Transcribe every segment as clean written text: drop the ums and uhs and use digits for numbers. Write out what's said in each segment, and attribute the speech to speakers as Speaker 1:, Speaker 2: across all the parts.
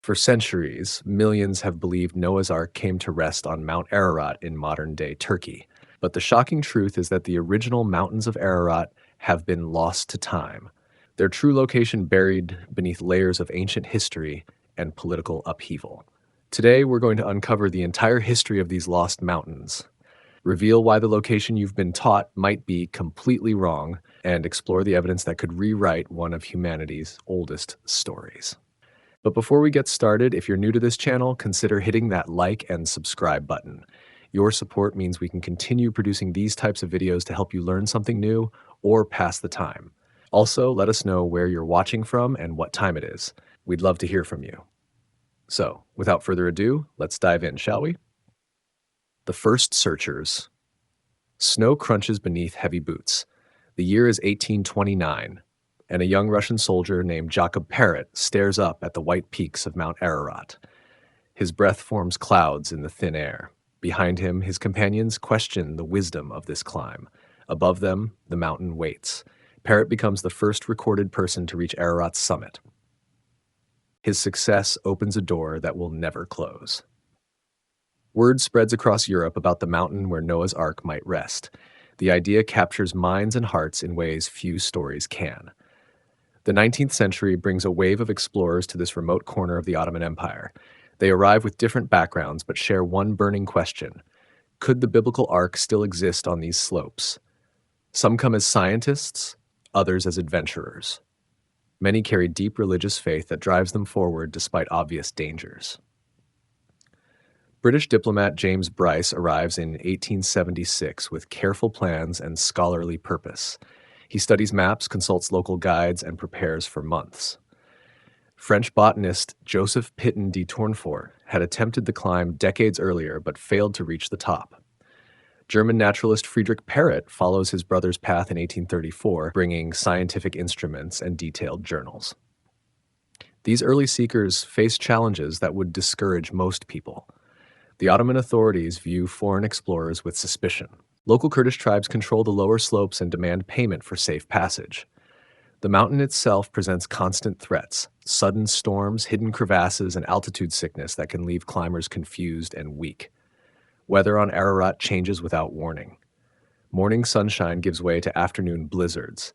Speaker 1: For centuries, millions have believed Noah's Ark came to rest on Mount Ararat in modern-day Turkey. But the shocking truth is that the original mountains of Ararat have been lost to time, their true location buried beneath layers of ancient history and political upheaval. Today, we're going to uncover the entire history of these lost mountains, reveal why the location you've been taught might be completely wrong, and explore the evidence that could rewrite one of humanity's oldest stories. But before we get started, if you're new to this channel, consider hitting that like and subscribe button. Your support means we can continue producing these types of videos to help you learn something new or pass the time. Also, let us know where you're watching from and what time it is. We'd love to hear from you. So, without further ado, let's dive in, shall we? The first searchers. Snow crunches beneath heavy boots. The year is 1829. And a young Russian soldier named Jacob Parrot stares up at the white peaks of Mount Ararat. His breath forms clouds in the thin air. Behind him, his companions question the wisdom of this climb. Above them, the mountain waits. Parrot becomes the first recorded person to reach Ararat's summit. His success opens a door that will never close. Word spreads across Europe about the mountain where Noah's Ark might rest. The idea captures minds and hearts in ways few stories can. The 19th century brings a wave of explorers to this remote corner of the Ottoman Empire. They arrive with different backgrounds but share one burning question. Could the biblical ark still exist on these slopes? Some come as scientists, others as adventurers. Many carry deep religious faith that drives them forward despite obvious dangers. British diplomat James Bryce arrives in 1876 with careful plans and scholarly purpose. He studies maps, consults local guides, and prepares for months. French botanist Joseph Pitton de Tournefort had attempted the climb decades earlier but failed to reach the top. German naturalist Friedrich Parrot follows his brother's path in 1834, bringing scientific instruments and detailed journals. These early seekers faced challenges that would discourage most people. The Ottoman authorities view foreign explorers with suspicion. Local Kurdish tribes control the lower slopes and demand payment for safe passage. The mountain itself presents constant threats, sudden storms, hidden crevasses, and altitude sickness that can leave climbers confused and weak. Weather on Ararat changes without warning. Morning sunshine gives way to afternoon blizzards.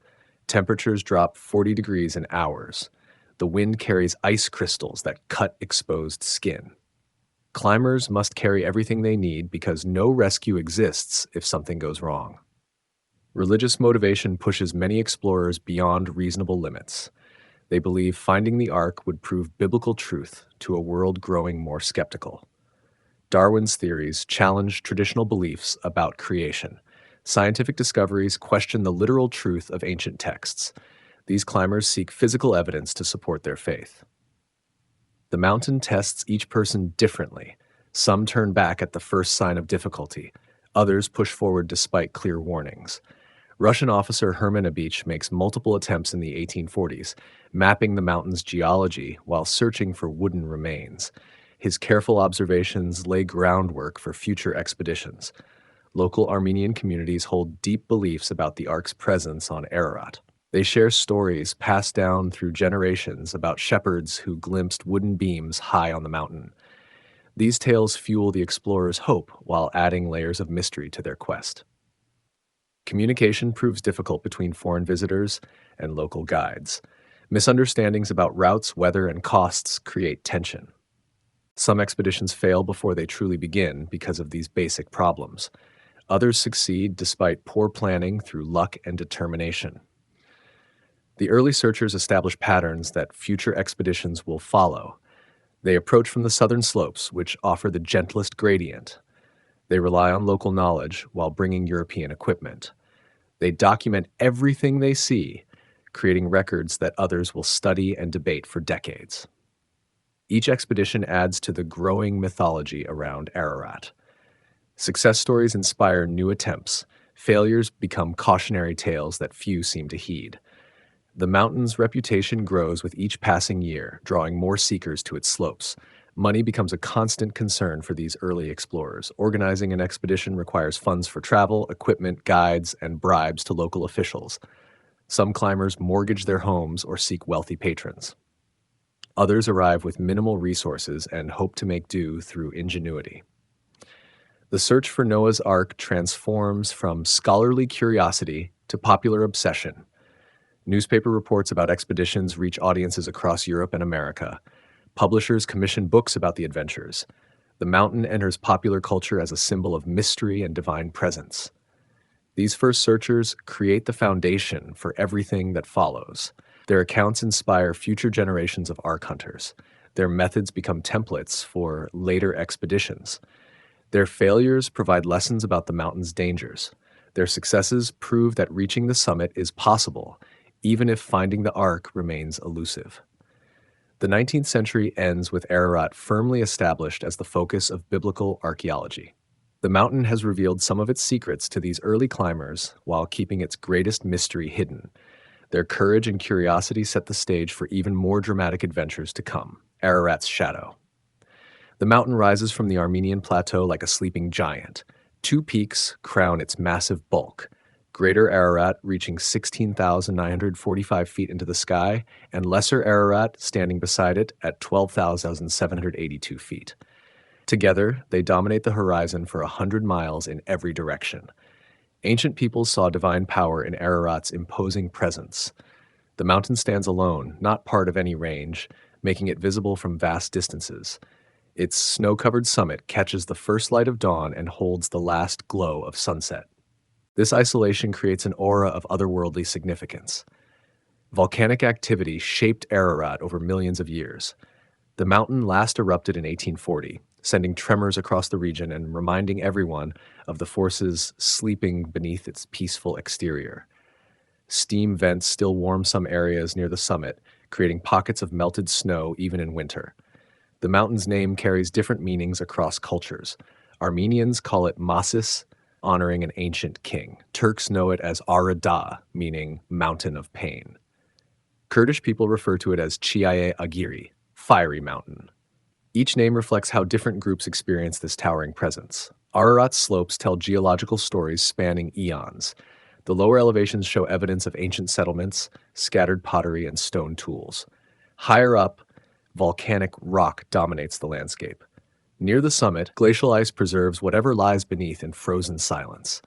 Speaker 1: Temperatures drop 40 degrees in hours. The wind carries ice crystals that cut exposed skin. Climbers must carry everything they need because no rescue exists if something goes wrong. Religious motivation pushes many explorers beyond reasonable limits. They believe finding the Ark would prove biblical truth to a world growing more skeptical. Darwin's theories challenge traditional beliefs about creation. Scientific discoveries question the literal truth of ancient texts. These climbers seek physical evidence to support their faith. The mountain tests each person differently. Some turn back at the first sign of difficulty. Others push forward despite clear warnings. Russian officer Hermann Abich makes multiple attempts in the 1840s, mapping the mountain's geology while searching for wooden remains. His careful observations lay groundwork for future expeditions. Local Armenian communities hold deep beliefs about the Ark's presence on Ararat. They share stories passed down through generations about shepherds who glimpsed wooden beams high on the mountain. These tales fuel the explorers' hope while adding layers of mystery to their quest. Communication proves difficult between foreign visitors and local guides. Misunderstandings about routes, weather, and costs create tension. Some expeditions fail before they truly begin because of these basic problems. Others succeed despite poor planning through luck and determination. The early searchers establish patterns that future expeditions will follow. They approach from the southern slopes, which offer the gentlest gradient. They rely on local knowledge while bringing European equipment. They document everything they see, creating records that others will study and debate for decades. Each expedition adds to the growing mythology around Ararat. Success stories inspire new attempts. Failures become cautionary tales that few seem to heed. The mountain's reputation grows with each passing year, drawing more seekers to its slopes. Money becomes a constant concern for these early explorers. Organizing an expedition requires funds for travel, equipment, guides, and bribes to local officials. Some climbers mortgage their homes or seek wealthy patrons. Others arrive with minimal resources and hope to make do through ingenuity. The search for Noah's Ark transforms from scholarly curiosity to popular obsession. Newspaper reports about expeditions reach audiences across Europe and America. Publishers commission books about the adventures. The mountain enters popular culture as a symbol of mystery and divine presence. These first searchers create the foundation for everything that follows. Their accounts inspire future generations of Ark hunters. Their methods become templates for later expeditions. Their failures provide lessons about the mountain's dangers. Their successes prove that reaching the summit is possible, even if finding the Ark remains elusive. The 19th century ends with Ararat firmly established as the focus of biblical archaeology. The mountain has revealed some of its secrets to these early climbers while keeping its greatest mystery hidden. Their courage and curiosity set the stage for even more dramatic adventures to come. Ararat's shadow. The mountain rises from the Armenian plateau like a sleeping giant. Two peaks crown its massive bulk. Greater Ararat reaching 16,945 feet into the sky, and Lesser Ararat standing beside it at 12,782 feet. Together, they dominate the horizon for 100 miles in every direction. Ancient peoples saw divine power in Ararat's imposing presence. The mountain stands alone, not part of any range, making it visible from vast distances. Its snow-covered summit catches the first light of dawn and holds the last glow of sunset. This isolation creates an aura of otherworldly significance. Volcanic activity shaped Ararat over millions of years. The mountain last erupted in 1840, sending tremors across the region and reminding everyone of the forces sleeping beneath its peaceful exterior. Steam vents still warm some areas near the summit, creating pockets of melted snow even in winter. The mountain's name carries different meanings across cultures. Armenians call it Masis, honoring an ancient king. Turks know it as Ararat, meaning mountain of pain. Kurdish people refer to it as Chiaye Agiri, fiery mountain. Each name reflects how different groups experience this towering presence. Ararat's slopes tell geological stories spanning eons. The lower elevations show evidence of ancient settlements, scattered pottery, and stone tools. Higher up, volcanic rock dominates the landscape. Near the summit, glacial ice preserves whatever lies beneath in frozen silence.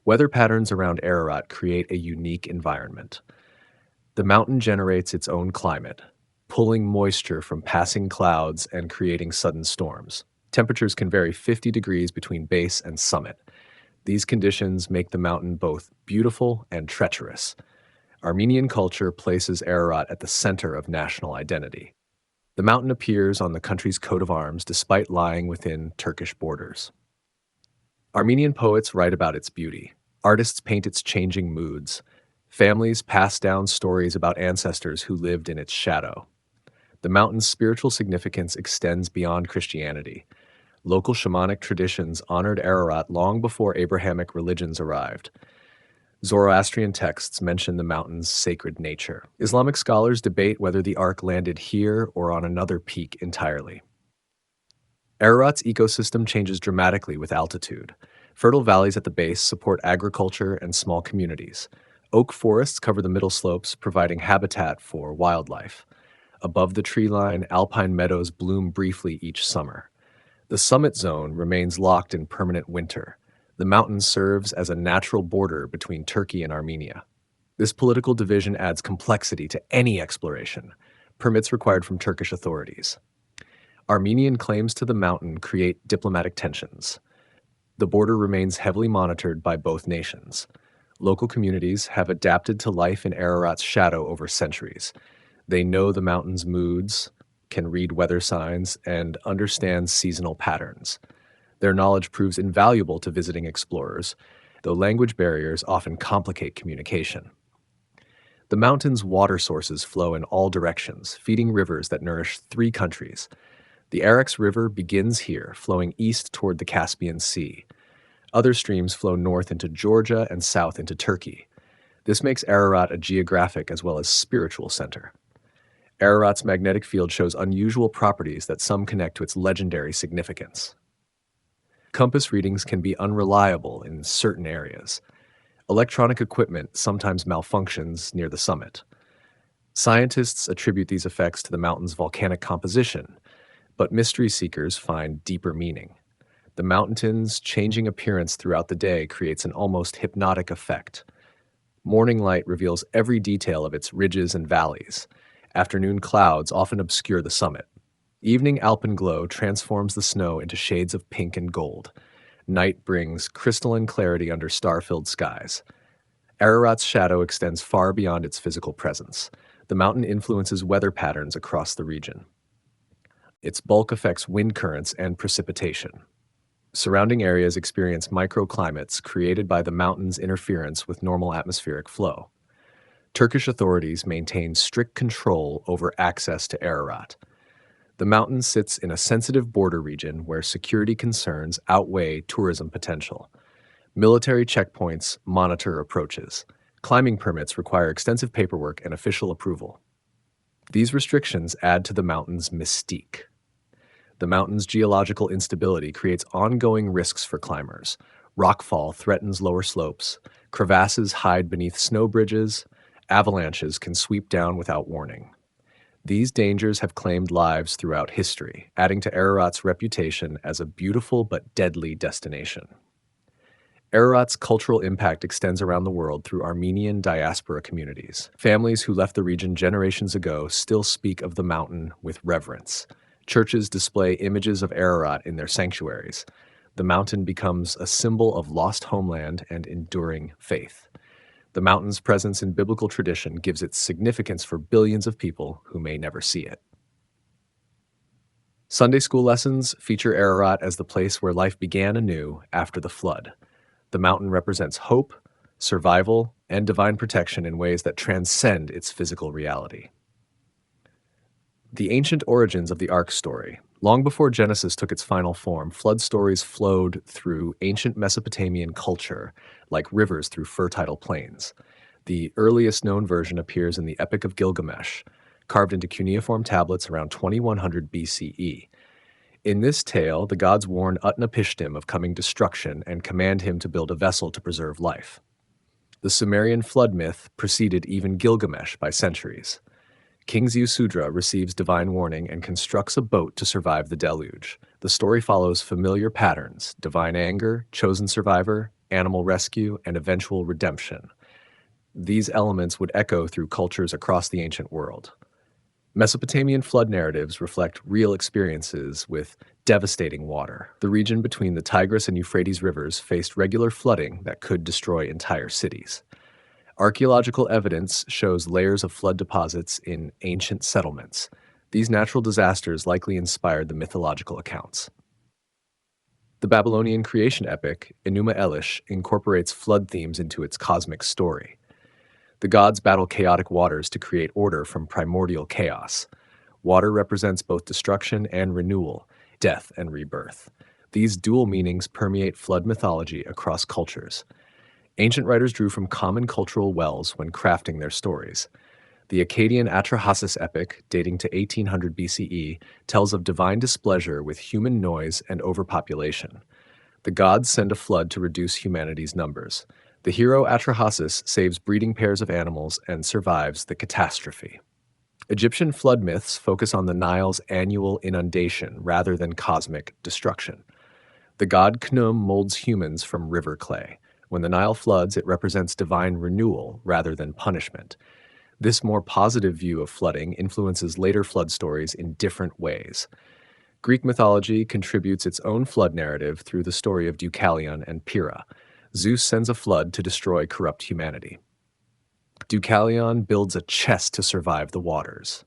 Speaker 1: Weather patterns around Ararat create a unique environment. The mountain generates its own climate, pulling moisture from passing clouds and creating sudden storms. Temperatures can vary 50 degrees between base and summit. These conditions make the mountain both beautiful and treacherous. Armenian culture places Ararat at the center of national identity. The mountain appears on the country's coat of arms despite lying within Turkish borders. Armenian poets write about its beauty. Artists paint its changing moods. Families pass down stories about ancestors who lived in its shadow. The mountain's spiritual significance extends beyond Christianity. Local shamanic traditions honored Ararat long before Abrahamic religions arrived. Zoroastrian texts mention the mountain's sacred nature. Islamic scholars debate whether the Ark landed here or on another peak entirely. Ararat's ecosystem changes dramatically with altitude. Fertile valleys at the base support agriculture and small communities. Oak forests cover the middle slopes, providing habitat for wildlife. Above the tree line, alpine meadows bloom briefly each summer. The summit zone remains locked in permanent winter. The mountain serves as a natural border between Turkey and Armenia. This political division adds complexity to any exploration. Permits required from Turkish authorities. Armenian claims to the mountain create diplomatic tensions. The border remains heavily monitored by both nations. Local communities have adapted to life in Ararat's shadow over centuries. They know the mountain's moods, can read weather signs, and understand seasonal patterns. Their knowledge proves invaluable to visiting explorers, though language barriers often complicate communication. The mountain's water sources flow in all directions, feeding rivers that nourish 3 countries. The Arax River begins here, flowing east toward the Caspian Sea. Other streams flow north into Georgia and south into Turkey. This makes Ararat a geographic as well as spiritual center. Ararat's magnetic field shows unusual properties that some connect to its legendary significance. Compass readings can be unreliable in certain areas. Electronic equipment sometimes malfunctions near the summit. Scientists attribute these effects to the mountain's volcanic composition, but mystery seekers find deeper meaning. The mountain's changing appearance throughout the day creates an almost hypnotic effect. Morning light reveals every detail of its ridges and valleys. Afternoon clouds often obscure the summit. Evening alpenglow transforms the snow into shades of pink and gold. Night brings crystalline clarity under star-filled skies. Ararat's shadow extends far beyond its physical presence. The mountain influences weather patterns across the region. Its bulk affects wind currents and precipitation. Surrounding areas experience microclimates created by the mountain's interference with normal atmospheric flow. Turkish authorities maintain strict control over access to Ararat. The mountain sits in a sensitive border region where security concerns outweigh tourism potential. Military checkpoints monitor approaches. Climbing permits require extensive paperwork and official approval. These restrictions add to the mountain's mystique. The mountain's geological instability creates ongoing risks for climbers. Rockfall threatens lower slopes, crevasses hide beneath snow bridges, avalanches can sweep down without warning. These dangers have claimed lives throughout history, adding to Ararat's reputation as a beautiful but deadly destination. Ararat's cultural impact extends around the world through Armenian diaspora communities. Families who left the region generations ago still speak of the mountain with reverence. Churches display images of Ararat in their sanctuaries. The mountain becomes a symbol of lost homeland and enduring faith. The mountain's presence in biblical tradition gives it significance for billions of people who may never see it. Sunday school lessons feature Ararat as the place where life began anew after the flood. The mountain represents hope, survival, and divine protection in ways that transcend its physical reality. The ancient origins of the Ark story. Long before Genesis took its final form, flood stories flowed through ancient Mesopotamian culture like rivers through fertile plains. The earliest known version appears in the Epic of Gilgamesh, carved into cuneiform tablets around 2100 BCE. In this tale, the gods warn Utnapishtim of coming destruction and command him to build a vessel to preserve life. The Sumerian flood myth preceded even Gilgamesh by centuries. King Ziusudra receives divine warning and constructs a boat to survive the deluge. The story follows familiar patterns: divine anger, chosen survivor, animal rescue, and eventual redemption. These elements would echo through cultures across the ancient world. Mesopotamian flood narratives reflect real experiences with devastating water. The region between the Tigris and Euphrates rivers faced regular flooding that could destroy entire cities. Archaeological evidence shows layers of flood deposits in ancient settlements. These natural disasters likely inspired the mythological accounts. The Babylonian creation epic, Enuma Elish, incorporates flood themes into its cosmic story. The gods battle chaotic waters to create order from primordial chaos. Water represents both destruction and renewal, death and rebirth. These dual meanings permeate flood mythology across cultures. Ancient writers drew from common cultural wells when crafting their stories. The Akkadian Atrahasis epic, dating to 1800 BCE, tells of divine displeasure with human noise and overpopulation. The gods send a flood to reduce humanity's numbers. The hero Atrahasis saves breeding pairs of animals and survives the catastrophe. Egyptian flood myths focus on the Nile's annual inundation rather than cosmic destruction. The god Khnum molds humans from river clay. When the Nile floods, it represents divine renewal rather than punishment. This more positive view of flooding influences later flood stories in different ways. Greek mythology contributes its own flood narrative through the story of Deucalion and Pyrrha. Zeus sends a flood to destroy corrupt humanity. Deucalion builds a chest to survive the waters.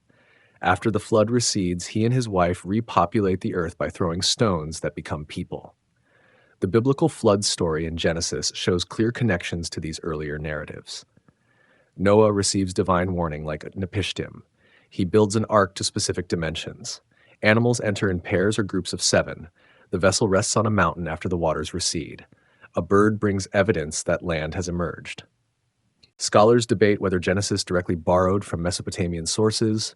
Speaker 1: After the flood recedes, he and his wife repopulate the earth by throwing stones that become people. The biblical flood story in Genesis shows clear connections to these earlier narratives. Noah receives divine warning like Utnapishtim. He builds an ark to specific dimensions. Animals enter in pairs or groups of 7. The vessel rests on a mountain after the waters recede. A bird brings evidence that land has emerged. Scholars debate whether Genesis directly borrowed from Mesopotamian sources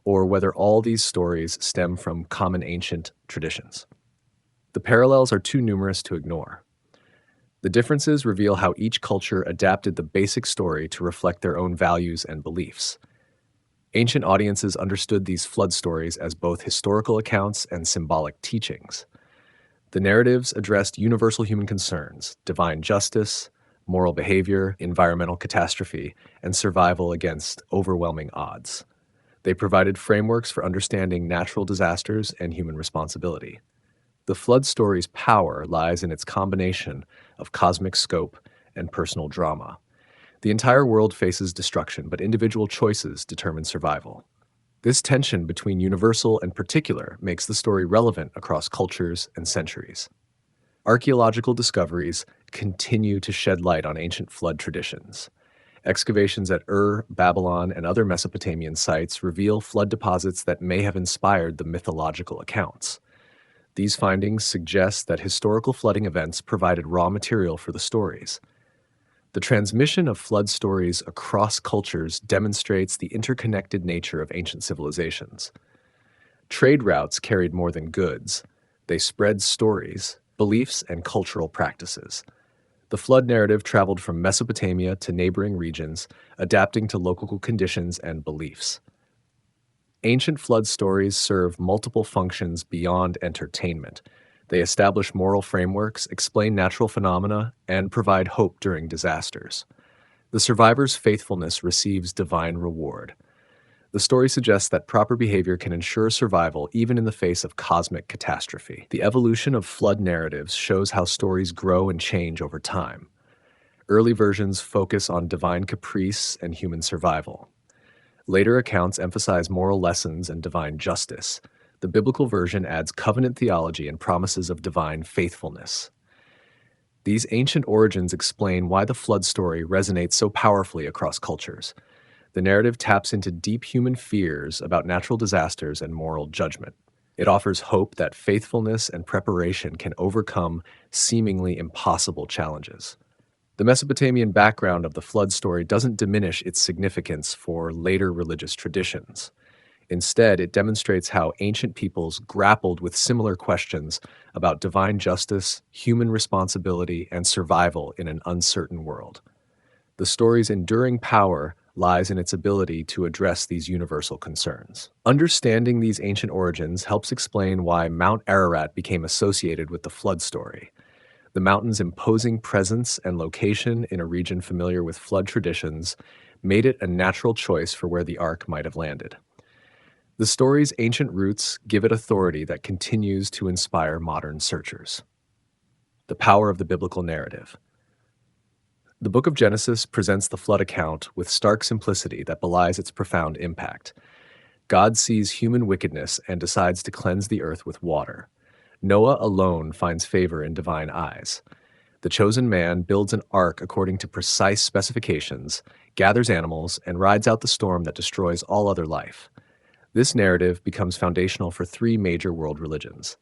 Speaker 1: or whether all these stories stem from common ancient traditions. The parallels are too numerous to ignore. The differences reveal how each culture adapted the basic story to reflect their own values and beliefs. Ancient audiences understood these flood stories as both historical accounts and symbolic teachings. The narratives addressed universal human concerns: divine justice, moral behavior, environmental catastrophe, and survival against overwhelming odds. They provided frameworks for understanding natural disasters and human responsibility. The flood story's power lies in its combination of cosmic scope and personal drama. The entire world faces destruction, but individual choices determine survival. This tension between universal and particular makes the story relevant across cultures and centuries. Archaeological discoveries continue to shed light on ancient flood traditions. Excavations at Ur, Babylon, and other Mesopotamian sites reveal flood deposits that may have inspired the mythological accounts. These findings suggest that historical flooding events provided raw material for the stories. The transmission of flood stories across cultures demonstrates the interconnected nature of ancient civilizations. Trade routes carried more than goods. They spread stories, beliefs, and cultural practices. The flood narrative traveled from Mesopotamia to neighboring regions, adapting to local conditions and beliefs. Ancient flood stories serve multiple functions beyond entertainment. They establish moral frameworks, explain natural phenomena, and provide hope during disasters. The survivor's faithfulness receives divine reward. The story suggests that proper behavior can ensure survival even in the face of cosmic catastrophe. The evolution of flood narratives shows how stories grow and change over time. Early versions focus on divine caprice and human survival. Later accounts emphasize moral lessons and divine justice. The biblical version adds covenant theology and promises of divine faithfulness. These ancient origins explain why the flood story resonates so powerfully across cultures. The narrative taps into deep human fears about natural disasters and moral judgment. It offers hope that faithfulness and preparation can overcome seemingly impossible challenges. The Mesopotamian background of the flood story doesn't diminish its significance for later religious traditions. Instead, it demonstrates how ancient peoples grappled with similar questions about divine justice, human responsibility, and survival in an uncertain world. The story's enduring power lies in its ability to address these universal concerns. Understanding these ancient origins helps explain why Mount Ararat became associated with the flood story. The mountain's imposing presence and location in a region familiar with flood traditions made it a natural choice for where the ark might have landed. The story's ancient roots give it authority that continues to inspire modern searchers. The power of the biblical narrative. The book of Genesis presents the flood account with stark simplicity that belies its profound impact. God sees human wickedness and decides to cleanse the earth with water. Noah alone finds favor in divine eyes. The chosen man builds an ark according to precise specifications, gathers animals, and rides out the storm that destroys all other life. This narrative becomes foundational for three major world religions.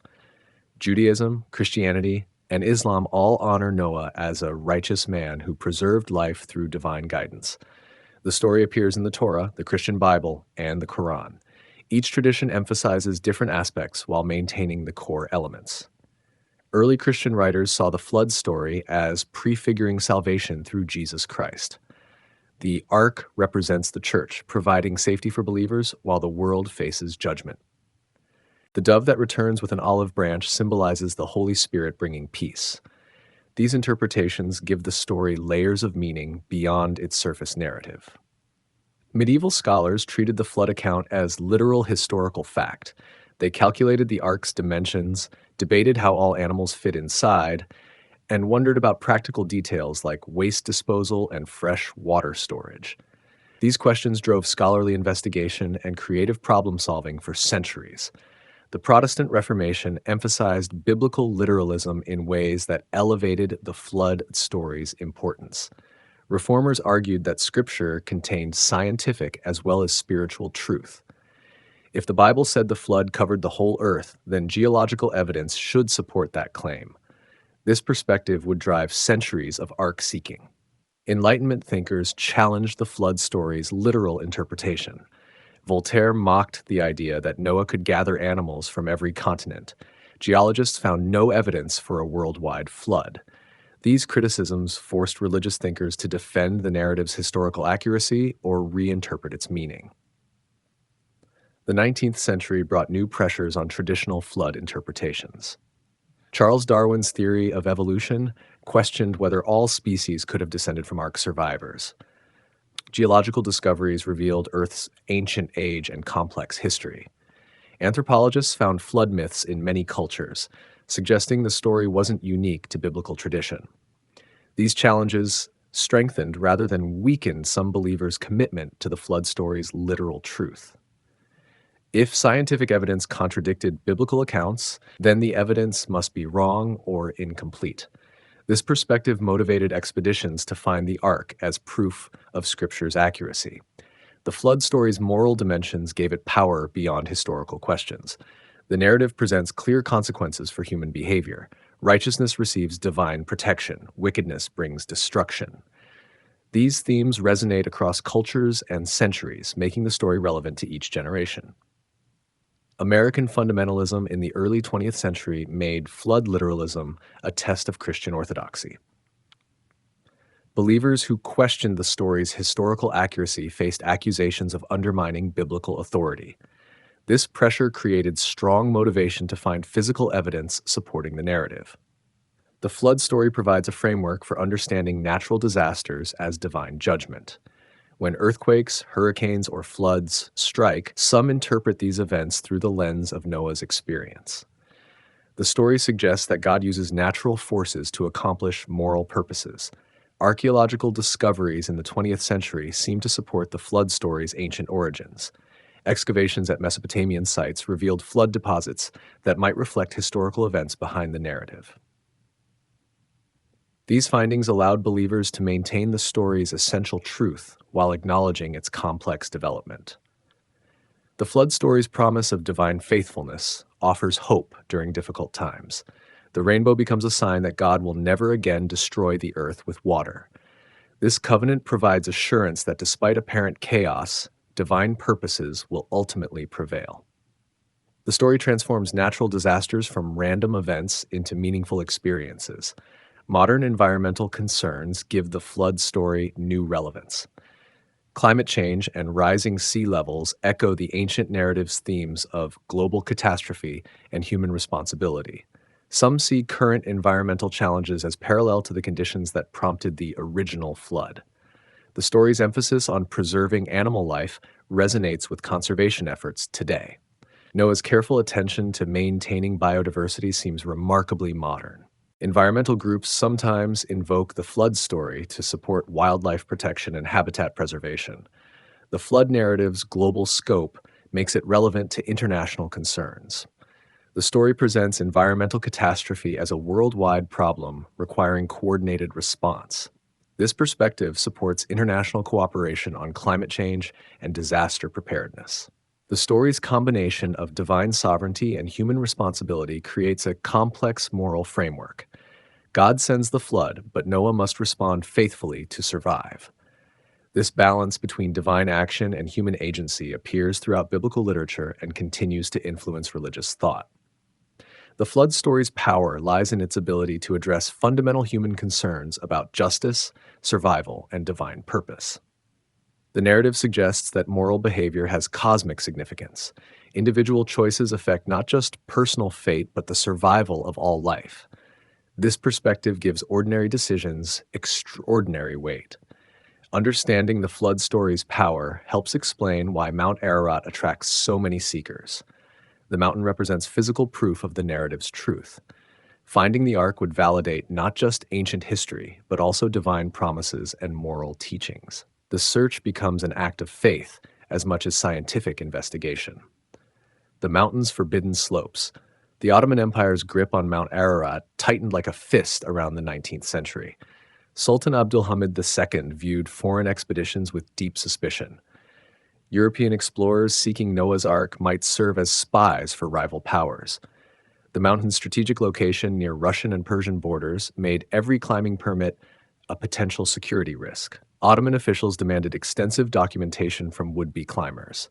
Speaker 1: Judaism, Christianity, and Islam all honor Noah as a righteous man who preserved life through divine guidance. The story appears in the Torah, the Christian Bible, and the Quran. Each tradition emphasizes different aspects while maintaining the core elements. Early Christian writers saw the flood story as prefiguring salvation through Jesus Christ. The ark represents the church, providing safety for believers while the world faces judgment. The dove that returns with an olive branch symbolizes the Holy Spirit bringing peace. These interpretations give the story layers of meaning beyond its surface narrative. Medieval scholars treated the flood account as literal historical fact. They calculated the ark's dimensions, debated how all animals fit inside, and wondered about practical details like waste disposal and fresh water storage. These questions drove scholarly investigation and creative problem solving for centuries. The Protestant Reformation emphasized biblical literalism in ways that elevated the flood story's importance. Reformers argued that Scripture contained scientific as well as spiritual truth. If the Bible said the flood covered the whole earth, then geological evidence should support that claim. This perspective would drive centuries of ark seeking. Enlightenment thinkers challenged the flood story's literal interpretation. Voltaire mocked the idea that Noah could gather animals from every continent. Geologists found no evidence for a worldwide flood. These criticisms forced religious thinkers to defend the narrative's historical accuracy or reinterpret its meaning. The 19th century brought new pressures on traditional flood interpretations. Charles Darwin's theory of evolution questioned whether all species could have descended from Ark survivors. Geological discoveries revealed Earth's ancient age and complex history. Anthropologists found flood myths in many cultures, suggesting the story wasn't unique to biblical tradition. These challenges strengthened rather than weakened some believers' commitment to the flood story's literal truth. If scientific evidence contradicted biblical accounts, then the evidence must be wrong or incomplete. This perspective motivated expeditions to find the Ark as proof of Scripture's accuracy. The flood story's moral dimensions gave it power beyond historical questions. The narrative presents clear consequences for human behavior. Righteousness receives divine protection, wickedness brings destruction. These themes resonate across cultures and centuries, making the story relevant to each generation. American fundamentalism in the early 20th century made flood literalism a test of Christian orthodoxy. Believers who questioned the story's historical accuracy faced accusations of undermining biblical authority. This pressure created strong motivation to find physical evidence supporting the narrative. The flood story provides a framework for understanding natural disasters as divine judgment. When earthquakes, hurricanes, or floods strike, some interpret these events through the lens of Noah's experience. The story suggests that God uses natural forces to accomplish moral purposes. Archaeological discoveries in the 20th century seem to support the flood story's ancient origins. Excavations at Mesopotamian sites revealed flood deposits that might reflect historical events behind the narrative. These findings allowed believers to maintain the story's essential truth while acknowledging its complex development. The flood story's promise of divine faithfulness offers hope during difficult times. The rainbow becomes a sign that God will never again destroy the earth with water. This covenant provides assurance that despite apparent chaos, divine purposes will ultimately prevail. The story transforms natural disasters from random events into meaningful experiences. Modern environmental concerns give the flood story new relevance. Climate change and rising sea levels echo the ancient narrative's themes of global catastrophe and human responsibility. Some see current environmental challenges as parallel to the conditions that prompted the original flood. The story's emphasis on preserving animal life resonates with conservation efforts today. Noah's careful attention to maintaining biodiversity seems remarkably modern. Environmental groups sometimes invoke the flood story to support wildlife protection and habitat preservation. The flood narrative's global scope makes it relevant to international concerns. The story presents environmental catastrophe as a worldwide problem requiring coordinated response. This perspective supports international cooperation on climate change and disaster preparedness. The story's combination of divine sovereignty and human responsibility creates a complex moral framework. God sends the flood, but Noah must respond faithfully to survive. This balance between divine action and human agency appears throughout biblical literature and continues to influence religious thought. The flood story's power lies in its ability to address fundamental human concerns about justice, survival, and divine purpose. The narrative suggests that moral behavior has cosmic significance. Individual choices affect not just personal fate, but the survival of all life. This perspective gives ordinary decisions extraordinary weight. Understanding the flood story's power helps explain why Mount Ararat attracts so many seekers. The mountain represents physical proof of the narrative's truth. Finding the Ark would validate not just ancient history, but also divine promises and moral teachings. The search becomes an act of faith as much as scientific investigation. The mountain's forbidden slopes. The Ottoman Empire's grip on Mount Ararat tightened like a fist around the 19th century. Sultan Abdulhamid II viewed foreign expeditions with deep suspicion. European explorers seeking Noah's Ark might serve as spies for rival powers. The mountain's strategic location near Russian and Persian borders made every climbing permit a potential security risk. Ottoman officials demanded extensive documentation from would-be climbers.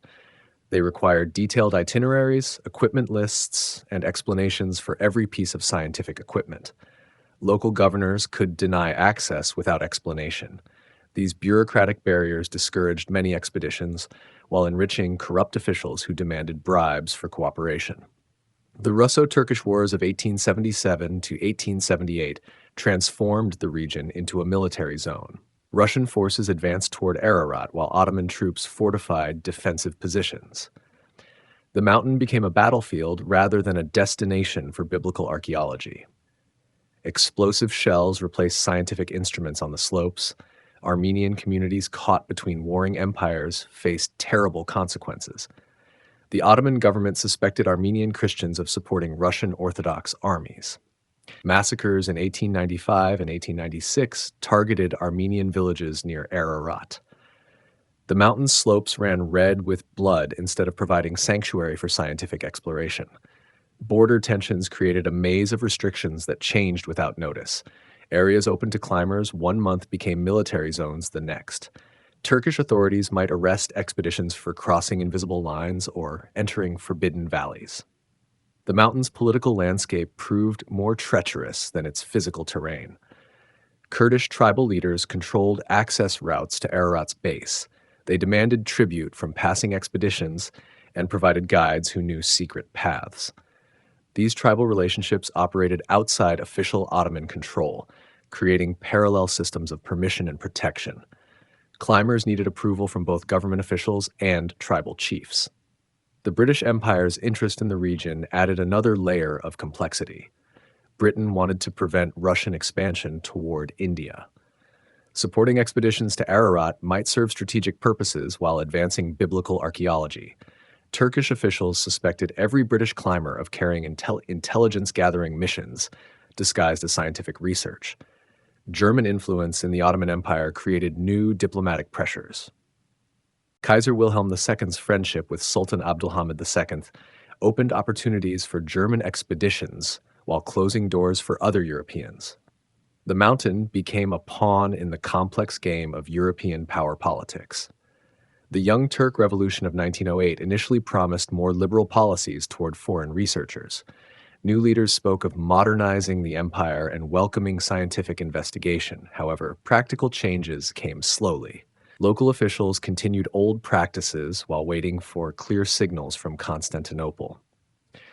Speaker 1: They required detailed itineraries, equipment lists, and explanations for every piece of scientific equipment. Local governors could deny access without explanation. These bureaucratic barriers discouraged many expeditions, while enriching corrupt officials who demanded bribes for cooperation. The Russo-Turkish Wars of 1877 to 1878 transformed the region into a military zone. Russian forces advanced toward Ararat while Ottoman troops fortified defensive positions. The mountain became a battlefield rather than a destination for biblical archaeology. Explosive shells replaced scientific instruments on the slopes. Armenian communities caught between warring empires faced terrible consequences. The Ottoman government suspected Armenian Christians of supporting Russian Orthodox armies. Massacres in 1895 and 1896 targeted Armenian villages near Ararat. The mountain slopes ran red with blood instead of providing sanctuary for scientific exploration. Border tensions created a maze of restrictions that changed without notice. Areas open to climbers one month became military zones the next. Turkish authorities might arrest expeditions for crossing invisible lines or entering forbidden valleys. The mountain's political landscape proved more treacherous than its physical terrain. Kurdish tribal leaders controlled access routes to Ararat's base. They demanded tribute from passing expeditions and provided guides who knew secret paths. These tribal relationships operated outside official Ottoman control, creating parallel systems of permission and protection. Climbers needed approval from both government officials and tribal chiefs. The British Empire's interest in the region added another layer of complexity. Britain wanted to prevent Russian expansion toward India. Supporting expeditions to Ararat might serve strategic purposes while advancing biblical archaeology. Turkish officials suspected every British climber of carrying intelligence-gathering missions disguised as scientific research. German influence in the Ottoman Empire created new diplomatic pressures. Kaiser Wilhelm II's friendship with Sultan Abdulhamid II opened opportunities for German expeditions while closing doors for other Europeans. The mountain became a pawn in the complex game of European power politics. The Young Turk Revolution of 1908 initially promised more liberal policies toward foreign researchers. New leaders spoke of modernizing the empire and welcoming scientific investigation. However, practical changes came slowly. Local officials continued old practices while waiting for clear signals from Constantinople.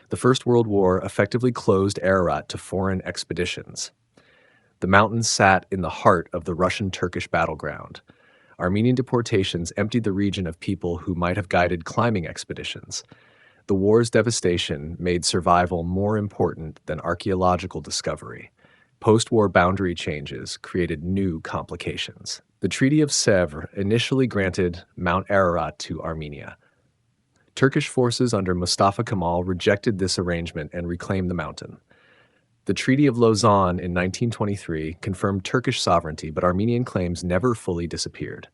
Speaker 1: The First World War effectively closed Ararat to foreign expeditions. The mountain sat in the heart of the Russian-Turkish battleground. Armenian deportations emptied the region of people who might have guided climbing expeditions. The war's devastation made survival more important than archaeological discovery. Post-war boundary changes created new complications. The Treaty of Sèvres initially granted Mount Ararat to Armenia. Turkish forces under Mustafa Kemal rejected this arrangement and reclaimed the mountain. The Treaty of Lausanne in 1923 confirmed Turkish sovereignty, but Armenian claims never fully disappeared.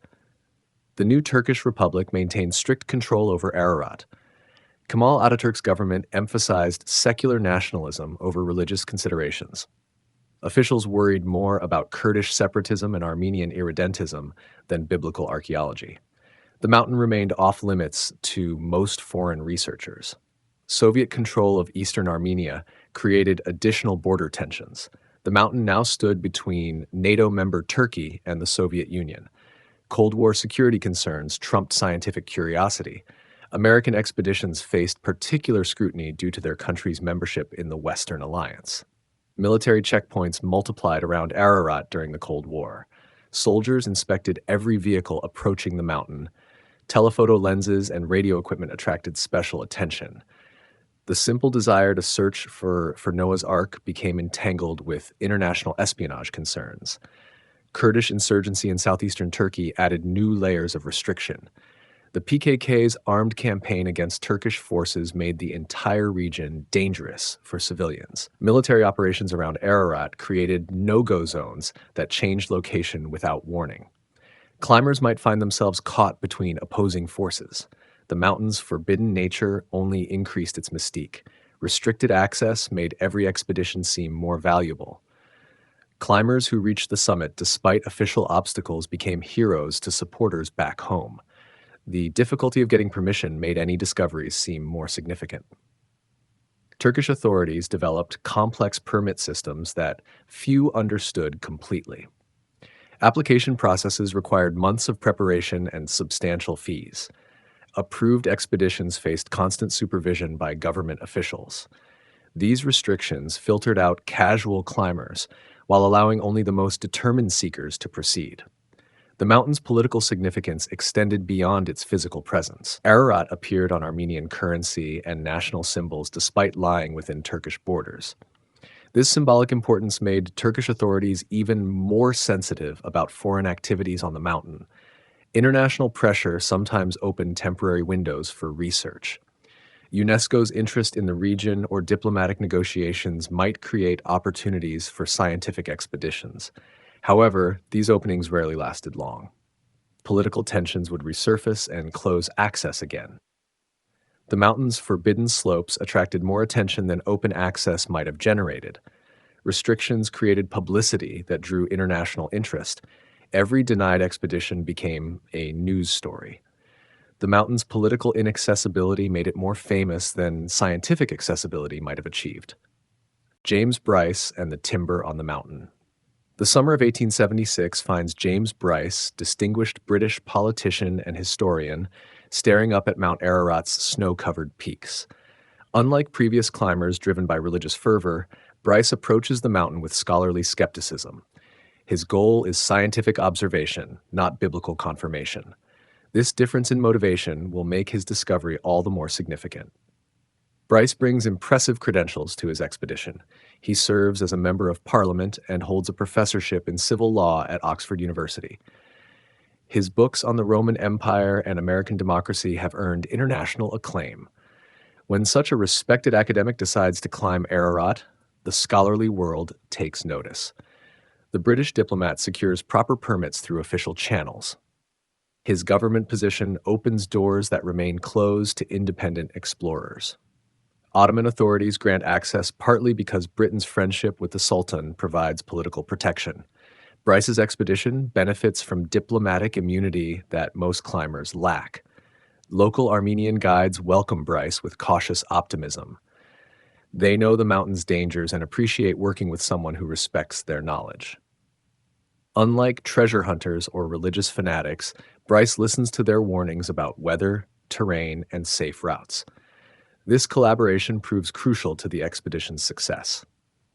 Speaker 1: The new Turkish Republic maintained strict control over Ararat. Kemal Ataturk's government emphasized secular nationalism over religious considerations. Officials worried more about Kurdish separatism and Armenian irredentism than biblical archaeology. The mountain remained off-limits to most foreign researchers. Soviet control of eastern Armenia created additional border tensions. The mountain now stood between NATO member Turkey and the Soviet Union. Cold War security concerns trumped scientific curiosity. American expeditions faced particular scrutiny due to their country's membership in the Western Alliance. Military checkpoints multiplied around Ararat during the Cold War. Soldiers inspected every vehicle approaching the mountain. Telephoto lenses and radio equipment attracted special attention. The simple desire to search for Noah's Ark became entangled with international espionage concerns. Kurdish insurgency in southeastern Turkey added new layers of restriction. The PKK's armed campaign against Turkish forces made the entire region dangerous for civilians. Military operations around Ararat created no-go zones that changed location without warning. Climbers might find themselves caught between opposing forces. The mountain's forbidden nature only increased its mystique. Restricted access made every expedition seem more valuable. Climbers who reached the summit despite official obstacles became heroes to supporters back home. The difficulty of getting permission made any discoveries seem more significant. Turkish authorities developed complex permit systems that few understood completely. Application processes required months of preparation and substantial fees. Approved expeditions faced constant supervision by government officials. These restrictions filtered out casual climbers while allowing only the most determined seekers to proceed. The mountain's political significance extended beyond its physical presence. Ararat appeared on Armenian currency and national symbols despite lying within Turkish borders. This symbolic importance made Turkish authorities even more sensitive about foreign activities on the mountain. International pressure sometimes opened temporary windows for research. UNESCO's interest in the region or diplomatic negotiations might create opportunities for scientific expeditions. However, these openings rarely lasted long. Political tensions would resurface and close access again. The mountain's forbidden slopes attracted more attention than open access might have generated. Restrictions created publicity that drew international interest. Every denied expedition became a news story. The mountain's political inaccessibility made it more famous than scientific accessibility might have achieved. James Bryce and the Timber on the Mountain. The summer of 1876 finds James Bryce, distinguished British politician and historian, staring up at Mount Ararat's snow-covered peaks. Unlike previous climbers driven by religious fervor, Bryce approaches the mountain with scholarly skepticism. His goal is scientific observation, not biblical confirmation. This difference in motivation will make his discovery all the more significant. Bryce brings impressive credentials to his expedition. He serves as a member of Parliament and holds a professorship in civil law at Oxford University. His books on the Roman Empire and American democracy have earned international acclaim. When such a respected academic decides to climb Ararat, the scholarly world takes notice. The British diplomat secures proper permits through official channels. His government position opens doors that remain closed to independent explorers. Ottoman authorities grant access partly because Britain's friendship with the Sultan provides political protection. Bryce's expedition benefits from diplomatic immunity that most climbers lack. Local Armenian guides welcome Bryce with cautious optimism. They know the mountain's dangers and appreciate working with someone who respects their knowledge. Unlike treasure hunters or religious fanatics, Bryce listens to their warnings about weather, terrain, and safe routes. This collaboration proves crucial to the expedition's success.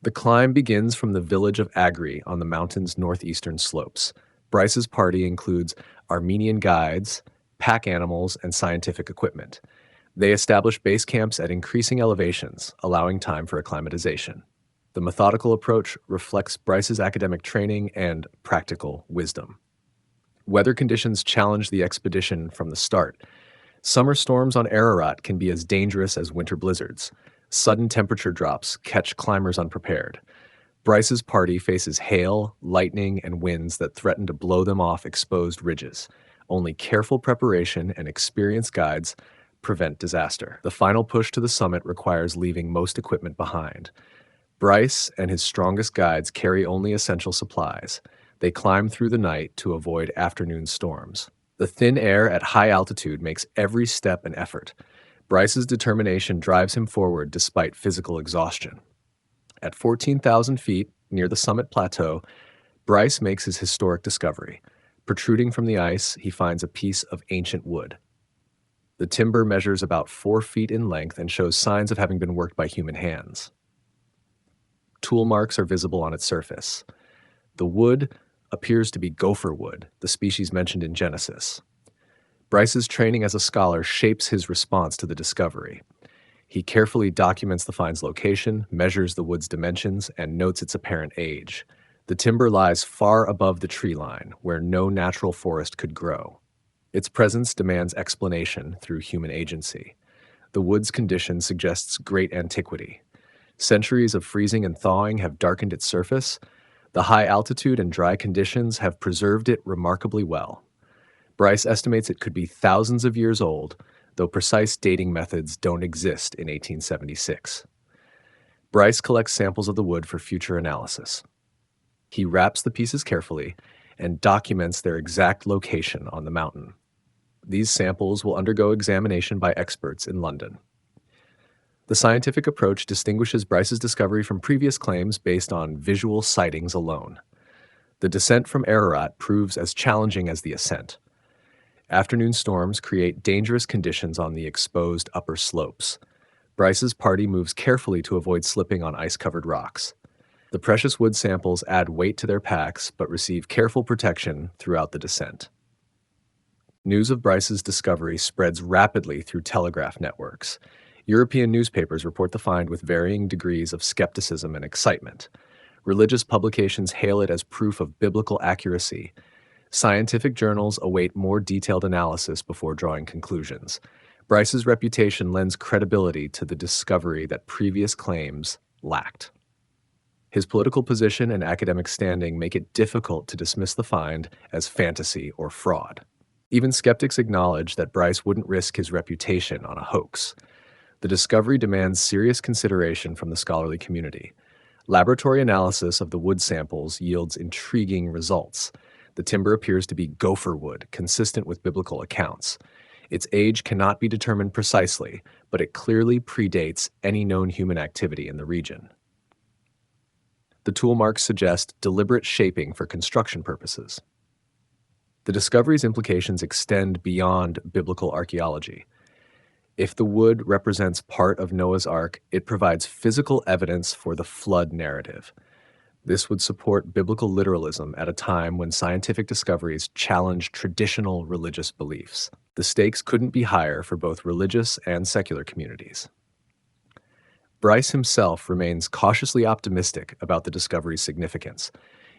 Speaker 1: The climb begins from the village of Agri on the mountain's northeastern slopes. Bryce's party includes Armenian guides, pack animals, and scientific equipment. They establish base camps at increasing elevations, allowing time for acclimatization. The methodical approach reflects Bryce's academic training and practical wisdom. Weather conditions challenge the expedition from the start. Summer storms on Ararat can be as dangerous as winter blizzards. Sudden temperature drops catch climbers unprepared. Bryce's party faces hail, lightning, and winds that threaten to blow them off exposed ridges. Only careful preparation and experienced guides prevent disaster. The final push to the summit requires leaving most equipment behind. Bryce and his strongest guides carry only essential supplies. They climb through the night to avoid afternoon storms. The thin air at high altitude makes every step an effort. Bryce's determination drives him forward despite physical exhaustion. At 14,000 feet, near the summit plateau, Bryce makes his historic discovery. Protruding from the ice, he finds a piece of ancient wood. The timber measures about 4 feet in length and shows signs of having been worked by human hands. Tool marks are visible on its surface. The wood appears to be gopher wood, the species mentioned in Genesis. Bryce's training as a scholar shapes his response to the discovery. He carefully documents the find's location, measures the wood's dimensions, and notes its apparent age. The timber lies far above the tree line, where no natural forest could grow. Its presence demands explanation through human agency. The wood's condition suggests great antiquity. Centuries of freezing and thawing have darkened its surface. The high altitude and dry conditions have preserved it remarkably well. Bryce estimates it could be thousands of years old, though precise dating methods don't exist in 1876. Bryce collects samples of the wood for future analysis. He wraps the pieces carefully and documents their exact location on the mountain. These samples will undergo examination by experts in London. The scientific approach distinguishes Bryce's discovery from previous claims based on visual sightings alone. The descent from Ararat proves as challenging as the ascent. Afternoon storms create dangerous conditions on the exposed upper slopes. Bryce's party moves carefully to avoid slipping on ice-covered rocks. The precious wood samples add weight to their packs but receive careful protection throughout the descent. News of Bryce's discovery spreads rapidly through telegraph networks. European newspapers report the find with varying degrees of skepticism and excitement. Religious publications hail it as proof of biblical accuracy. Scientific journals await more detailed analysis before drawing conclusions. Bryce's reputation lends credibility to the discovery that previous claims lacked. His political position and academic standing make it difficult to dismiss the find as fantasy or fraud. Even skeptics acknowledge that Bryce wouldn't risk his reputation on a hoax. The discovery demands serious consideration from the scholarly community. Laboratory analysis of the wood samples yields intriguing results. The timber appears to be gopher wood, consistent with biblical accounts. Its age cannot be determined precisely, but it clearly predates any known human activity in the region. The tool marks suggest deliberate shaping for construction purposes. The discovery's implications extend beyond biblical archaeology. If the wood represents part of Noah's Ark, it provides physical evidence for the flood narrative. This would support biblical literalism at a time when scientific discoveries challenge traditional religious beliefs. The stakes couldn't be higher for both religious and secular communities. Bryce himself remains cautiously optimistic about the discovery's significance.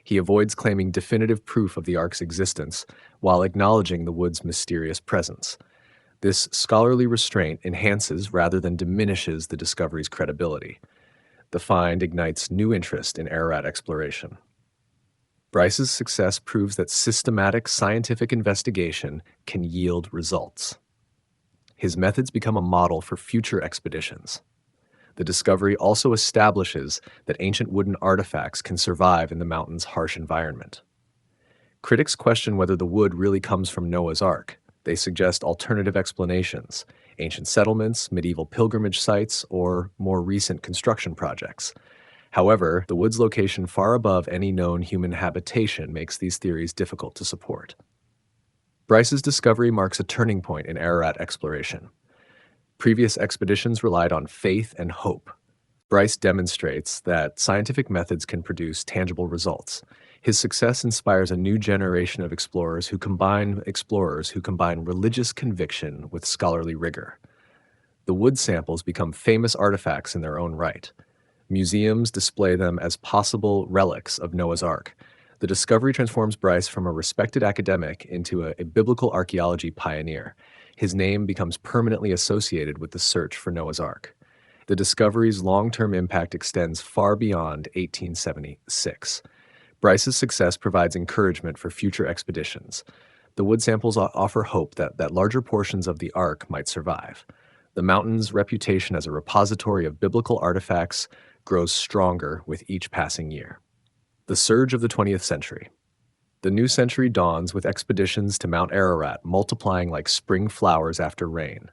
Speaker 1: He avoids claiming definitive proof of the Ark's existence while acknowledging the wood's mysterious presence. This scholarly restraint enhances rather than diminishes the discovery's credibility. The find ignites new interest in Ararat exploration. Bryce's success proves that systematic scientific investigation can yield results. His methods become a model for future expeditions. The discovery also establishes that ancient wooden artifacts can survive in the mountain's harsh environment. Critics question whether the wood really comes from Noah's Ark. They suggest alternative explanations: ancient settlements, medieval pilgrimage sites, or more recent construction projects. However, the wood's location far above any known human habitation makes these theories difficult to support. Bryce's discovery marks a turning point in Ararat exploration. Previous expeditions relied on faith and hope. Bryce demonstrates that scientific methods can produce tangible results. His success inspires a new generation of explorers who combine religious conviction with scholarly rigor. The wood samples become famous artifacts in their own right. Museums display them as possible relics of Noah's Ark. The discovery transforms Bryce from a respected academic into a biblical archaeology pioneer. His name becomes permanently associated with the search for Noah's Ark. The discovery's long-term impact extends far beyond 1876. Bryce's success provides encouragement for future expeditions. The wood samples offer hope that larger portions of the Ark might survive. The mountain's reputation as a repository of biblical artifacts grows stronger with each passing year. The surge of the 20th century. The new century dawns with expeditions to Mount Ararat multiplying like spring flowers after rain.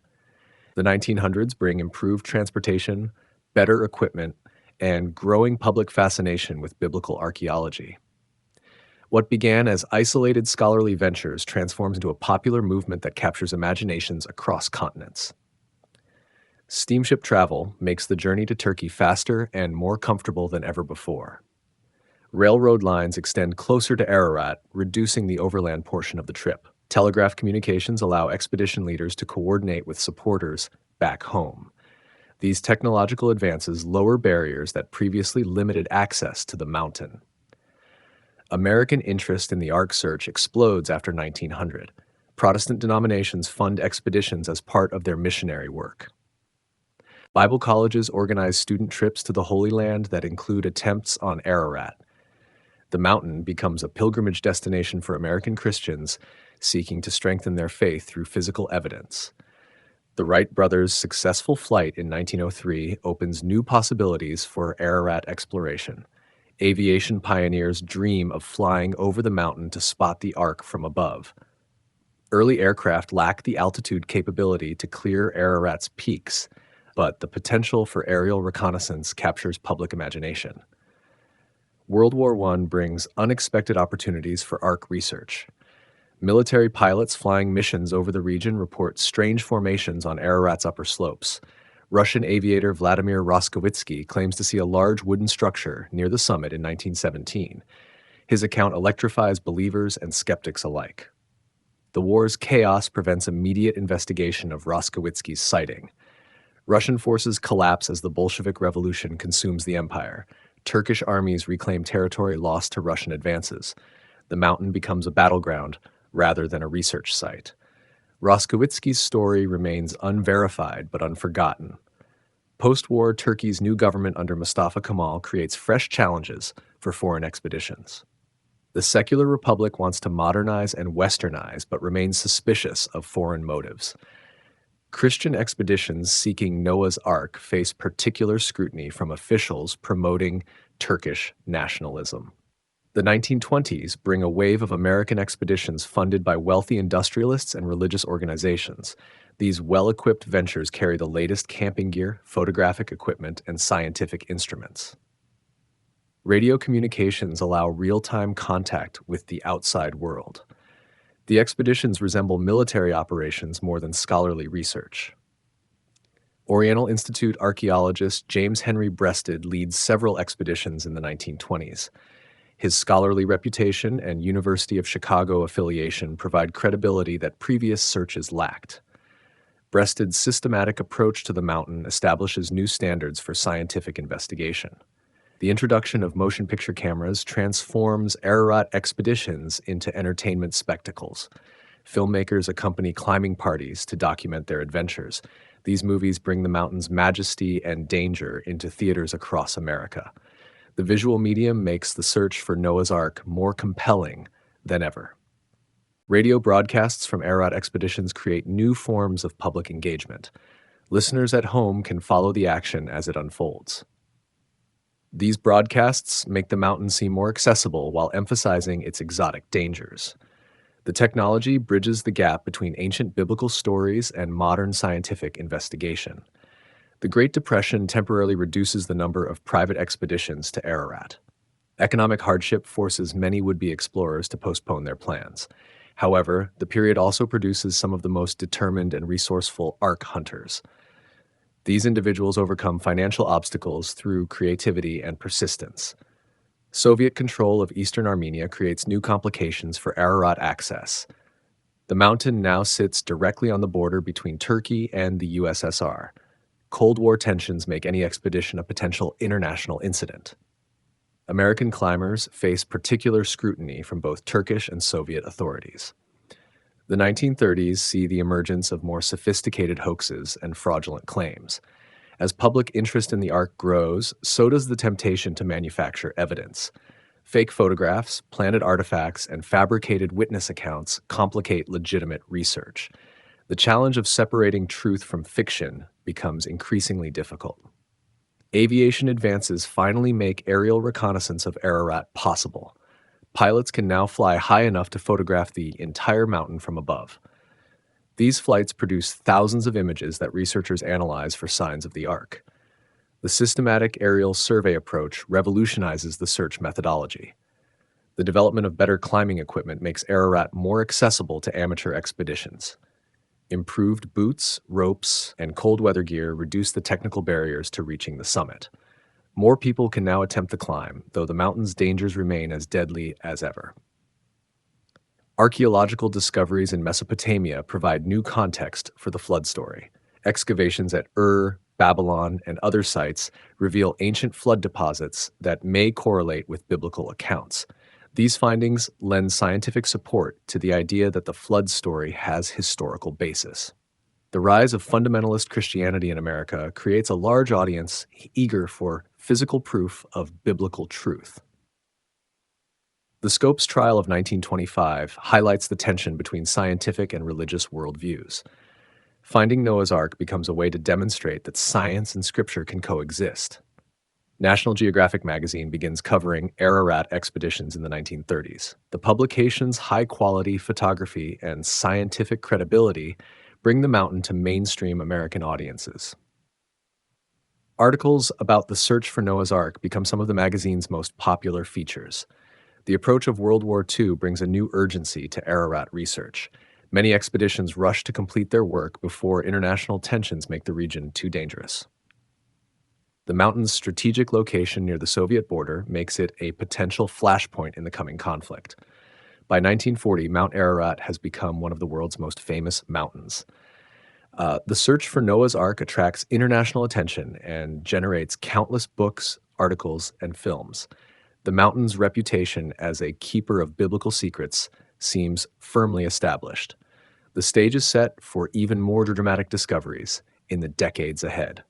Speaker 1: The 1900s bring improved transportation, better equipment, and growing public fascination with biblical archaeology. What began as isolated scholarly ventures transforms into a popular movement that captures imaginations across continents. Steamship travel makes the journey to Turkey faster and more comfortable than ever before. Railroad lines extend closer to Ararat, reducing the overland portion of the trip. Telegraph communications allow expedition leaders to coordinate with supporters back home. These technological advances lower barriers that previously limited access to the mountain. American interest in the Ark search explodes after 1900. Protestant denominations fund expeditions as part of their missionary work. Bible colleges organize student trips to the Holy Land that include attempts on Ararat. The mountain becomes a pilgrimage destination for American Christians seeking to strengthen their faith through physical evidence. The Wright brothers' successful flight in 1903 opens new possibilities for Ararat exploration. Aviation pioneers dream of flying over the mountain to spot the Ark from above. Early aircraft lack the altitude capability to clear Ararat's peaks, but the potential for aerial reconnaissance captures public imagination. World War I brings unexpected opportunities for Ark research. Military pilots flying missions over the region report strange formations on Ararat's upper slopes. Russian aviator Vladimir Roskowitsky claims to see a large wooden structure near the summit in 1917. His account electrifies believers and skeptics alike. The war's chaos prevents immediate investigation of Roskowitsky's sighting. Russian forces collapse as the Bolshevik Revolution consumes the empire. Turkish armies reclaim territory lost to Russian advances. The mountain becomes a battleground rather than a research site. Roskowitsky's story remains unverified but unforgotten. Post-war Turkey's new government under Mustafa Kemal creates fresh challenges for foreign expeditions. The secular republic wants to modernize and westernize but remains suspicious of foreign motives. Christian expeditions seeking Noah's Ark face particular scrutiny from officials promoting Turkish nationalism. The 1920s bring a wave of American expeditions funded by wealthy industrialists and religious organizations. These well-equipped ventures carry the latest camping gear, photographic equipment, and scientific instruments. Radio communications allow real-time contact with the outside world. The expeditions resemble military operations more than scholarly research. Oriental Institute archaeologist James Henry Breasted leads several expeditions in the 1920s. His scholarly reputation and University of Chicago affiliation provide credibility that previous searches lacked. Breasted's systematic approach to the mountain establishes new standards for scientific investigation. The introduction of motion picture cameras transforms Ararat expeditions into entertainment spectacles. Filmmakers accompany climbing parties to document their adventures. These movies bring the mountain's majesty and danger into theaters across America. The visual medium makes the search for Noah's Ark more compelling than ever. Radio broadcasts from Ararat expeditions create new forms of public engagement. Listeners at home can follow the action as it unfolds. These broadcasts make the mountain seem more accessible while emphasizing its exotic dangers. The technology bridges the gap between ancient biblical stories and modern scientific investigation. The Great Depression temporarily reduces the number of private expeditions to Ararat. Economic hardship forces many would-be explorers to postpone their plans. However, the period also produces some of the most determined and resourceful Ark hunters. These individuals overcome financial obstacles through creativity and persistence. Soviet control of eastern Armenia creates new complications for Ararat access. The mountain now sits directly on the border between Turkey and the USSR. Cold War tensions make any expedition a potential international incident. American climbers face particular scrutiny from both Turkish and Soviet authorities. The 1930s see the emergence of more sophisticated hoaxes and fraudulent claims. As public interest in the Ark grows, so does the temptation to manufacture evidence. Fake photographs, planted artifacts, and fabricated witness accounts complicate legitimate research. The challenge of separating truth from fiction becomes increasingly difficult. Aviation advances finally make aerial reconnaissance of Ararat possible. Pilots can now fly high enough to photograph the entire mountain from above. These flights produce thousands of images that researchers analyze for signs of the Ark. The systematic aerial survey approach revolutionizes the search methodology. The development of better climbing equipment makes Ararat more accessible to amateur expeditions. Improved boots, ropes, and cold weather gear reduce the technical barriers to reaching the summit. More people can now attempt the climb, though the mountain's dangers remain as deadly as ever. Archaeological discoveries in Mesopotamia provide new context for the flood story. Excavations at Ur, Babylon, and other sites reveal ancient flood deposits that may correlate with biblical accounts. These findings lend scientific support to the idea that the flood story has historical basis. The rise of fundamentalist Christianity in America creates a large audience eager for physical proof of biblical truth. The Scopes trial of 1925 highlights the tension between scientific and religious worldviews. Finding Noah's Ark becomes a way to demonstrate that science and scripture can coexist. National Geographic magazine begins covering Ararat expeditions in the 1930s. The publication's high-quality photography and scientific credibility bring the mountain to mainstream American audiences. Articles about the search for Noah's Ark become some of the magazine's most popular features. The approach of World War II brings a new urgency to Ararat research. Many expeditions rush to complete their work before international tensions make the region too dangerous. The mountain's strategic location near the Soviet border makes it a potential flashpoint in the coming conflict. By 1940, Mount Ararat has become one of the world's most famous mountains. The search for Noah's Ark attracts international attention and generates countless books, articles, and films. The mountain's reputation as a keeper of biblical secrets seems firmly established. The stage is set for even more dramatic discoveries in the decades ahead.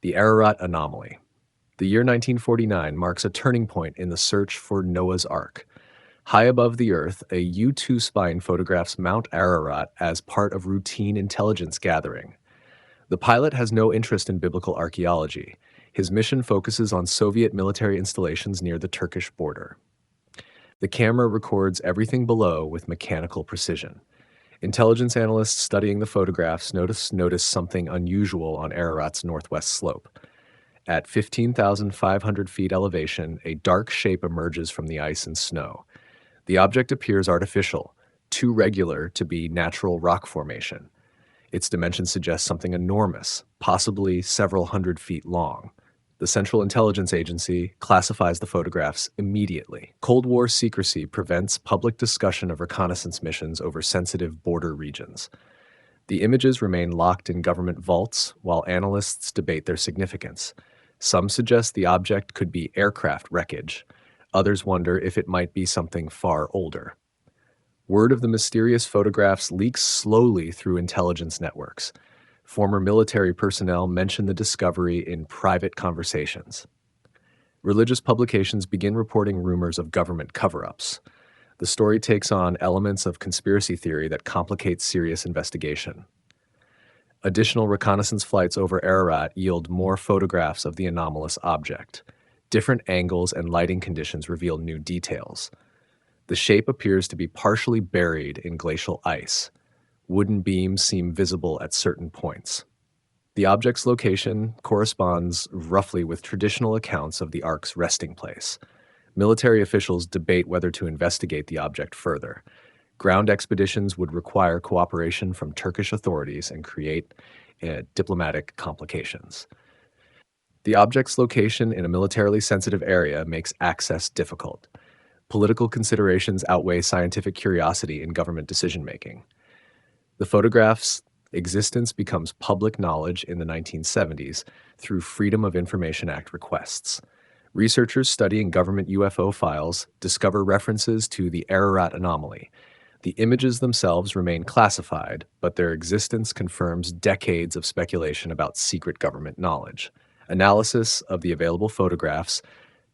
Speaker 1: The Ararat Anomaly. The year 1949 marks a turning point in the search for Noah's Ark. High above the Earth, a U-2 spine photographs Mount Ararat as part of routine intelligence gathering. The pilot has no interest in biblical archaeology. His mission focuses on Soviet military installations near the Turkish border. The camera records everything below with mechanical precision. Intelligence analysts studying the photographs notice something unusual on Ararat's northwest slope. At 15,500 feet elevation, a dark shape emerges from the ice and snow. The object appears artificial, too regular to be natural rock formation. Its dimensions suggest something enormous, possibly several hundred feet long. The Central Intelligence Agency classifies the photographs immediately. Cold War secrecy prevents public discussion of reconnaissance missions over sensitive border regions. The images remain locked in government vaults while analysts debate their significance. Some suggest the object could be aircraft wreckage. Others wonder if it might be something far older. Word of the mysterious photographs leaks slowly through intelligence networks. Former military personnel mention the discovery in private conversations. Religious publications begin reporting rumors of government cover-ups. The story takes on elements of conspiracy theory that complicate serious investigation. Additional reconnaissance flights over Ararat yield more photographs of the anomalous object. Different angles and lighting conditions reveal new details. The shape appears to be partially buried in glacial ice. Wooden beams seem visible at certain points. The object's location corresponds roughly with traditional accounts of the Ark's resting place. Military officials debate whether to investigate the object further. Ground expeditions would require cooperation from Turkish authorities and create diplomatic complications. The object's location in a militarily sensitive area makes access difficult. Political considerations outweigh scientific curiosity in government decision-making. The photograph's existence becomes public knowledge in the 1970s through Freedom of Information Act requests. Researchers studying government UFO files discover references to the Ararat anomaly. The images themselves remain classified, but their existence confirms decades of speculation about secret government knowledge. Analysis of the available photographs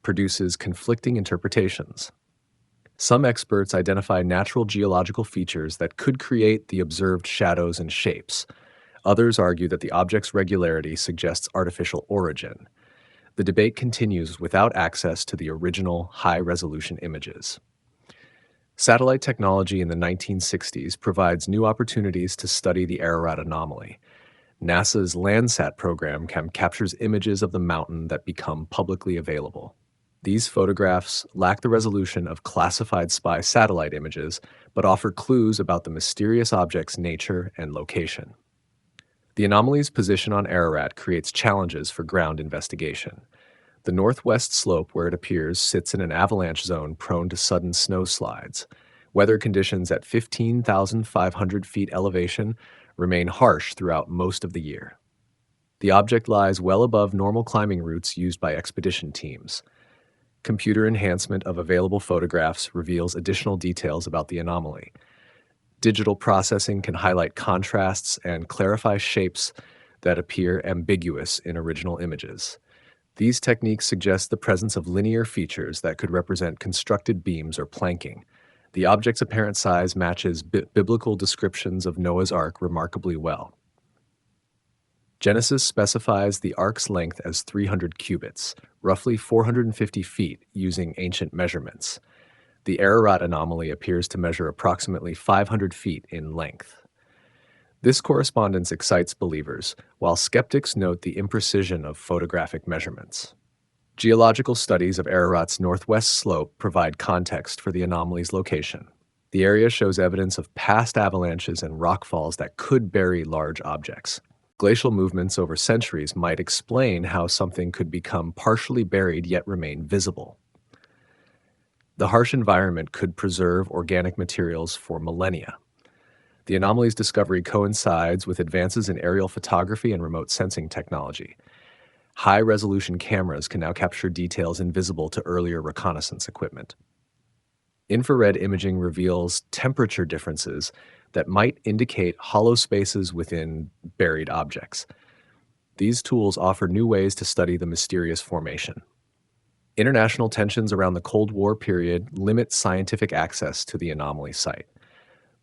Speaker 1: produces conflicting interpretations. Some experts identify natural geological features that could create the observed shadows and shapes. Others argue that the object's regularity suggests artificial origin. The debate continues without access to the original high-resolution images. Satellite technology in the 1960s provides new opportunities to study the Ararat anomaly. NASA's Landsat program captures images of the mountain that become publicly available. These photographs lack the resolution of classified spy satellite images, but offer clues about the mysterious object's nature and location. The anomaly's position on Ararat creates challenges for ground investigation. The northwest slope where it appears sits in an avalanche zone prone to sudden snowslides. Weather conditions at 15,500 feet elevation remain harsh throughout most of the year. The object lies well above normal climbing routes used by expedition teams. Computer enhancement of available photographs reveals additional details about the anomaly. Digital processing can highlight contrasts and clarify shapes that appear ambiguous in original images. These techniques suggest the presence of linear features that could represent constructed beams or planking. The object's apparent size matches biblical descriptions of Noah's Ark remarkably well. Genesis specifies the ark's length as 300 cubits, roughly 450 feet, using ancient measurements. The Ararat anomaly appears to measure approximately 500 feet in length. This correspondence excites believers, while skeptics note the imprecision of photographic measurements. Geological studies of Ararat's northwest slope provide context for the anomaly's location. The area shows evidence of past avalanches and rockfalls that could bury large objects. Glacial movements over centuries might explain how something could become partially buried yet remain visible. The harsh environment could preserve organic materials for millennia. The anomaly's discovery coincides with advances in aerial photography and remote sensing technology. High-resolution cameras can now capture details invisible to earlier reconnaissance equipment. Infrared imaging reveals temperature differences that might indicate hollow spaces within buried objects. These tools offer new ways to study the mysterious formation. International tensions around the Cold War period limit scientific access to the anomaly site.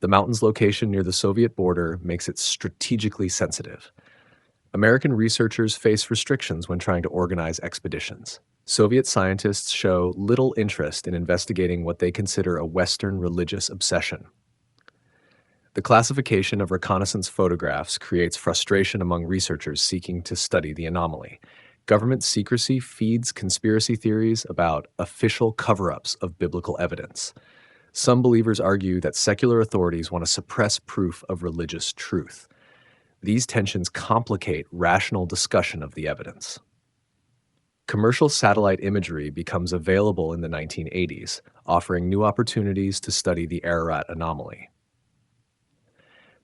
Speaker 1: The mountain's location near the Soviet border makes it strategically sensitive. American researchers face restrictions when trying to organize expeditions. Soviet scientists show little interest in investigating what they consider a Western religious obsession. The classification of reconnaissance photographs creates frustration among researchers seeking to study the anomaly. Government secrecy feeds conspiracy theories about official cover-ups of biblical evidence. Some believers argue that secular authorities want to suppress proof of religious truth. These tensions complicate rational discussion of the evidence. Commercial satellite imagery becomes available in the 1980s, offering new opportunities to study the Ararat anomaly.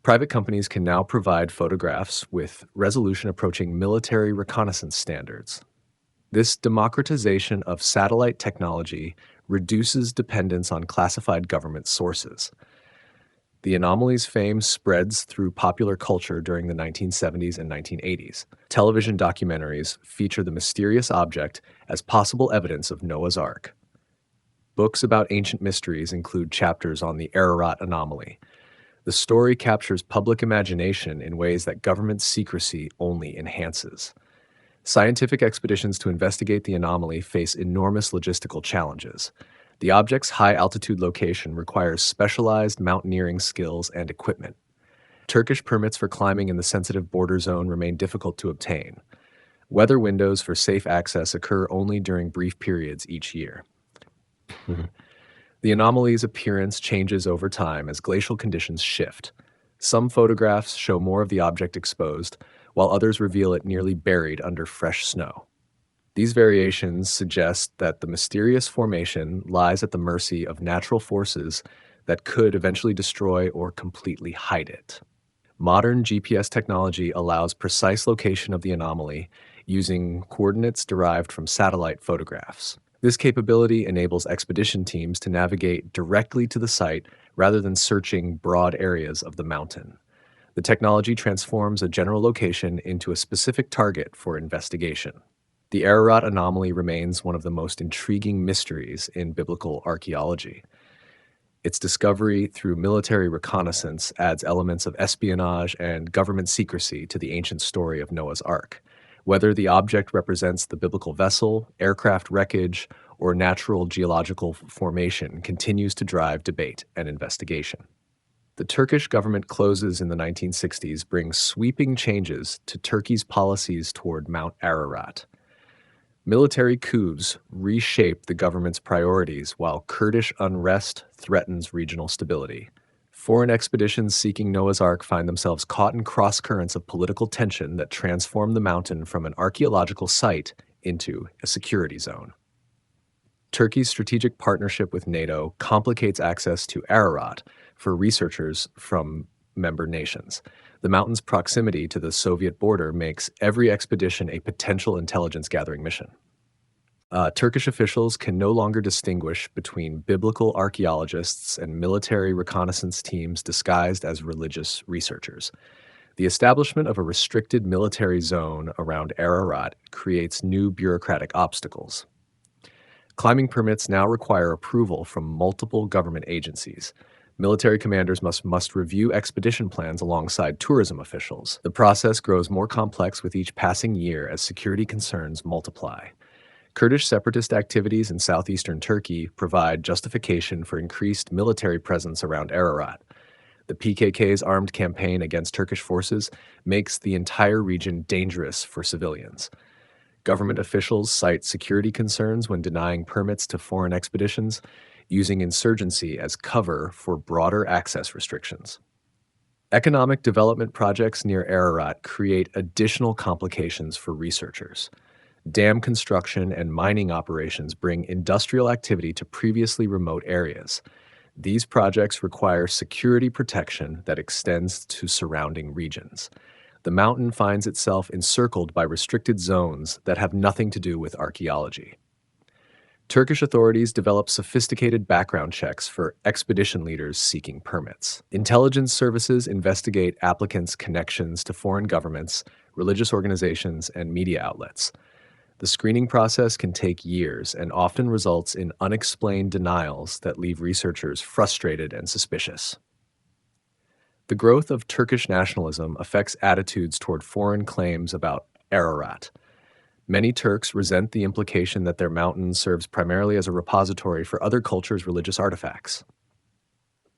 Speaker 1: Private companies can now provide photographs with resolution approaching military reconnaissance standards. This democratization of satellite technology reduces dependence on classified government sources. The anomaly's fame spreads through popular culture during the 1970s and 1980s. Television documentaries feature the mysterious object as possible evidence of Noah's Ark. Books about ancient mysteries include chapters on the Ararat anomaly. The story captures public imagination in ways that government secrecy only enhances. Scientific expeditions to investigate the anomaly face enormous logistical challenges. The object's high-altitude location requires specialized mountaineering skills and equipment. Turkish permits for climbing in the sensitive border zone remain difficult to obtain. Weather windows for safe access occur only during brief periods each year. The anomaly's appearance changes over time as glacial conditions shift. Some photographs show more of the object exposed, while others reveal it nearly buried under fresh snow. These variations suggest that the mysterious formation lies at the mercy of natural forces that could eventually destroy or completely hide it. Modern GPS technology allows precise location of the anomaly using coordinates derived from satellite photographs. This capability enables expedition teams to navigate directly to the site rather than searching broad areas of the mountain. The technology transforms a general location into a specific target for investigation. The Ararat anomaly remains one of the most intriguing mysteries in biblical archaeology. Its discovery through military reconnaissance adds elements of espionage and government secrecy to the ancient story of Noah's Ark. Whether the object represents the biblical vessel, aircraft wreckage, or natural geological formation continues to drive debate and investigation. The Turkish government closes in the 1960s brings sweeping changes to Turkey's policies toward Mount Ararat. Military coups reshape the government's priorities while Kurdish unrest threatens regional stability. Foreign expeditions seeking Noah's Ark find themselves caught in cross-currents of political tension that transform the mountain from an archaeological site into a security zone. Turkey's strategic partnership with NATO complicates access to Ararat for researchers from member nations. The mountain's proximity to the Soviet border makes every expedition a potential intelligence-gathering mission. Turkish officials can no longer distinguish between biblical archaeologists and military reconnaissance teams disguised as religious researchers. The establishment of a restricted military zone around Ararat creates new bureaucratic obstacles. Climbing permits now require approval from multiple government agencies. Military commanders must review expedition plans alongside tourism officials. The process grows more complex with each passing year as security concerns multiply. Kurdish separatist activities in southeastern Turkey provide justification for increased military presence around Ararat. The PKK's armed campaign against Turkish forces makes the entire region dangerous for civilians. Government officials cite security concerns when denying permits to foreign expeditions, using insurgency as cover for broader access restrictions. Economic development projects near Ararat create additional complications for researchers. Dam construction and mining operations bring industrial activity to previously remote areas. These projects require security protection that extends to surrounding regions. The mountain finds itself encircled by restricted zones that have nothing to do with archaeology. Turkish authorities develop sophisticated background checks for expedition leaders seeking permits. Intelligence services investigate applicants' connections to foreign governments, religious organizations, and media outlets. The screening process can take years and often results in unexplained denials that leave researchers frustrated and suspicious. The growth of Turkish nationalism affects attitudes toward foreign claims about Ararat. Many Turks resent the implication that their mountain serves primarily as a repository for other cultures' religious artifacts.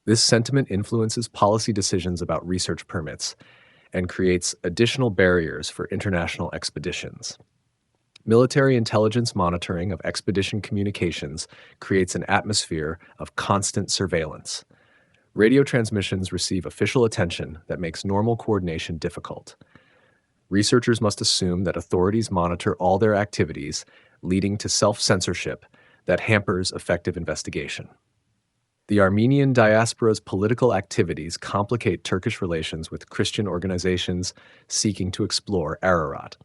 Speaker 1: This sentiment influences policy decisions about research permits and creates additional barriers for international expeditions. Military intelligence monitoring of expedition communications creates an atmosphere of constant surveillance. Radio transmissions receive official attention that makes normal coordination difficult. Researchers must assume that authorities monitor all their activities, leading to self-censorship that hampers effective investigation. The Armenian diaspora's political activities complicate Turkish relations with Christian organizations seeking to explore Ararat.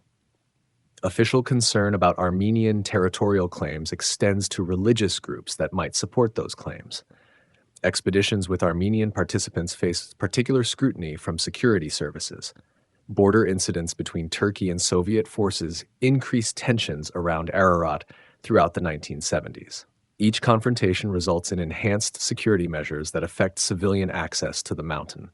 Speaker 1: Official concern about Armenian territorial claims extends to religious groups that might support those claims. Expeditions with Armenian participants face particular scrutiny from security services. Border incidents between Turkey and Soviet forces increased tensions around Ararat throughout the 1970s. Each confrontation results in enhanced security measures that affect civilian access to the mountain.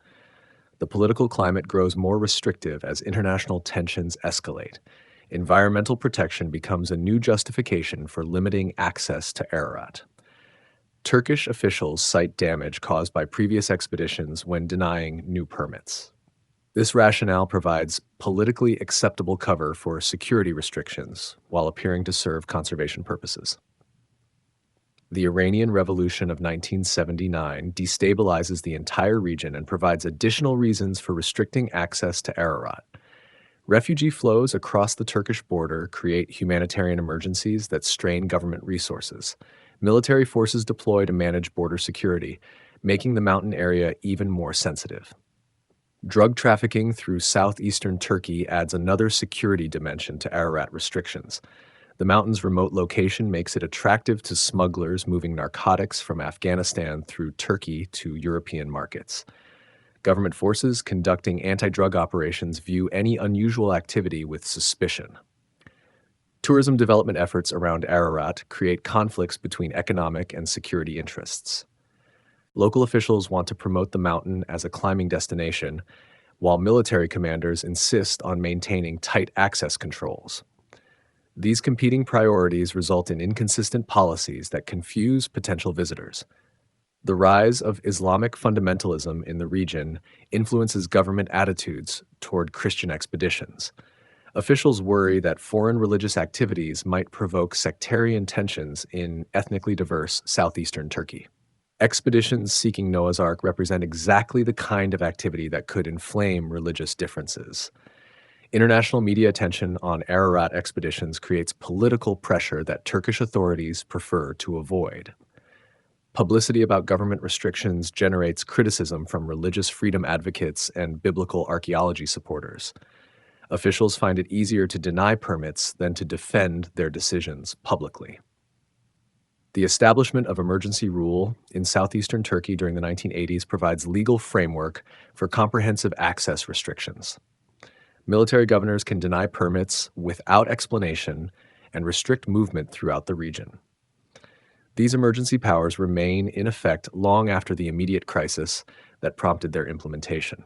Speaker 1: The political climate grows more restrictive as international tensions escalate. Environmental protection becomes a new justification for limiting access to Ararat. Turkish officials cite damage caused by previous expeditions when denying new permits. This rationale provides politically acceptable cover for security restrictions while appearing to serve conservation purposes. The Iranian Revolution of 1979 destabilizes the entire region and provides additional reasons for restricting access to Ararat. Refugee flows across the Turkish border create humanitarian emergencies that strain government resources. Military forces deploy to manage border security, making the mountain area even more sensitive. Drug trafficking through southeastern Turkey adds another security dimension to Ararat restrictions. The mountain's remote location makes it attractive to smugglers moving narcotics from Afghanistan through Turkey to European markets. Government forces conducting anti-drug operations view any unusual activity with suspicion. Tourism development efforts around Ararat create conflicts between economic and security interests. Local officials want to promote the mountain as a climbing destination, while military commanders insist on maintaining tight access controls. These competing priorities result in inconsistent policies that confuse potential visitors. The rise of Islamic fundamentalism in the region influences government attitudes toward Christian expeditions. Officials worry that foreign religious activities might provoke sectarian tensions in ethnically diverse southeastern Turkey. Expeditions seeking Noah's Ark represent exactly the kind of activity that could inflame religious differences. International media attention on Ararat expeditions creates political pressure that Turkish authorities prefer to avoid. Publicity about government restrictions generates criticism from religious freedom advocates and biblical archaeology supporters. Officials find it easier to deny permits than to defend their decisions publicly. The establishment of emergency rule in southeastern Turkey during the 1980s provides legal framework for comprehensive access restrictions. Military governors can deny permits without explanation and restrict movement throughout the region. These emergency powers remain in effect long after the immediate crisis that prompted their implementation.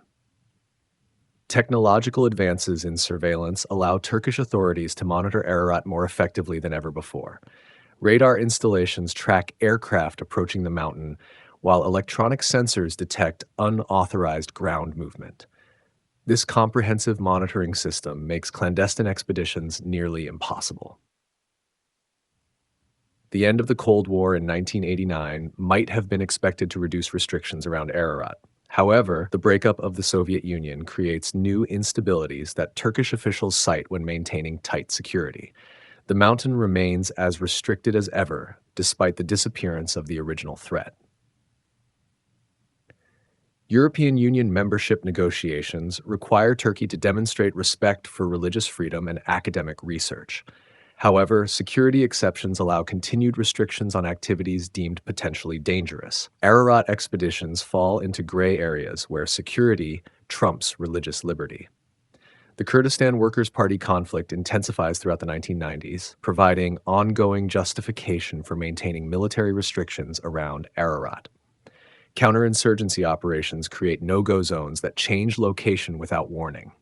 Speaker 1: Technological advances in surveillance allow Turkish authorities to monitor Ararat more effectively than ever before. Radar installations track aircraft approaching the mountain, while electronic sensors detect unauthorized ground movement. This comprehensive monitoring system makes clandestine expeditions nearly impossible. The end of the Cold War in 1989 might have been expected to reduce restrictions around Ararat. However, the breakup of the Soviet Union creates new instabilities that Turkish officials cite when maintaining tight security. The mountain remains as restricted as ever, despite the disappearance of the original threat. European Union membership negotiations require Turkey to demonstrate respect for religious freedom and academic research. However, security exceptions allow continued restrictions on activities deemed potentially dangerous. Ararat expeditions fall into gray areas where security trumps religious liberty. The Kurdistan Workers' Party conflict intensifies throughout the 1990s, providing ongoing justification for maintaining military restrictions around Ararat. Counterinsurgency operations create no-go zones that change location without warning.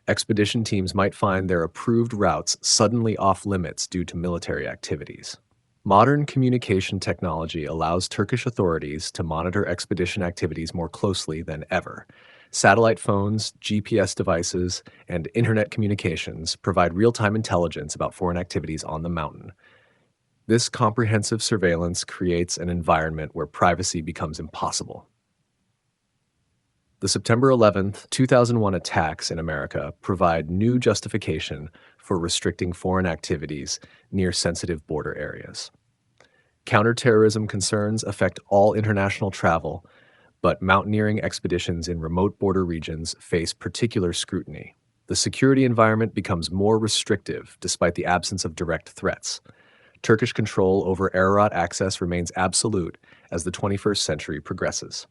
Speaker 1: Expedition teams might find their approved routes suddenly off-limits due to military activities. Modern communication technology allows Turkish authorities to monitor expedition activities more closely than ever. Satellite phones, GPS devices, and internet communications provide real-time intelligence about foreign activities on the mountain. This comprehensive surveillance creates an environment where privacy becomes impossible. The September 11th, 2001 attacks in America provide new justification for restricting foreign activities near sensitive border areas. Counterterrorism concerns affect all international travel, but mountaineering expeditions in remote border regions face particular scrutiny. The security environment becomes more restrictive despite the absence of direct threats. Turkish control over Ararat access remains absolute as the 21st century progresses.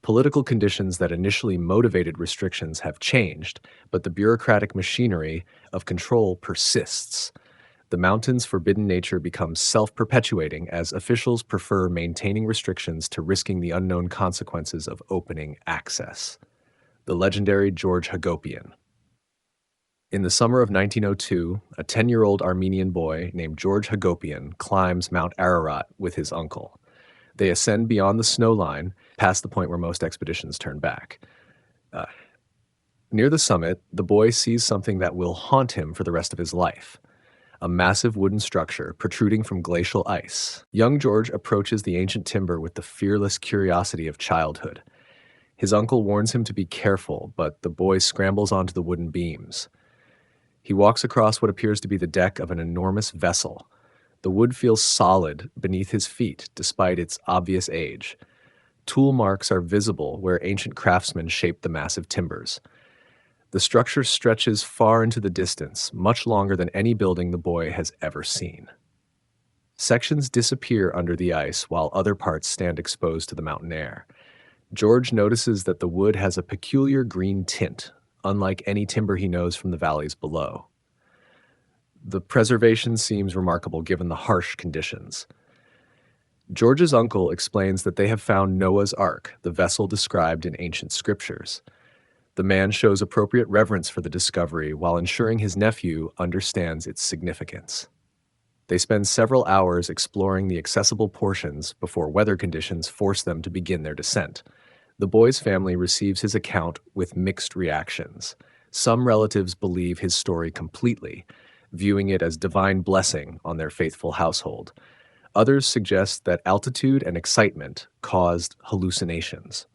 Speaker 1: Political conditions that initially motivated restrictions have changed, but the bureaucratic machinery of control persists. The mountain's forbidden nature becomes self-perpetuating as officials prefer maintaining restrictions to risking the unknown consequences of opening access. The legendary George Hagopian. In the summer of 1902, a 10-year-old Armenian boy named George Hagopian climbs Mount Ararat with his uncle. They ascend beyond the snow line, past the point where most expeditions turn back. Near the summit, the boy sees something that will haunt him for the rest of his life. A massive wooden structure protruding from glacial ice. Young George approaches the ancient timber with the fearless curiosity of childhood. His uncle warns him to be careful, but the boy scrambles onto the wooden beams. He walks across what appears to be the deck of an enormous vessel. The wood feels solid beneath his feet, despite its obvious age. Tool marks are visible where ancient craftsmen shaped the massive timbers. The structure stretches far into the distance, much longer than any building the boy has ever seen. Sections disappear under the ice while other parts stand exposed to the mountain air. George notices that the wood has a peculiar green tint, unlike any timber he knows from the valleys below. The preservation seems remarkable given the harsh conditions. George's uncle explains that they have found Noah's Ark, the vessel described in ancient scriptures. The man shows appropriate reverence for the discovery while ensuring his nephew understands its significance. They spend several hours exploring the accessible portions before weather conditions force them to begin their descent. The boy's family receives his account with mixed reactions. Some relatives believe his story completely, viewing it as divine blessing on their faithful household. Others suggest that altitude and excitement caused hallucinations.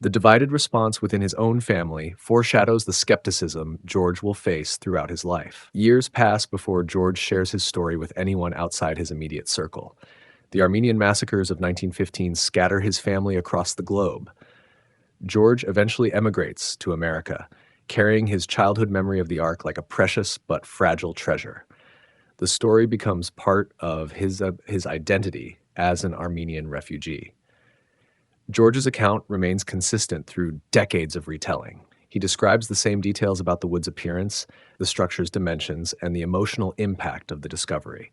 Speaker 1: The divided response within his own family foreshadows the skepticism George will face throughout his life. Years pass before George shares his story with anyone outside his immediate circle. The Armenian massacres of 1915 scatter his family across the globe. George eventually emigrates to America, carrying his childhood memory of the Ark like a precious but fragile treasure. The story becomes part of his identity as an Armenian refugee. George's account remains consistent through decades of retelling. He describes the same details about the wood's appearance, the structure's dimensions, and the emotional impact of the discovery.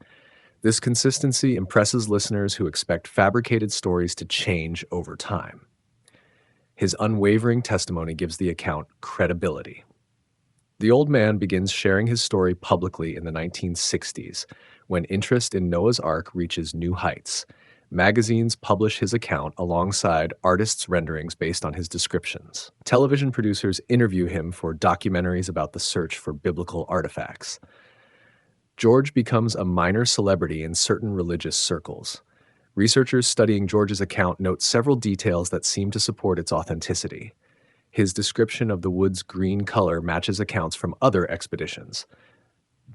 Speaker 1: This consistency impresses listeners who expect fabricated stories to change over time. His unwavering testimony gives the account credibility. The old man begins sharing his story publicly in the 1960s, when interest in Noah's Ark reaches new heights. Magazines publish his account alongside artists' renderings based on his descriptions. Television producers interview him for documentaries about the search for biblical artifacts. George becomes a minor celebrity in certain religious circles. Researchers studying George's account note several details that seem to support its authenticity. His description of the wood's green color matches accounts from other expeditions.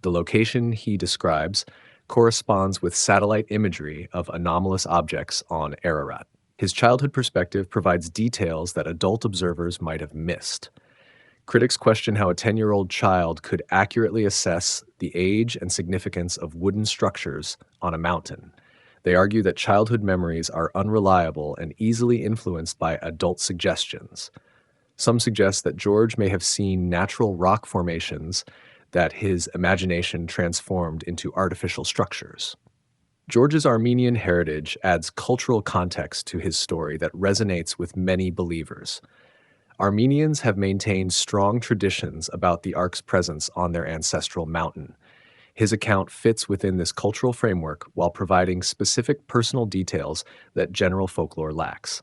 Speaker 1: The location he describes corresponds with satellite imagery of anomalous objects on Ararat. His childhood perspective provides details that adult observers might have missed. Critics question how a 10-year-old child could accurately assess the age and significance of wooden structures on a mountain. They argue that childhood memories are unreliable and easily influenced by adult suggestions. Some suggest that George may have seen natural rock formations that his imagination transformed into artificial structures. George's Armenian heritage adds cultural context to his story that resonates with many believers. Armenians have maintained strong traditions about the Ark's presence on their ancestral mountain. His account fits within this cultural framework while providing specific personal details that general folklore lacks.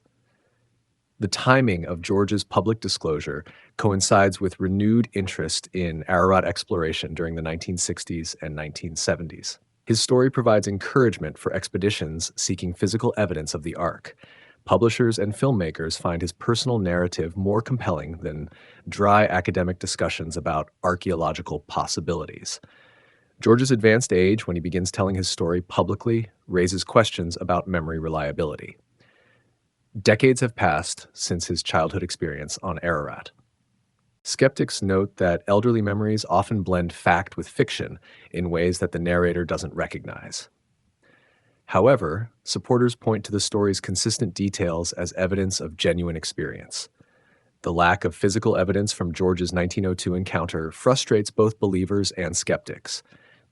Speaker 1: The timing of George's public disclosure coincides with renewed interest in Ararat exploration during the 1960s and 1970s. His story provides encouragement for expeditions seeking physical evidence of the Ark. Publishers and filmmakers find his personal narrative more compelling than dry academic discussions about archaeological possibilities. George's advanced age, when he begins telling his story publicly, raises questions about memory reliability. Decades have passed since his childhood experience on Ararat. Skeptics note that elderly memories often blend fact with fiction in ways that the narrator doesn't recognize. However, supporters point to the story's consistent details as evidence of genuine experience. The lack of physical evidence from George's 1902 encounter frustrates both believers and skeptics.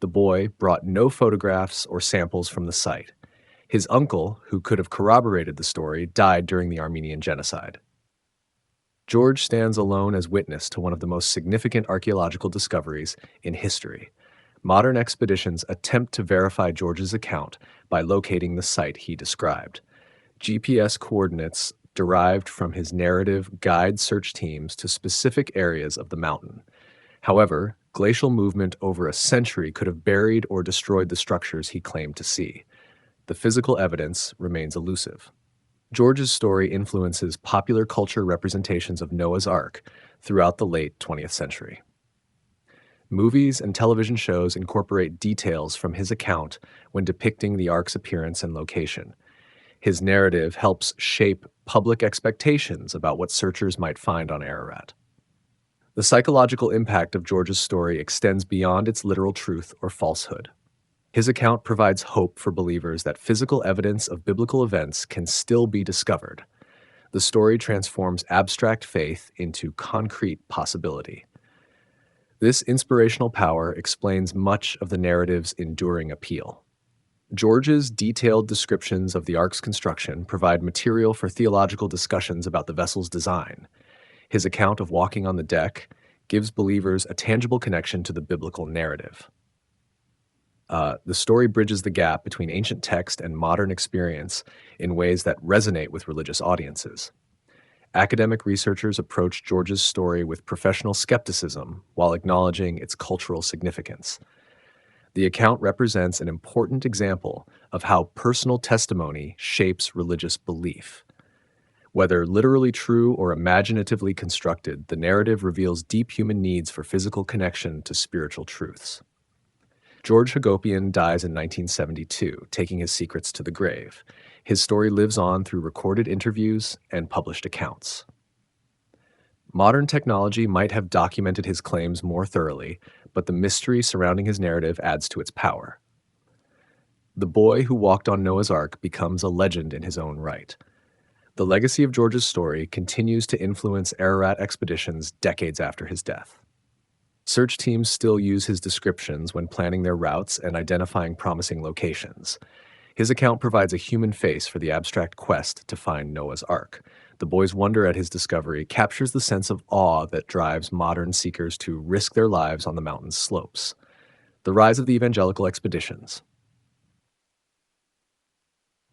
Speaker 1: The boy brought no photographs or samples from the site. His uncle, who could have corroborated the story, died during the Armenian genocide. George stands alone as witness to one of the most significant archaeological discoveries in history. Modern expeditions attempt to verify George's account by locating the site he described. GPS coordinates derived from his narrative guide search teams to specific areas of the mountain. However, glacial movement over a century could have buried or destroyed the structures he claimed to see. The physical evidence remains elusive. George's story influences popular culture representations of Noah's Ark throughout the late 20th century. Movies and television shows incorporate details from his account when depicting the Ark's appearance and location. His narrative helps shape public expectations about what searchers might find on Ararat. The psychological impact of George's story extends beyond its literal truth or falsehood. His account provides hope for believers that physical evidence of biblical events can still be discovered. The story transforms abstract faith into concrete possibility. This inspirational power explains much of the narrative's enduring appeal. George's detailed descriptions of the Ark's construction provide material for theological discussions about the vessel's design. His account of walking on the deck gives believers a tangible connection to the biblical narrative. The story bridges the gap between ancient text and modern experience in ways that resonate with religious audiences. Academic researchers approach George's story with professional skepticism while acknowledging its cultural significance. The account represents an important example of how personal testimony shapes religious belief. Whether literally true or imaginatively constructed, the narrative reveals deep human needs for physical connection to spiritual truths. George Hagopian dies in 1972, taking his secrets to the grave. His story lives on through recorded interviews and published accounts. Modern technology might have documented his claims more thoroughly, but the mystery surrounding his narrative adds to its power. The boy who walked on Noah's Ark becomes a legend in his own right. The legacy of George's story continues to influence Ararat expeditions decades after his death. Search teams still use his descriptions when planning their routes and identifying promising locations. His account provides a human face for the abstract quest to find Noah's Ark. The boy's wonder at his discovery captures the sense of awe that drives modern seekers to risk their lives on the mountain's slopes. The rise of the evangelical expeditions.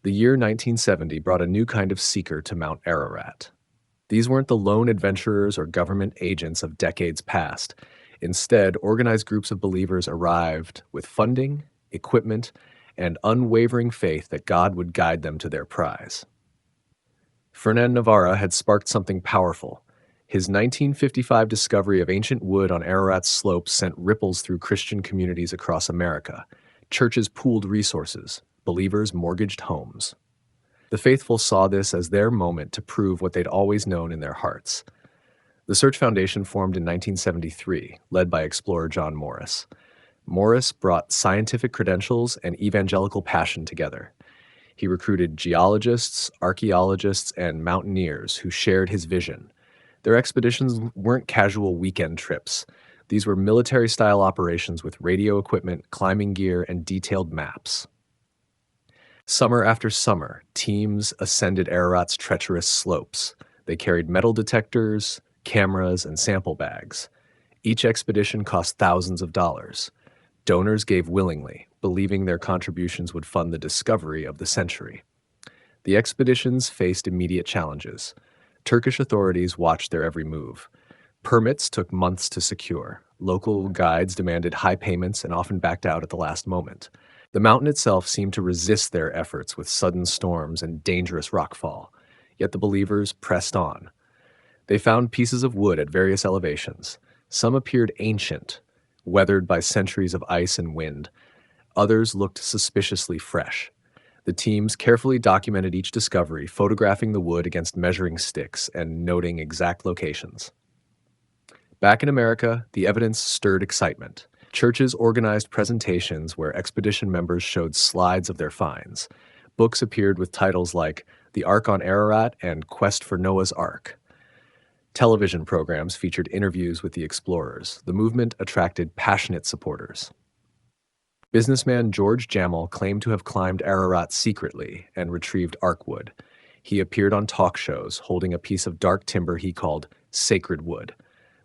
Speaker 1: The year 1970 brought a new kind of seeker to Mount Ararat. These weren't the lone adventurers or government agents of decades past. Instead, organized groups of believers arrived with funding, equipment, and unwavering faith that God would guide them to their prize. Fernan Navarra had sparked something powerful. His 1955 discovery of ancient wood on Ararat's slopes sent ripples through Christian communities across America. Churches pooled resources, believers mortgaged homes. The faithful saw this as their moment to prove what they'd always known in their hearts. The Search Foundation formed in 1973, led by explorer John Morris. Morris brought scientific credentials and evangelical passion together. He recruited geologists, archaeologists, and mountaineers who shared his vision. Their expeditions weren't casual weekend trips. These were military-style operations with radio equipment, climbing gear, and detailed maps. Summer after summer, teams ascended Ararat's treacherous slopes. They carried metal detectors, cameras, and sample bags. Each expedition cost thousands of dollars. Donors gave willingly, believing their contributions would fund the discovery of the century. The expeditions faced immediate challenges. Turkish authorities watched their every move. Permits took months to secure. Local guides demanded high payments and often backed out at the last moment. The mountain itself seemed to resist their efforts with sudden storms and dangerous rockfall. Yet the believers pressed on. They found pieces of wood at various elevations. Some appeared ancient, weathered by centuries of ice and wind. Others looked suspiciously fresh. The teams carefully documented each discovery, photographing the wood against measuring sticks and noting exact locations. Back in America, the evidence stirred excitement. Churches organized presentations where expedition members showed slides of their finds. Books appeared with titles like The Ark on Ararat and Quest for Noah's Ark. Television programs featured interviews with the explorers. The movement attracted passionate supporters. Businessman George Jammel claimed to have climbed Ararat secretly and retrieved ark wood. He appeared on talk shows holding a piece of dark timber he called sacred wood.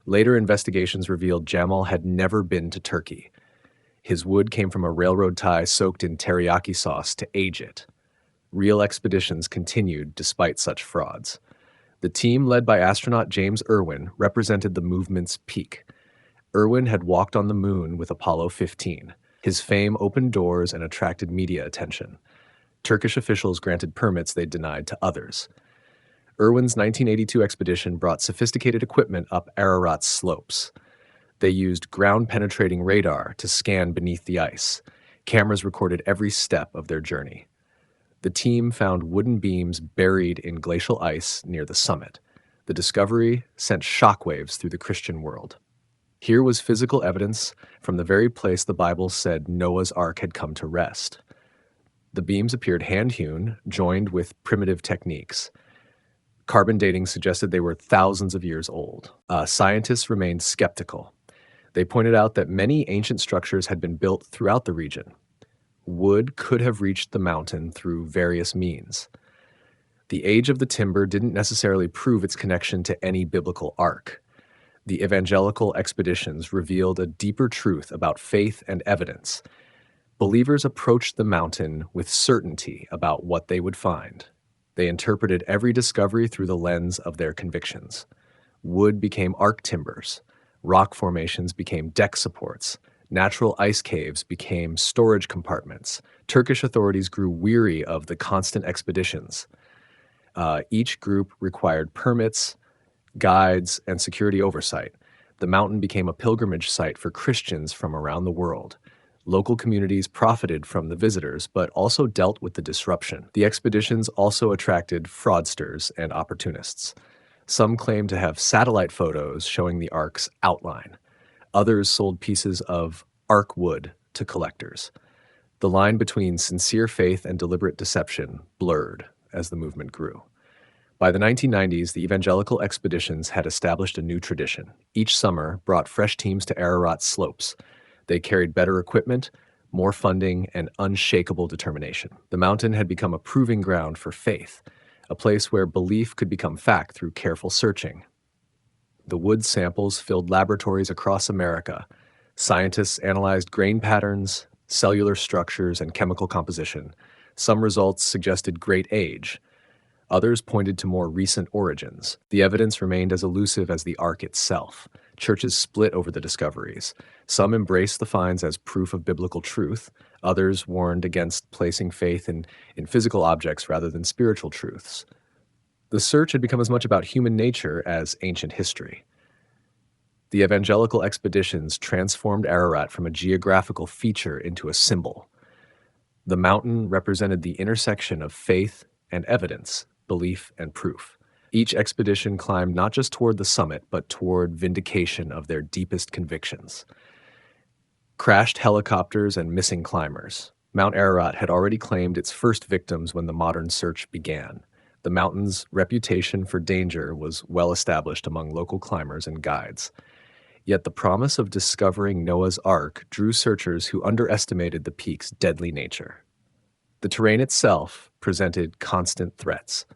Speaker 1: Later investigations revealed Jamal had never been to Turkey. His wood came from a railroad tie soaked in teriyaki sauce to age it. Real expeditions continued despite such frauds. The team led by astronaut James Irwin represented the movement's peak. Irwin had walked on the moon with Apollo 15. His fame opened doors and attracted media attention. Turkish officials granted permits they denied to others. Irwin's 1982 expedition brought sophisticated equipment up Ararat's slopes. They used ground-penetrating radar to scan beneath the ice. Cameras recorded every step of their journey. The team found wooden beams buried in glacial ice near the summit. The discovery sent shockwaves through the Christian world. Here was physical evidence from the very place the Bible said Noah's Ark had come to rest. The beams appeared hand-hewn, joined with primitive techniques. Carbon dating suggested they were thousands of years old. Scientists remained skeptical. They pointed out that many ancient structures had been built throughout the region. Wood could have reached the mountain through various means. The age of the timber didn't necessarily prove its connection to any biblical ark. The evangelical expeditions revealed a deeper truth about faith and evidence. Believers approached the mountain with certainty about what they would find. They interpreted every discovery through the lens of their convictions. Wood became ark timbers. Rock formations became deck supports. Natural ice caves became storage compartments. Turkish authorities grew weary of the constant expeditions. Each group required permits, guides, and security oversight. The mountain became a pilgrimage site for Christians from around the world. Local communities profited from the visitors, but also dealt with the disruption. The expeditions also attracted fraudsters and opportunists. Some claimed to have satellite photos showing the ark's outline. Others sold pieces of ark wood to collectors. The line between sincere faith and deliberate deception blurred as the movement grew. By the 1990s, the evangelical expeditions had established a new tradition. Each summer brought fresh teams to Ararat's slopes. They carried better equipment, more funding, and unshakable determination. The mountain had become a proving ground for faith, a place where belief could become fact through careful searching. The wood samples filled laboratories across America. Scientists analyzed grain patterns, cellular structures, and chemical composition. Some results suggested great age. Others pointed to more recent origins. The evidence remained as elusive as the ark itself. Churches split over the discoveries. Some embraced the finds as proof of biblical truth. Others warned against placing faith in physical objects rather than spiritual truths. The search had become as much about human nature as ancient history. The evangelical expeditions transformed Ararat from a geographical feature into a symbol. The mountain represented the intersection of faith and evidence, belief and proof. Each expedition climbed not just toward the summit, but toward vindication of their deepest convictions. Crashed helicopters and missing climbers. Mount Ararat had already claimed its first victims when the modern search began. The mountain's reputation for danger was well established among local climbers and guides. Yet the promise of discovering Noah's Ark drew searchers who underestimated the peak's deadly nature. The terrain itself presented constant threats.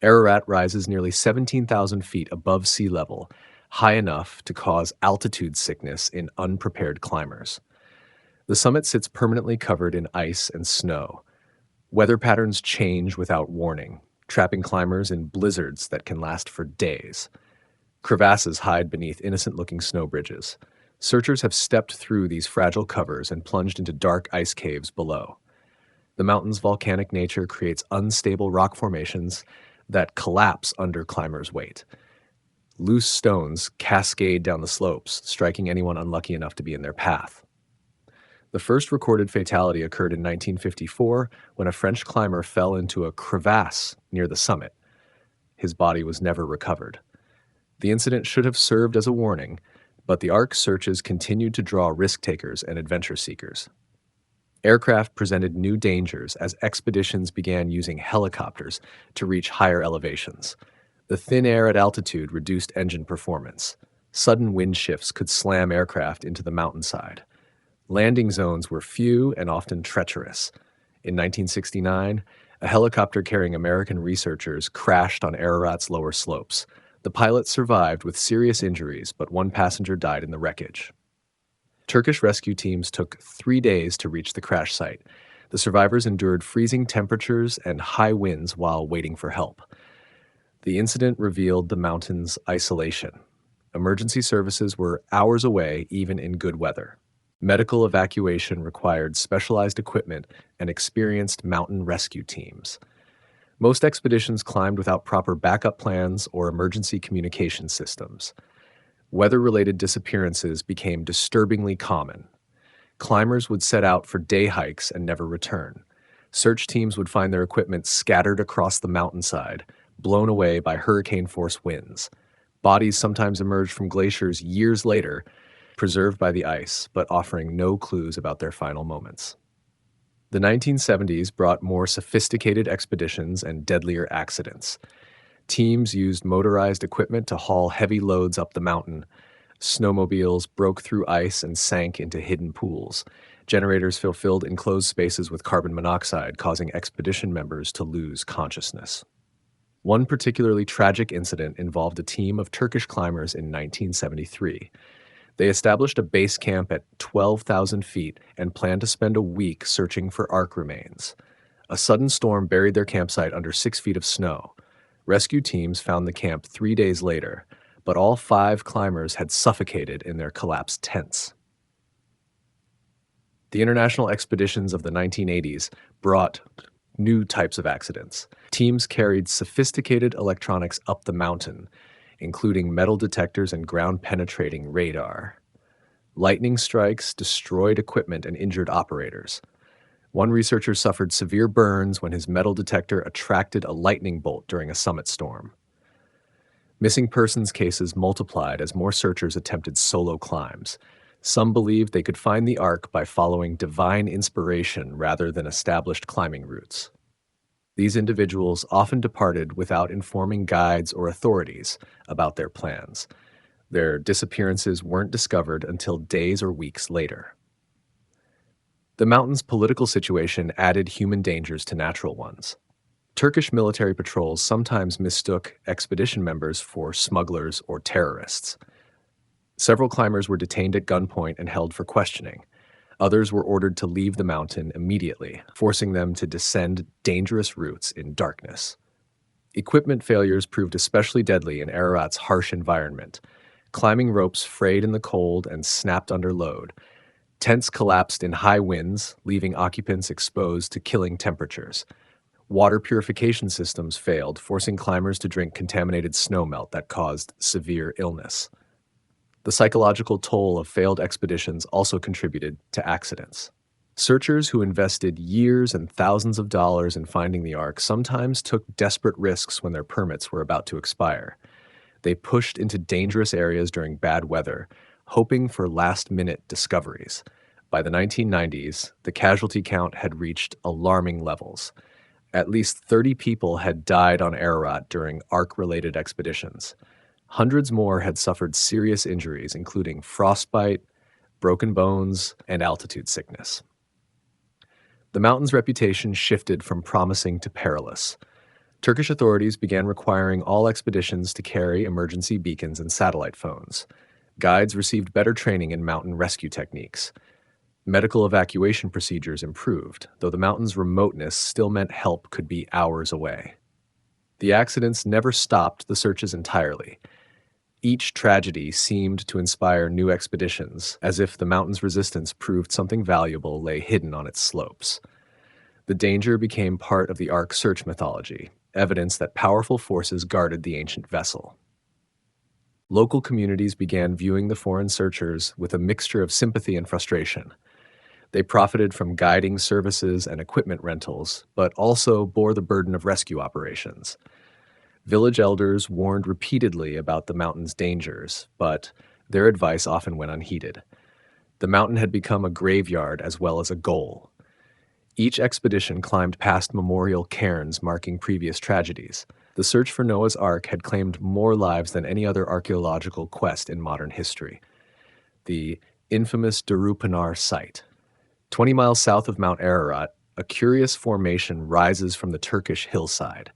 Speaker 1: Ararat rises nearly 17,000 feet above sea level, high enough to cause altitude sickness in unprepared climbers. The summit sits permanently covered in ice and snow. Weather patterns change without warning, trapping climbers in blizzards that can last for days. Crevasses hide beneath innocent-looking snow bridges. Searchers have stepped through these fragile covers and plunged into dark ice caves below. The mountain's volcanic nature creates unstable rock formations that collapse under climbers' weight. Loose stones cascade down the slopes, striking anyone unlucky enough to be in their path. The first recorded fatality occurred in 1954 when a French climber fell into a crevasse near the summit. His body was never recovered. The incident should have served as a warning, but the Ark searches continued to draw risk-takers and adventure seekers. Aircraft presented new dangers as expeditions began using helicopters to reach higher elevations. The thin air at altitude reduced engine performance. Sudden wind shifts could slam aircraft into the mountainside. Landing zones were few and often treacherous. In 1969, a helicopter carrying American researchers crashed on Ararat's lower slopes. The pilot survived with serious injuries, but one passenger died in the wreckage. Turkish rescue teams took 3 days to reach the crash site. The survivors endured freezing temperatures and high winds while waiting for help. The incident revealed the mountain's isolation. Emergency services were hours away, even in good weather. Medical evacuation required specialized equipment and experienced mountain rescue teams. Most expeditions climbed without proper backup plans or emergency communication systems. Weather-related disappearances became disturbingly common. Climbers would set out for day hikes and never return. Search teams would find their equipment scattered across the mountainside, blown away by hurricane-force winds. Bodies sometimes emerged from glaciers years later, preserved by the ice, but offering no clues about their final moments. The 1970s brought more sophisticated expeditions and deadlier accidents. Teams used motorized equipment to haul heavy loads up the mountain. Snowmobiles broke through ice and sank into hidden pools. Generators filled enclosed spaces with carbon monoxide, causing expedition members to lose consciousness. One particularly tragic incident involved a team of Turkish climbers in 1973. They established a base camp at 12,000 feet and planned to spend a week searching for Ark remains. A sudden storm buried their campsite under 6 feet of snow. Rescue teams found the camp 3 days later, but all 5 climbers had suffocated in their collapsed tents. The international expeditions of the 1980s brought new types of accidents. Teams carried sophisticated electronics up the mountain, including metal detectors and ground-penetrating radar. Lightning strikes destroyed equipment and injured operators. One researcher suffered severe burns when his metal detector attracted a lightning bolt during a summit storm. Missing persons cases multiplied as more searchers attempted solo climbs. Some believed they could find the Ark by following divine inspiration rather than established climbing routes. These individuals often departed without informing guides or authorities about their plans. Their disappearances weren't discovered until days or weeks later. The mountain's political situation added human dangers to natural ones. Turkish military patrols sometimes mistook expedition members for smugglers or terrorists. Several climbers were detained at gunpoint and held for questioning. Others were ordered to leave the mountain immediately, forcing them to descend dangerous routes in darkness. Equipment failures proved especially deadly in Ararat's harsh environment. Climbing ropes frayed in the cold and snapped under load. Tents collapsed in high winds, leaving occupants exposed to killing temperatures. Water purification systems failed, forcing climbers to drink contaminated snowmelt that caused severe illness. The psychological toll of failed expeditions also contributed to accidents. Searchers who invested years and thousands of dollars in finding the Ark sometimes took desperate risks when their permits were about to expire. They pushed into dangerous areas during bad weather, hoping for last-minute discoveries. By the 1990s, the casualty count had reached alarming levels. At least 30 people had died on Ararat during Ark-related expeditions. Hundreds more had suffered serious injuries, including frostbite, broken bones, and altitude sickness. The mountain's reputation shifted from promising to perilous. Turkish authorities began requiring all expeditions to carry emergency beacons and satellite phones. Guides received better training in mountain rescue techniques. Medical evacuation procedures improved, though the mountain's remoteness still meant help could be hours away. The accidents never stopped the searches entirely. Each tragedy seemed to inspire new expeditions, as if the mountain's resistance proved something valuable lay hidden on its slopes. The danger became part of the Ark search mythology, evidence that powerful forces guarded the ancient vessel. Local communities began viewing the foreign searchers with a mixture of sympathy and frustration. They profited from guiding services and equipment rentals, but also bore the burden of rescue operations. Village elders warned repeatedly about the mountain's dangers, but their advice often went unheeded. The mountain had become a graveyard as well as a goal. Each expedition climbed past memorial cairns marking previous tragedies. The search for Noah's Ark had claimed more lives than any other archaeological quest in modern history. The infamous Darupanar site. 20 miles south of Mount Ararat, a curious formation rises from the Turkish hillside.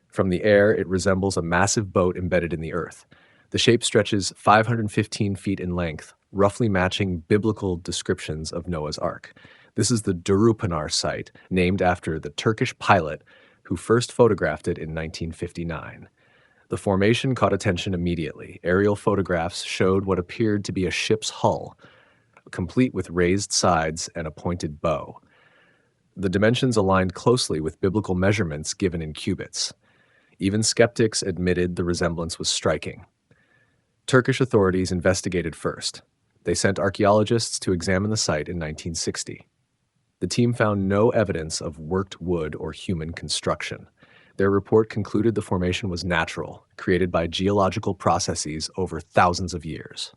Speaker 1: From the air, it resembles a massive boat embedded in the earth. The shape stretches 515 feet in length, roughly matching biblical descriptions of Noah's Ark. This is the Darupanar site, named after the Turkish pilot who first photographed it in 1959. The formation caught attention immediately. Aerial photographs showed what appeared to be a ship's hull, complete with raised sides and a pointed bow. The dimensions aligned closely with biblical measurements given in cubits. Even skeptics admitted the resemblance was striking. Turkish authorities investigated first. They sent archaeologists to examine the site in 1960. The team found no evidence of worked wood or human construction. Their report concluded the formation was natural, created by geological processes over thousands of years.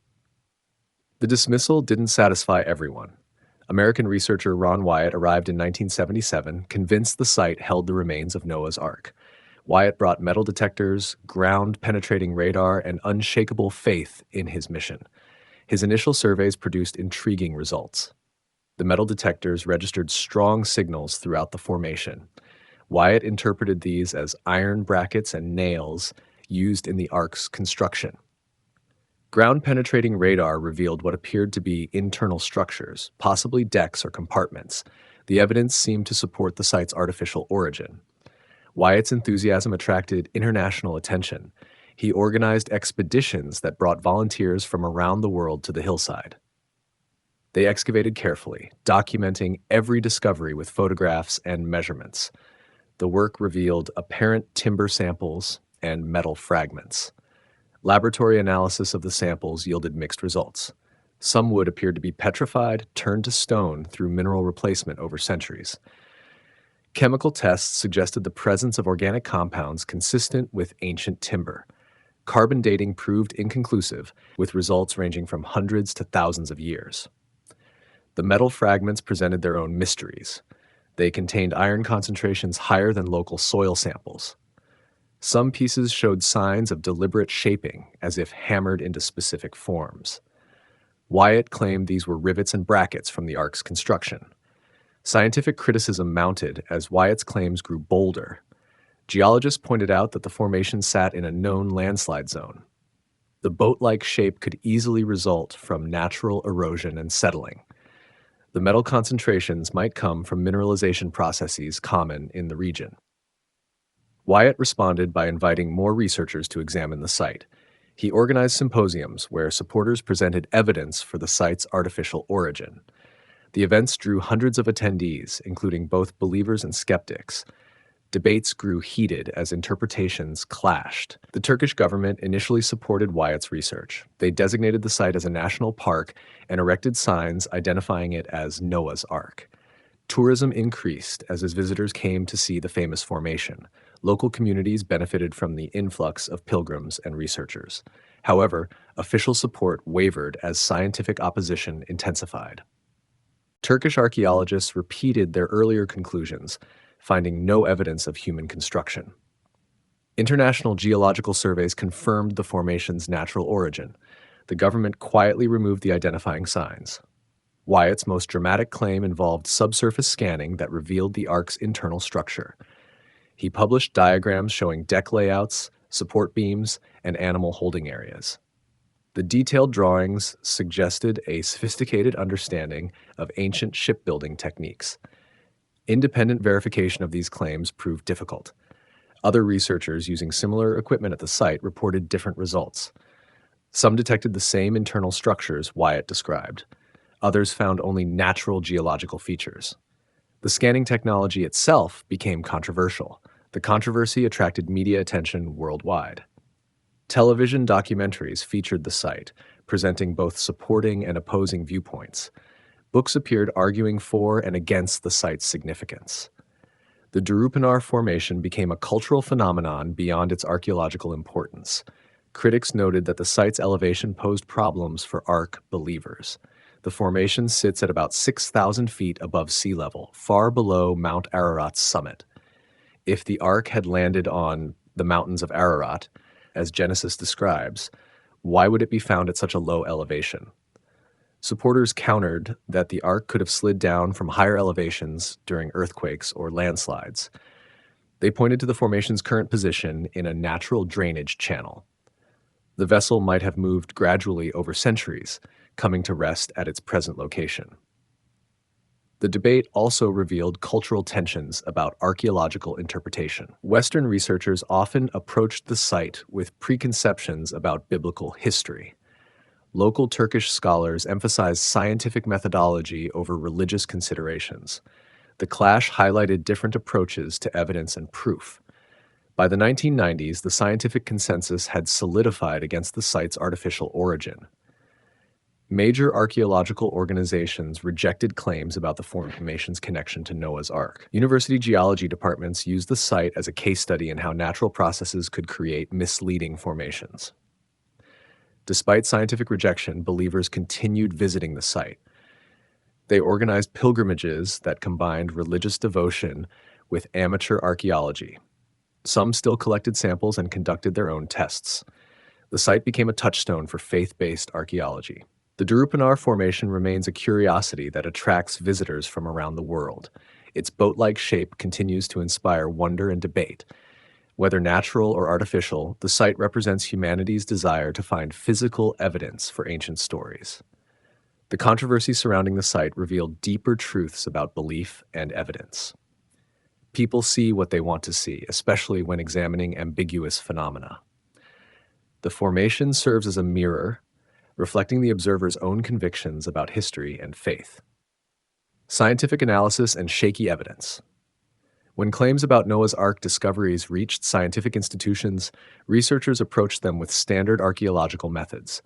Speaker 1: The dismissal didn't satisfy everyone. American researcher Ron Wyatt arrived in 1977, convinced the site held the remains of Noah's Ark. Wyatt brought metal detectors, ground-penetrating radar, and unshakable faith in his mission. His initial surveys produced intriguing results. The metal detectors registered strong signals throughout the formation. Wyatt interpreted these as iron brackets and nails used in the Ark's construction. Ground-penetrating radar revealed what appeared to be internal structures, possibly decks or compartments. The evidence seemed to support the site's artificial origin. Wyatt's enthusiasm attracted international attention. He organized expeditions that brought volunteers from around the world to the hillside. They excavated carefully, documenting every discovery with photographs and measurements. The work revealed apparent timber samples and metal fragments. Laboratory analysis of the samples yielded mixed results. Some wood appeared to be petrified, turned to stone through mineral replacement over centuries. Chemical tests suggested the presence of organic compounds consistent with ancient timber. Carbon dating proved inconclusive, with results ranging from hundreds to thousands of years. The metal fragments presented their own mysteries. They contained iron concentrations higher than local soil samples. Some pieces showed signs of deliberate shaping, as if hammered into specific forms. Wyatt claimed these were rivets and brackets from the Ark's construction. Scientific criticism mounted as Wyatt's claims grew bolder. Geologists pointed out that the formation sat in a known landslide zone. The boat-like shape could easily result from natural erosion and settling. The metal concentrations might come from mineralization processes common in the region. Wyatt responded by inviting more researchers to examine the site. He organized symposiums where supporters presented evidence for the site's artificial origin. The events drew hundreds of attendees, including both believers and skeptics. Debates grew heated as interpretations clashed. The Turkish government initially supported Wyatt's research. They designated the site as a national park and erected signs identifying it as Noah's Ark. Tourism increased as his visitors came to see the famous formation. Local communities benefited from the influx of pilgrims and researchers. However, official support wavered as scientific opposition intensified. Turkish archaeologists repeated their earlier conclusions, finding no evidence of human construction. International geological surveys confirmed the formation's natural origin. The government quietly removed the identifying signs. Wyatt's most dramatic claim involved subsurface scanning that revealed the ark's internal structure. He published diagrams showing deck layouts, support beams, and animal holding areas. The detailed drawings suggested a sophisticated understanding of ancient shipbuilding techniques. Independent verification of these claims proved difficult. Other researchers using similar equipment at the site reported different results. Some detected the same internal structures Wyatt described. Others found only natural geological features. The scanning technology itself became controversial. The controversy attracted media attention worldwide. Television documentaries featured the site, presenting both supporting and opposing viewpoints. Books appeared arguing for and against the site's significance. The Darupanar Formation became a cultural phenomenon beyond its archaeological importance. Critics noted that the site's elevation posed problems for Ark believers. The formation sits at about 6,000 feet above sea level, far below Mount Ararat's summit. If the Ark had landed on the mountains of Ararat, as Genesis describes, why would it be found at such a low elevation? Supporters countered that the Ark could have slid down from higher elevations during earthquakes or landslides. They pointed to the formation's current position in a natural drainage channel. The vessel might have moved gradually over centuries, coming to rest at its present location. The debate also revealed cultural tensions about archaeological interpretation. Western researchers often approached the site with preconceptions about biblical history. Local Turkish scholars emphasized scientific methodology over religious considerations. The clash highlighted different approaches to evidence and proof. By the 1990s, the scientific consensus had solidified against the site's artificial origin. Major archaeological organizations rejected claims about the formation's connection to Noah's Ark. University geology departments used the site as a case study in how natural processes could create misleading formations. Despite scientific rejection, believers continued visiting the site. They organized pilgrimages that combined religious devotion with amateur archaeology. Some still collected samples and conducted their own tests. The site became a touchstone for faith-based archaeology. The Darupanar Formation remains a curiosity that attracts visitors from around the world. Its boat-like shape continues to inspire wonder and debate. Whether natural or artificial, the site represents humanity's desire to find physical evidence for ancient stories. The controversy surrounding the site revealed deeper truths about belief and evidence. People see what they want to see, especially when examining ambiguous phenomena. The formation serves as a mirror, reflecting the observer's own convictions about history and faith. Scientific analysis and shaky evidence. When claims about Noah's Ark discoveries reached scientific institutions, researchers approached them with standard archaeological methods.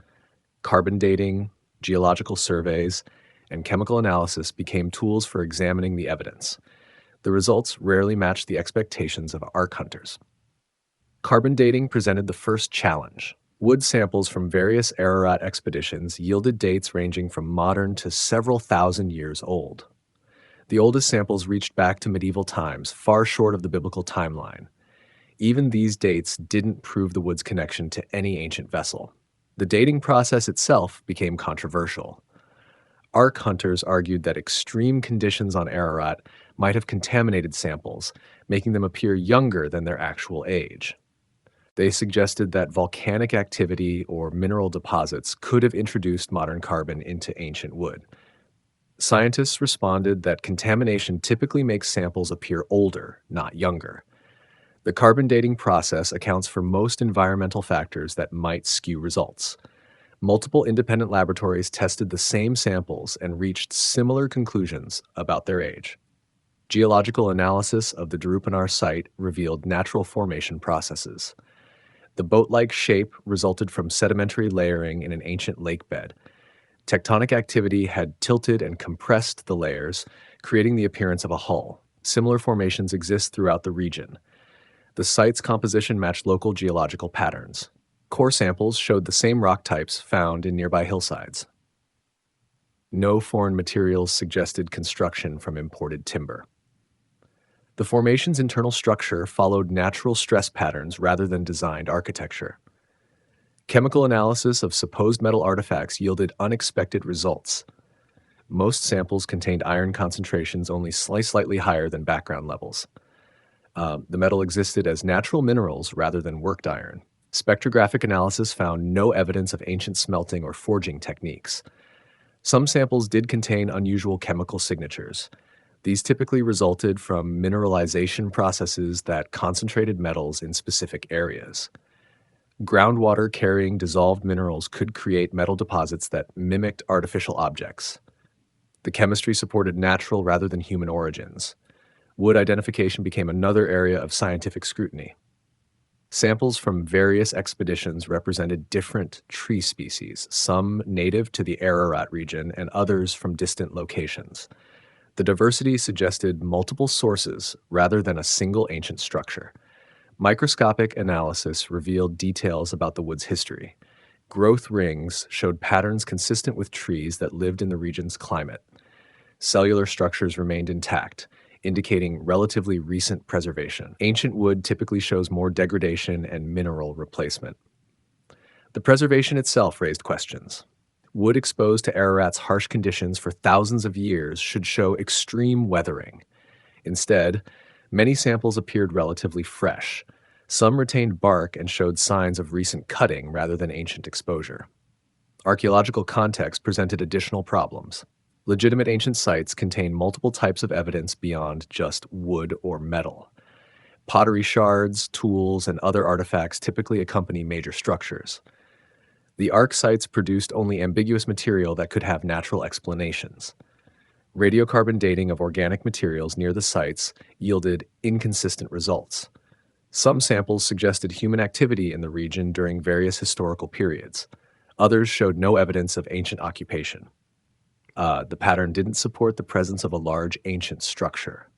Speaker 1: Carbon dating, geological surveys, and chemical analysis became tools for examining the evidence. The results rarely matched the expectations of Ark hunters. Carbon dating presented the first challenge. Wood samples from various Ararat expeditions yielded dates ranging from modern to several thousand years old. The oldest samples reached back to medieval times, far short of the biblical timeline. Even these dates didn't prove the wood's connection to any ancient vessel. The dating process itself became controversial. Ark hunters argued that extreme conditions on Ararat might have contaminated samples, making them appear younger than their actual age. They suggested that volcanic activity or mineral deposits could have introduced modern carbon into ancient wood. Scientists responded that contamination typically makes samples appear older, not younger. The carbon dating process accounts for most environmental factors that might skew results. Multiple independent laboratories tested the same samples and reached similar conclusions about their age. Geological analysis of the Darupanar site revealed natural formation processes. The boat-like shape resulted from sedimentary layering in an ancient lake bed. Tectonic activity had tilted and compressed the layers, creating the appearance of a hull. Similar formations exist throughout the region. The site's composition matched local geological patterns. Core samples showed the same rock types found in nearby hillsides. No foreign materials suggested construction from imported timber. The formation's internal structure followed natural stress patterns rather than designed architecture. Chemical analysis of supposed metal artifacts yielded unexpected results. Most samples contained iron concentrations only slightly higher than background levels. The metal existed as natural minerals rather than worked iron. Spectrographic analysis found no evidence of ancient smelting or forging techniques. Some samples did contain unusual chemical signatures. These typically resulted from mineralization processes that concentrated metals in specific areas. Groundwater carrying dissolved minerals could create metal deposits that mimicked artificial objects. The chemistry supported natural rather than human origins. Wood identification became another area of scientific scrutiny. Samples from various expeditions represented different tree species, some native to the Ararat region and others from distant locations. The diversity suggested multiple sources rather than a single ancient structure. Microscopic analysis revealed details about the wood's history. Growth rings showed patterns consistent with trees that lived in the region's climate. Cellular structures remained intact, indicating relatively recent preservation. Ancient wood typically shows more degradation and mineral replacement. The preservation itself raised questions. Wood exposed to Ararat's harsh conditions for thousands of years should show extreme weathering. Instead, many samples appeared relatively fresh. Some retained bark and showed signs of recent cutting rather than ancient exposure. Archaeological context presented additional problems. Legitimate ancient sites contain multiple types of evidence beyond just wood or metal. Pottery shards, tools, and other artifacts typically accompany major structures. The Ark sites produced only ambiguous material that could have natural explanations. Radiocarbon dating of organic materials near the sites yielded inconsistent results. Some samples suggested human activity in the region during various historical periods. Others showed no evidence of ancient occupation. The pattern didn't support the presence of a large ancient structure.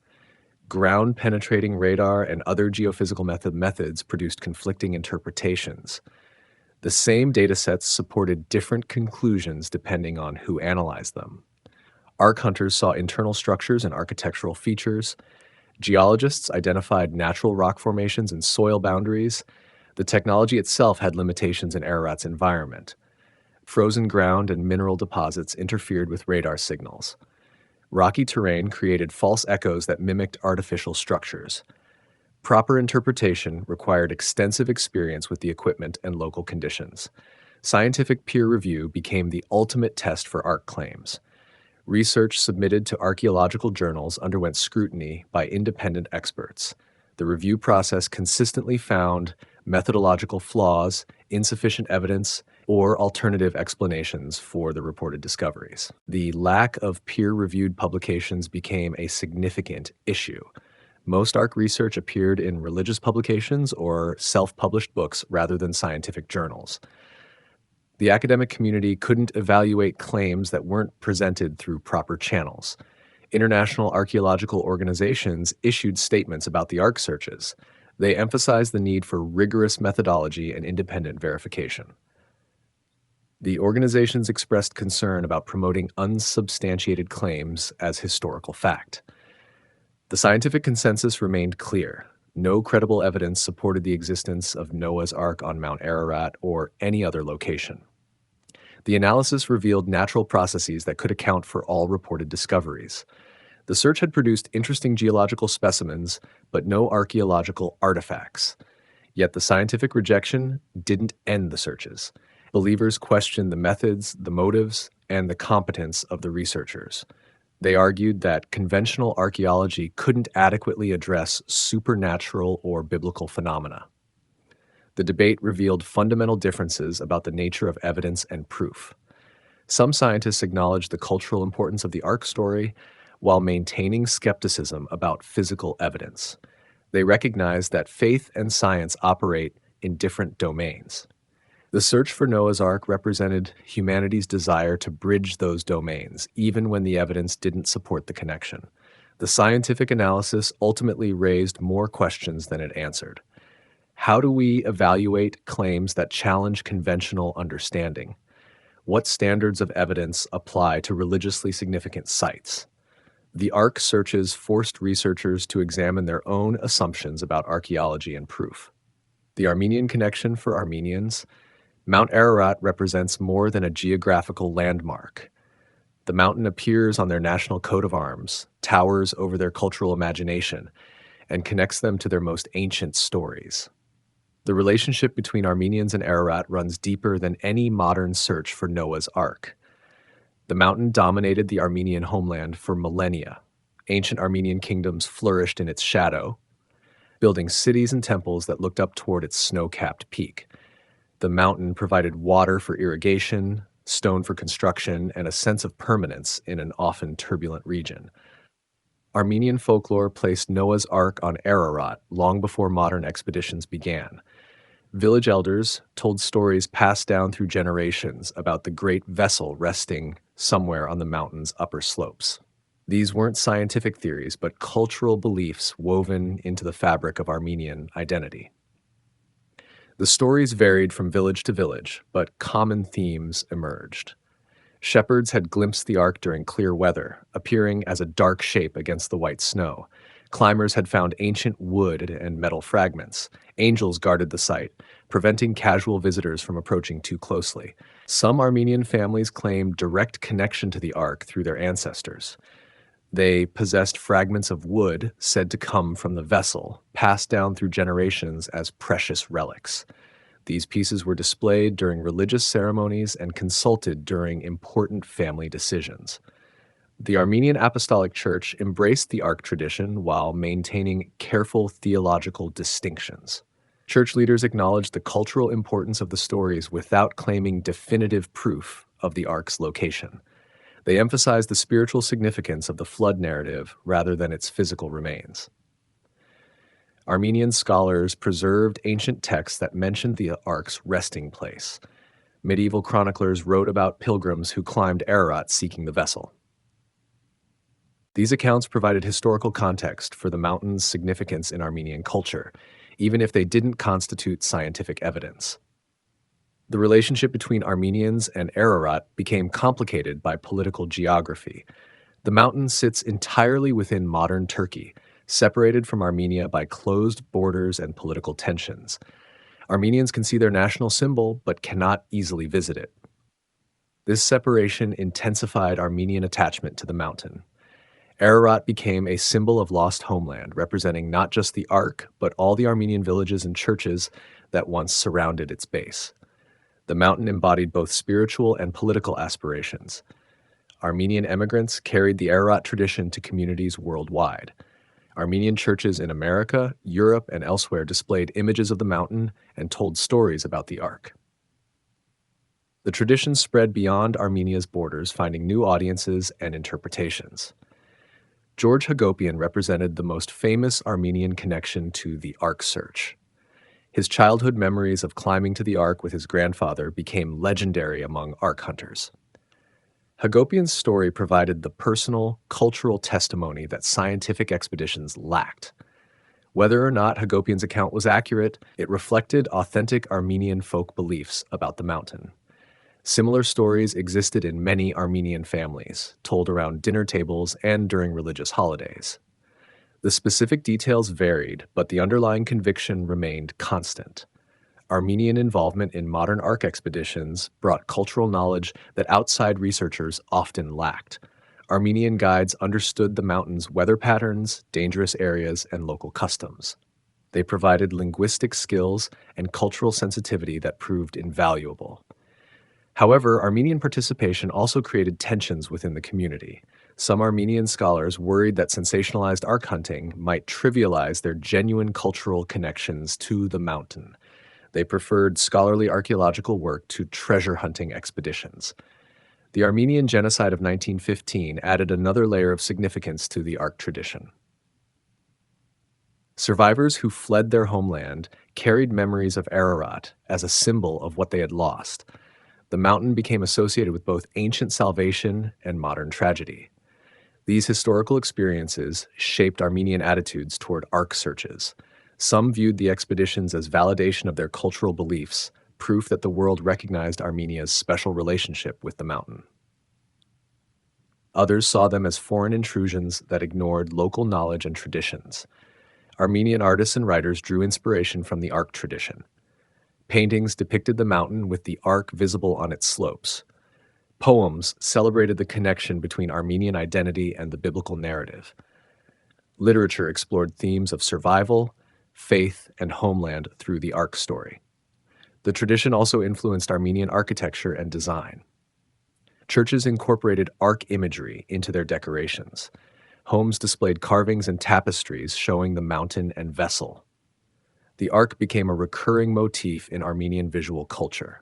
Speaker 1: Ground-penetrating radar and other geophysical methods produced conflicting interpretations. The same datasets supported different conclusions depending on who analyzed them. Ark hunters saw internal structures and architectural features. Geologists identified natural rock formations and soil boundaries. The technology itself had limitations in Ararat's environment. Frozen ground and mineral deposits interfered with radar signals. Rocky terrain created false echoes that mimicked artificial structures. Proper interpretation required extensive experience with the equipment and local conditions. Scientific peer review became the ultimate test for Ark claims. Research submitted to archaeological journals underwent scrutiny by independent experts. The review process consistently found methodological flaws, insufficient evidence, or alternative explanations for the reported discoveries. The lack of peer-reviewed publications became a significant issue. Most Ark research appeared in religious publications or self-published books rather than scientific journals. The academic community couldn't evaluate claims that weren't presented through proper channels. International archaeological organizations issued statements about the Ark searches. They emphasized the need for rigorous methodology and independent verification. The organizations expressed concern about promoting unsubstantiated claims as historical fact. The scientific consensus remained clear. No credible evidence supported the existence of Noah's Ark on Mount Ararat or any other location. The analysis revealed natural processes that could account for all reported discoveries. The search had produced interesting geological specimens, but no archaeological artifacts. Yet the scientific rejection didn't end the searches. Believers questioned the methods, the motives, and the competence of the researchers. They argued that conventional archaeology couldn't adequately address supernatural or biblical phenomena. The debate revealed fundamental differences about the nature of evidence and proof. Some scientists acknowledged the cultural importance of the Ark story while maintaining skepticism about physical evidence. They recognized that faith and science operate in different domains. The search for Noah's Ark represented humanity's desire to bridge those domains, even when the evidence didn't support the connection. The scientific analysis ultimately raised more questions than it answered. How do we evaluate claims that challenge conventional understanding? What standards of evidence apply to religiously significant sites? The Ark searches forced researchers to examine their own assumptions about archaeology and proof. The Armenian connection for Armenians. Mount Ararat represents more than a geographical landmark. The mountain appears on their national coat of arms, towers over their cultural imagination, and connects them to their most ancient stories. The relationship between Armenians and Ararat runs deeper than any modern search for Noah's Ark. The mountain dominated the Armenian homeland for millennia. Ancient Armenian kingdoms flourished in its shadow, building cities and temples that looked up toward its snow-capped peak. The mountain provided water for irrigation, stone for construction, and a sense of permanence in an often turbulent region. Armenian folklore placed Noah's Ark on Ararat long before modern expeditions began. Village elders told stories passed down through generations about the great vessel resting somewhere on the mountain's upper slopes. These weren't scientific theories, but cultural beliefs woven into the fabric of Armenian identity. The stories varied from village to village, but common themes emerged. Shepherds had glimpsed the ark during clear weather, appearing as a dark shape against the white snow. Climbers had found ancient wood and metal fragments. Angels guarded the site, preventing casual visitors from approaching too closely. Some Armenian families claimed direct connection to the ark through their ancestors. They possessed fragments of wood said to come from the vessel, passed down through generations as precious relics. These pieces were displayed during religious ceremonies and consulted during important family decisions. The Armenian Apostolic Church embraced the Ark tradition while maintaining careful theological distinctions. Church leaders acknowledged the cultural importance of the stories without claiming definitive proof of the Ark's location. They emphasized the spiritual significance of the flood narrative rather than its physical remains. Armenian scholars preserved ancient texts that mentioned the Ark's resting place. Medieval chroniclers wrote about pilgrims who climbed Ararat seeking the vessel. These accounts provided historical context for the mountain's significance in Armenian culture, even if they didn't constitute scientific evidence. The relationship between Armenians and Ararat became complicated by political geography. The mountain sits entirely within modern Turkey, separated from Armenia by closed borders and political tensions. Armenians can see their national symbol but cannot easily visit it. This separation intensified Armenian attachment to the mountain. Ararat became a symbol of lost homeland, representing not just the Ark, but all the Armenian villages and churches that once surrounded its base. The mountain embodied both spiritual and political aspirations. Armenian immigrants carried the Ararat tradition to communities worldwide. Armenian churches in America, Europe, and elsewhere displayed images of the mountain and told stories about the Ark. The tradition spread beyond Armenia's borders, finding new audiences and interpretations. George Hagopian represented the most famous Armenian connection to the Ark search. His childhood memories of climbing to the Ark with his grandfather became legendary among Ark hunters. Hagopian's story provided the personal, cultural testimony that scientific expeditions lacked. Whether or not Hagopian's account was accurate, it reflected authentic Armenian folk beliefs about the mountain. Similar stories existed in many Armenian families, told around dinner tables and during religious holidays. The specific details varied, but the underlying conviction remained constant. Armenian involvement in modern Ark expeditions brought cultural knowledge that outside researchers often lacked. Armenian guides understood the mountain's weather patterns, dangerous areas, and local customs. They provided linguistic skills and cultural sensitivity that proved invaluable. However, Armenian participation also created tensions within the community. Some Armenian scholars worried that sensationalized Ark hunting might trivialize their genuine cultural connections to the mountain. They preferred scholarly archaeological work to treasure hunting expeditions. The Armenian genocide of 1915 added another layer of significance to the Ark tradition. Survivors who fled their homeland carried memories of Ararat as a symbol of what they had lost. The mountain became associated with both ancient salvation and modern tragedy. These historical experiences shaped Armenian attitudes toward Ark searches. Some viewed the expeditions as validation of their cultural beliefs, proof that the world recognized Armenia's special relationship with the mountain. Others saw them as foreign intrusions that ignored local knowledge and traditions. Armenian artists and writers drew inspiration from the Ark tradition. Paintings depicted the mountain with the Ark visible on its slopes. Poems celebrated the connection between Armenian identity and the biblical narrative. Literature explored themes of survival, faith, and homeland through the Ark story. The tradition also influenced Armenian architecture and design. Churches incorporated Ark imagery into their decorations. Homes displayed carvings and tapestries showing the mountain and vessel. The Ark became a recurring motif in Armenian visual culture.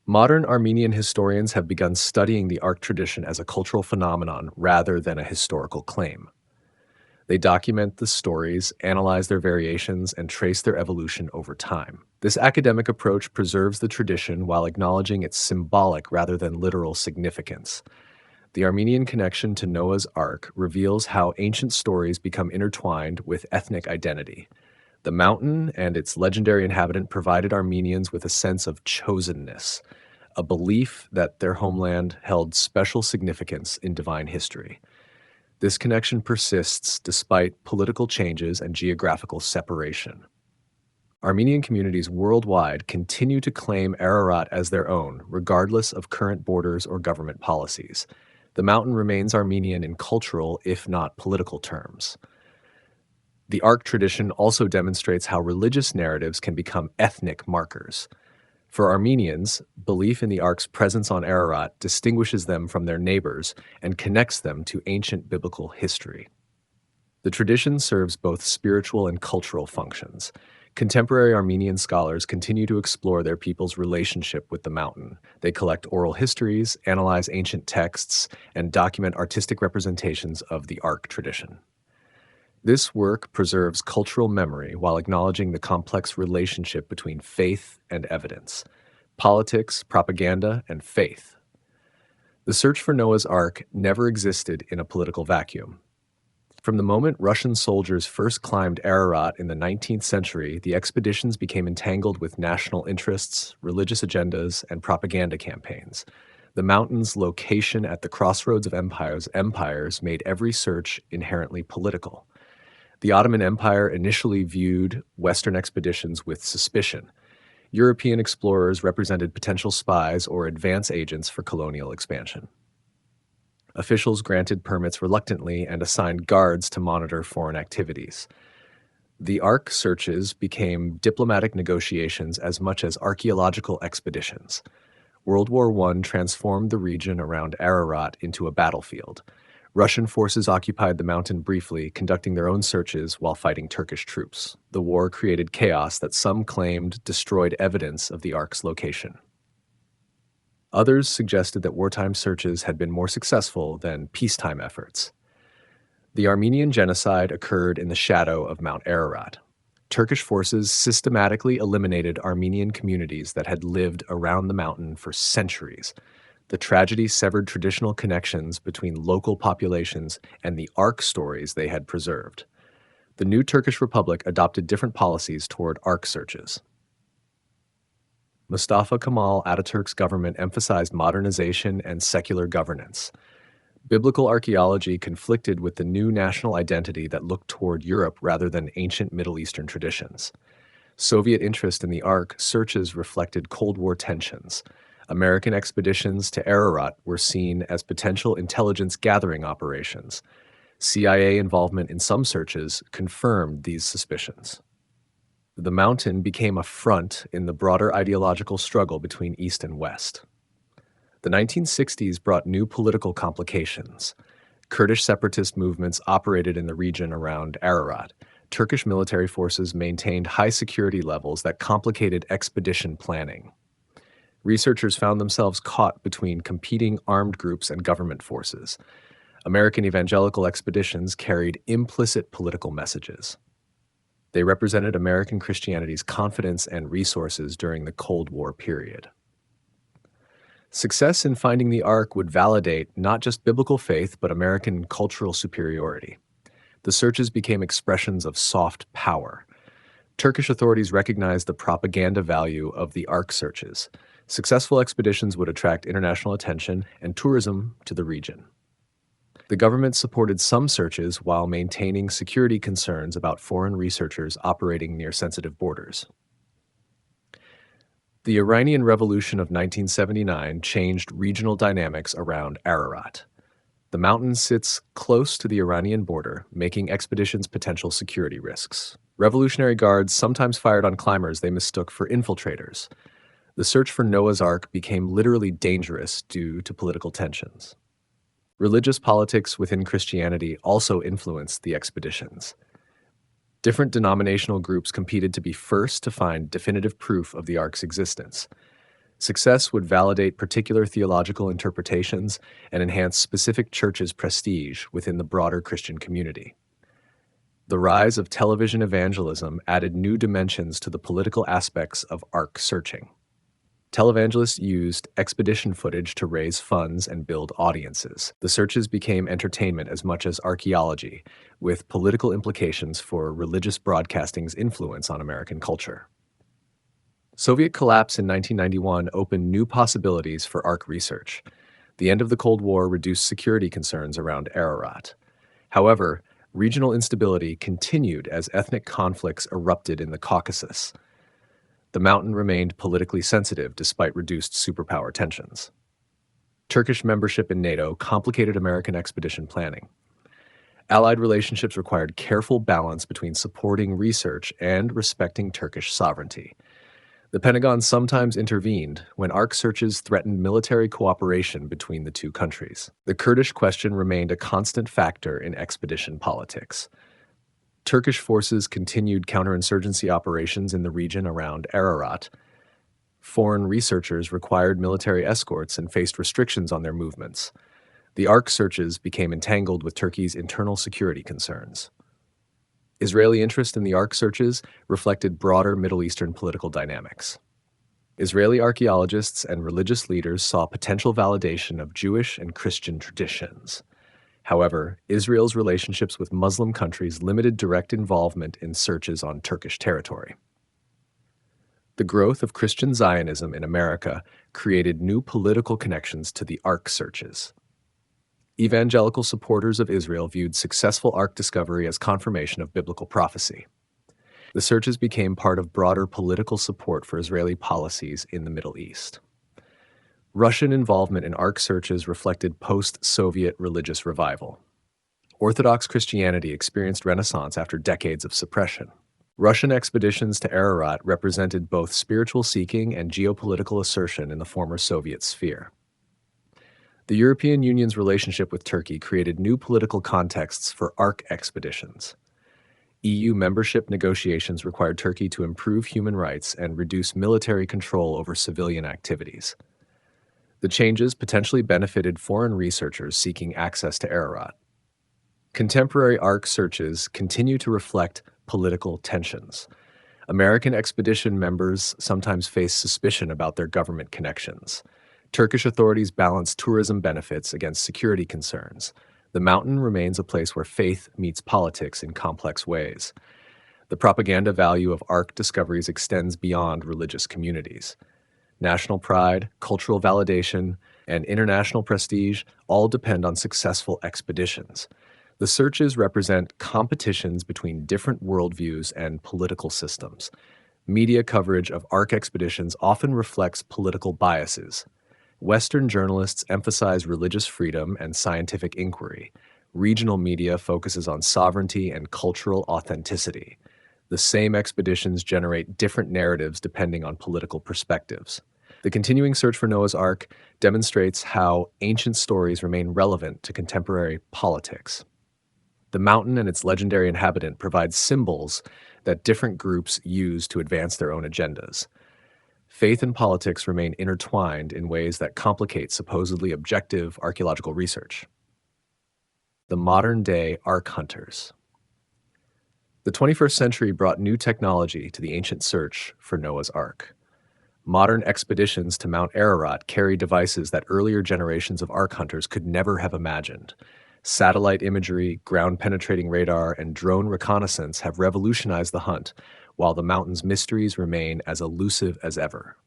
Speaker 1: Modern Armenian historians have begun studying the Ark tradition as a cultural phenomenon rather than a historical claim. They document the stories, analyze their variations, and trace their evolution over time. This academic approach preserves the tradition while acknowledging its symbolic rather than literal significance. The Armenian connection to Noah's Ark reveals how ancient stories become intertwined with ethnic identity. The mountain and its legendary inhabitant provided Armenians with a sense of chosenness, a belief that their homeland held special significance in divine history. This connection persists despite political changes and geographical separation. Armenian communities worldwide continue to claim Ararat as their own, regardless of current borders or government policies. The mountain remains Armenian in cultural, if not political terms. The Ark tradition also demonstrates how religious narratives can become ethnic markers. For Armenians, belief in the Ark's presence on Ararat distinguishes them from their neighbors and connects them to ancient biblical history. The tradition serves both spiritual and cultural functions. Contemporary Armenian scholars continue to explore their people's relationship with the mountain. They collect oral histories, analyze ancient texts, and document artistic representations of the Ark tradition. This work preserves cultural memory while acknowledging the complex relationship between faith and evidence, politics, propaganda, and faith. The search for Noah's Ark never existed in a political vacuum. From the moment Russian soldiers first climbed Ararat in the 19th century, the expeditions became entangled with national interests, religious agendas, and propaganda campaigns. The mountain's location at the crossroads of empires made every search inherently political. The Ottoman Empire initially viewed Western expeditions with suspicion. European explorers represented potential spies or advance agents for colonial expansion. Officials granted permits reluctantly and assigned guards to monitor foreign activities. The Ark searches became diplomatic negotiations as much as archaeological expeditions. World War I transformed the region around Ararat into a battlefield. Russian forces occupied the mountain briefly, conducting their own searches while fighting Turkish troops. The war created chaos that some claimed destroyed evidence of the Ark's location. Others suggested that wartime searches had been more successful than peacetime efforts. The Armenian genocide occurred in the shadow of Mount Ararat. Turkish forces systematically eliminated Armenian communities that had lived around the mountain for centuries. The tragedy severed traditional connections between local populations and the Ark stories they had preserved. The new Turkish Republic adopted different policies toward Ark searches. Mustafa Kemal Ataturk's government emphasized modernization and secular governance. Biblical archaeology conflicted with the new national identity that looked toward Europe rather than ancient Middle Eastern traditions. Soviet interest in the Ark searches reflected Cold War tensions. American expeditions to Ararat were seen as potential intelligence gathering operations. CIA involvement in some searches confirmed these suspicions. The mountain became a front in the broader ideological struggle between East and West. The 1960s brought new political complications. Kurdish separatist movements operated in the region around Ararat. Turkish military forces maintained high security levels that complicated expedition planning. Researchers found themselves caught between competing armed groups and government forces. American evangelical expeditions carried implicit political messages. They represented American Christianity's confidence and resources during the Cold War period. Success in finding the Ark would validate not just biblical faith, but American cultural superiority. The searches became expressions of soft power. Turkish authorities recognized the propaganda value of the Ark searches. Successful expeditions would attract international attention and tourism to the region. The government supported some searches while maintaining security concerns about foreign researchers operating near sensitive borders. The Iranian Revolution of 1979 changed regional dynamics around Ararat. The mountain sits close to the Iranian border, making expeditions potential security risks. Revolutionary guards sometimes fired on climbers they mistook for infiltrators. The search for Noah's Ark became literally dangerous due to political tensions. Religious politics within Christianity also influenced the expeditions. Different denominational groups competed to be first to find definitive proof of the Ark's existence. Success would validate particular theological interpretations and enhance specific churches' prestige within the broader Christian community. The rise of television evangelism added new dimensions to the political aspects of Ark searching. Televangelists used expedition footage to raise funds and build audiences. The searches became entertainment as much as archaeology, with political implications for religious broadcasting's influence on American culture. Soviet collapse in 1991 opened new possibilities for Ark research. The end of the Cold War reduced security concerns around Ararat. However, regional instability continued as ethnic conflicts erupted in the Caucasus. The mountain remained politically sensitive despite reduced superpower tensions. Turkish membership in NATO complicated American expedition planning. Allied relationships required careful balance between supporting research and respecting Turkish sovereignty. The Pentagon sometimes intervened when Ark searches threatened military cooperation between the two countries. The Kurdish question remained a constant factor in expedition politics. Turkish forces continued counterinsurgency operations in the region around Ararat. Foreign researchers required military escorts and faced restrictions on their movements. The Ark searches became entangled with Turkey's internal security concerns. Israeli interest in the Ark searches reflected broader Middle Eastern political dynamics. Israeli archaeologists and religious leaders saw potential validation of Jewish and Christian traditions. However, Israel's relationships with Muslim countries limited direct involvement in searches on Turkish territory. The growth of Christian Zionism in America created new political connections to the Ark searches. Evangelical supporters of Israel viewed successful Ark discovery as confirmation of biblical prophecy. The searches became part of broader political support for Israeli policies in the Middle East. Russian involvement in Ark searches reflected post-Soviet religious revival. Orthodox Christianity experienced renaissance after decades of suppression. Russian expeditions to Ararat represented both spiritual seeking and geopolitical assertion in the former Soviet sphere. The European Union's relationship with Turkey created new political contexts for Ark expeditions. EU membership negotiations required Turkey to improve human rights and reduce military control over civilian activities. The changes potentially benefited foreign researchers seeking access to Ararat. Contemporary Ark searches continue to reflect political tensions. American expedition members sometimes face suspicion about their government connections. Turkish authorities balance tourism benefits against security concerns. The mountain remains a place where faith meets politics in complex ways. The propaganda value of Ark discoveries extends beyond religious communities. National pride, cultural validation, and international prestige all depend on successful expeditions. The searches represent competitions between different worldviews and political systems. Media coverage of Ark expeditions often reflects political biases. Western journalists emphasize religious freedom and scientific inquiry. Regional media focuses on sovereignty and cultural authenticity. The same expeditions generate different narratives depending on political perspectives. The continuing search for Noah's Ark demonstrates how ancient stories remain relevant to contemporary politics. The mountain and its legendary inhabitant provide symbols that different groups use to advance their own agendas. Faith and politics remain intertwined in ways that complicate supposedly objective archaeological research. The modern-day Ark hunters. The 21st century brought new technology to the ancient search for Noah's Ark. Modern expeditions to Mount Ararat carry devices that earlier generations of Ark hunters could never have imagined. Satellite imagery, ground-penetrating radar, and drone reconnaissance have revolutionized the hunt, while the mountain's mysteries remain as elusive as ever.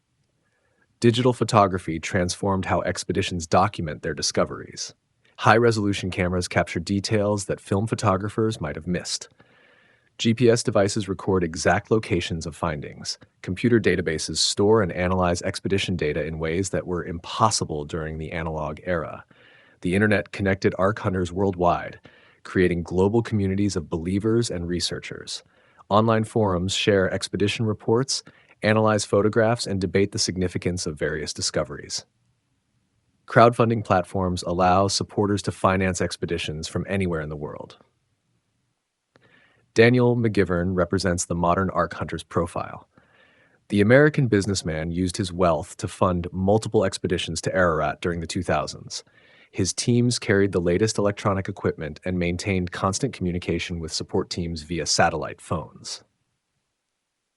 Speaker 1: Digital photography transformed how expeditions document their discoveries. High-resolution cameras capture details that film photographers might have missed. GPS devices record exact locations of findings. Computer databases store and analyze expedition data in ways that were impossible during the analog era. The internet connected Ark hunters worldwide, creating global communities of believers and researchers. Online forums share expedition reports, analyze photographs, and debate the significance of various discoveries. Crowdfunding platforms allow supporters to finance expeditions from anywhere in the world. Daniel McGivern represents the modern Ark hunter's profile. The American businessman used his wealth to fund multiple expeditions to Ararat during the 2000s. His teams carried the latest electronic equipment and maintained constant communication with support teams via satellite phones.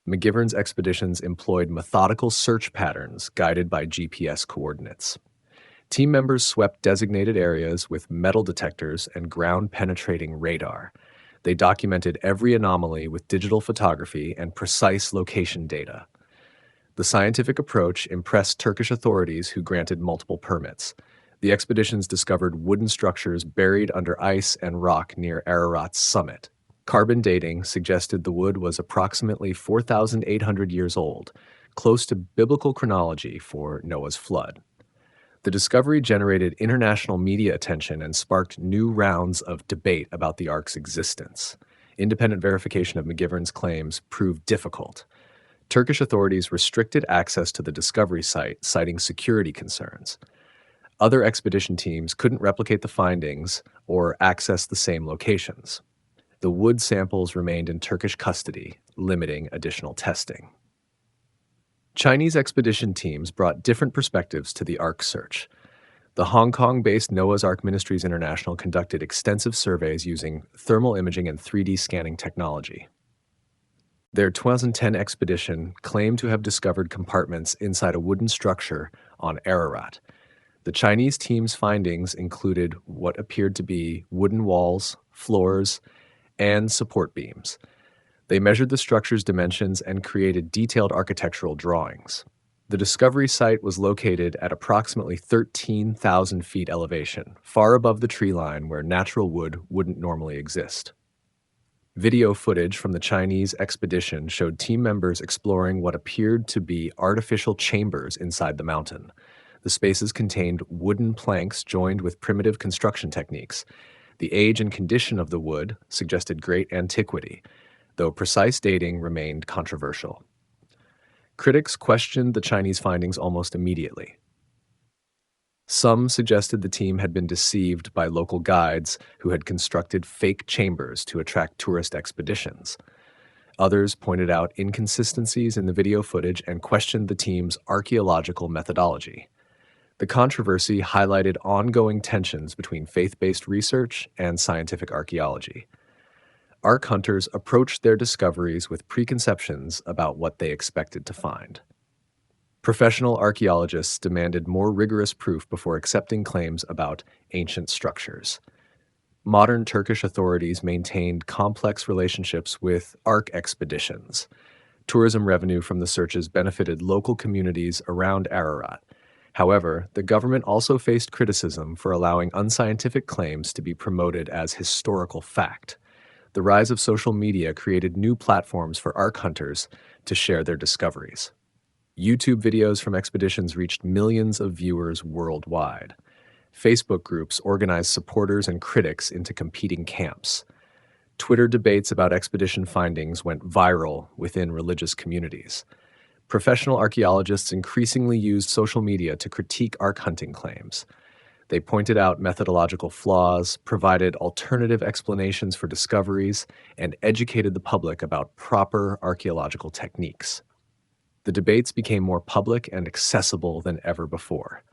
Speaker 1: McGivern's expeditions employed methodical search patterns guided by GPS coordinates. Team members swept designated areas with metal detectors and ground-penetrating radar. They documented every anomaly with digital photography and precise location data. The scientific approach impressed Turkish authorities who granted multiple permits. The expeditions discovered wooden structures buried under ice and rock near Ararat's summit. Carbon dating suggested the wood was approximately 4,800 years old, close to biblical chronology for Noah's flood. The discovery generated international media attention and sparked new rounds of debate about the Ark's existence. Independent verification of McGivern's claims proved difficult. Turkish authorities restricted access to the discovery site, citing security concerns. Other expedition teams couldn't replicate the findings or access the same locations. The wood samples remained in Turkish custody, limiting additional testing. Chinese expedition teams brought different perspectives to the Ark search. The Hong Kong-based Noah's Ark Ministries International conducted extensive surveys using thermal imaging and 3D scanning technology. Their 2010 expedition claimed to have discovered compartments inside a wooden structure on Ararat. The Chinese team's findings included what appeared to be wooden walls, floors, and support beams. They measured the structure's dimensions and created detailed architectural drawings. The discovery site was located at approximately 13,000 feet elevation, far above the tree line where natural wood wouldn't normally exist. Video footage from the Chinese expedition showed team members exploring what appeared to be artificial chambers inside the mountain. The spaces contained wooden planks joined with primitive construction techniques. The age and condition of the wood suggested great antiquity, though precise dating remained controversial. Critics questioned the Chinese findings almost immediately. Some suggested the team had been deceived by local guides who had constructed fake chambers to attract tourist expeditions. Others pointed out inconsistencies in the video footage and questioned the team's archaeological methodology. The controversy highlighted ongoing tensions between faith-based research and scientific archaeology. Ark hunters approached their discoveries with preconceptions about what they expected to find. Professional archaeologists demanded more rigorous proof before accepting claims about ancient structures. Modern Turkish authorities maintained complex relationships with Ark expeditions. Tourism revenue from the searches benefited local communities around Ararat. However, the government also faced criticism for allowing unscientific claims to be promoted as historical fact. The rise of social media created new platforms for Ark hunters to share their discoveries. YouTube videos from expeditions reached millions of viewers worldwide. Facebook groups organized supporters and critics into competing camps. Twitter debates about expedition findings went viral within religious communities. Professional archaeologists increasingly used social media to critique Ark hunting claims. They pointed out methodological flaws, provided alternative explanations for discoveries, and educated the public about proper archaeological techniques. The debates became more public and accessible than ever before.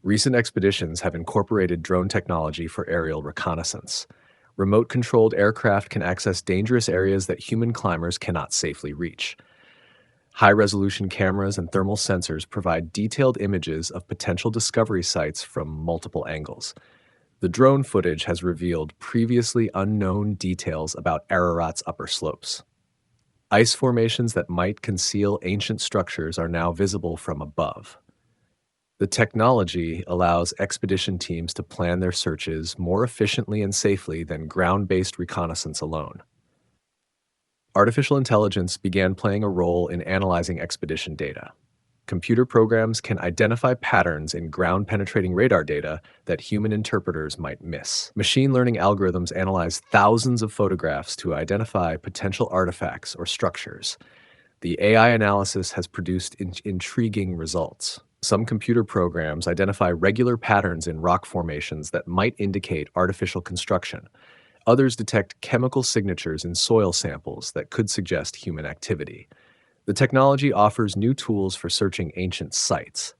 Speaker 1: Recent expeditions have incorporated drone technology for aerial reconnaissance. Remote-controlled aircraft can access dangerous areas that human climbers cannot safely reach. High-resolution cameras and thermal sensors provide detailed images of potential discovery sites from multiple angles. The drone footage has revealed previously unknown details about Ararat's upper slopes. Ice formations that might conceal ancient structures are now visible from above. The technology allows expedition teams to plan their searches more efficiently and safely than ground-based reconnaissance alone. Artificial intelligence began playing a role in analyzing expedition data. Computer programs can identify patterns in ground-penetrating radar data that human interpreters might miss. Machine learning algorithms analyze thousands of photographs to identify potential artifacts or structures. The AI analysis has produced intriguing results. Some computer programs identify regular patterns in rock formations that might indicate artificial construction. Others detect chemical signatures in soil samples that could suggest human activity. The technology offers new tools for searching ancient sites.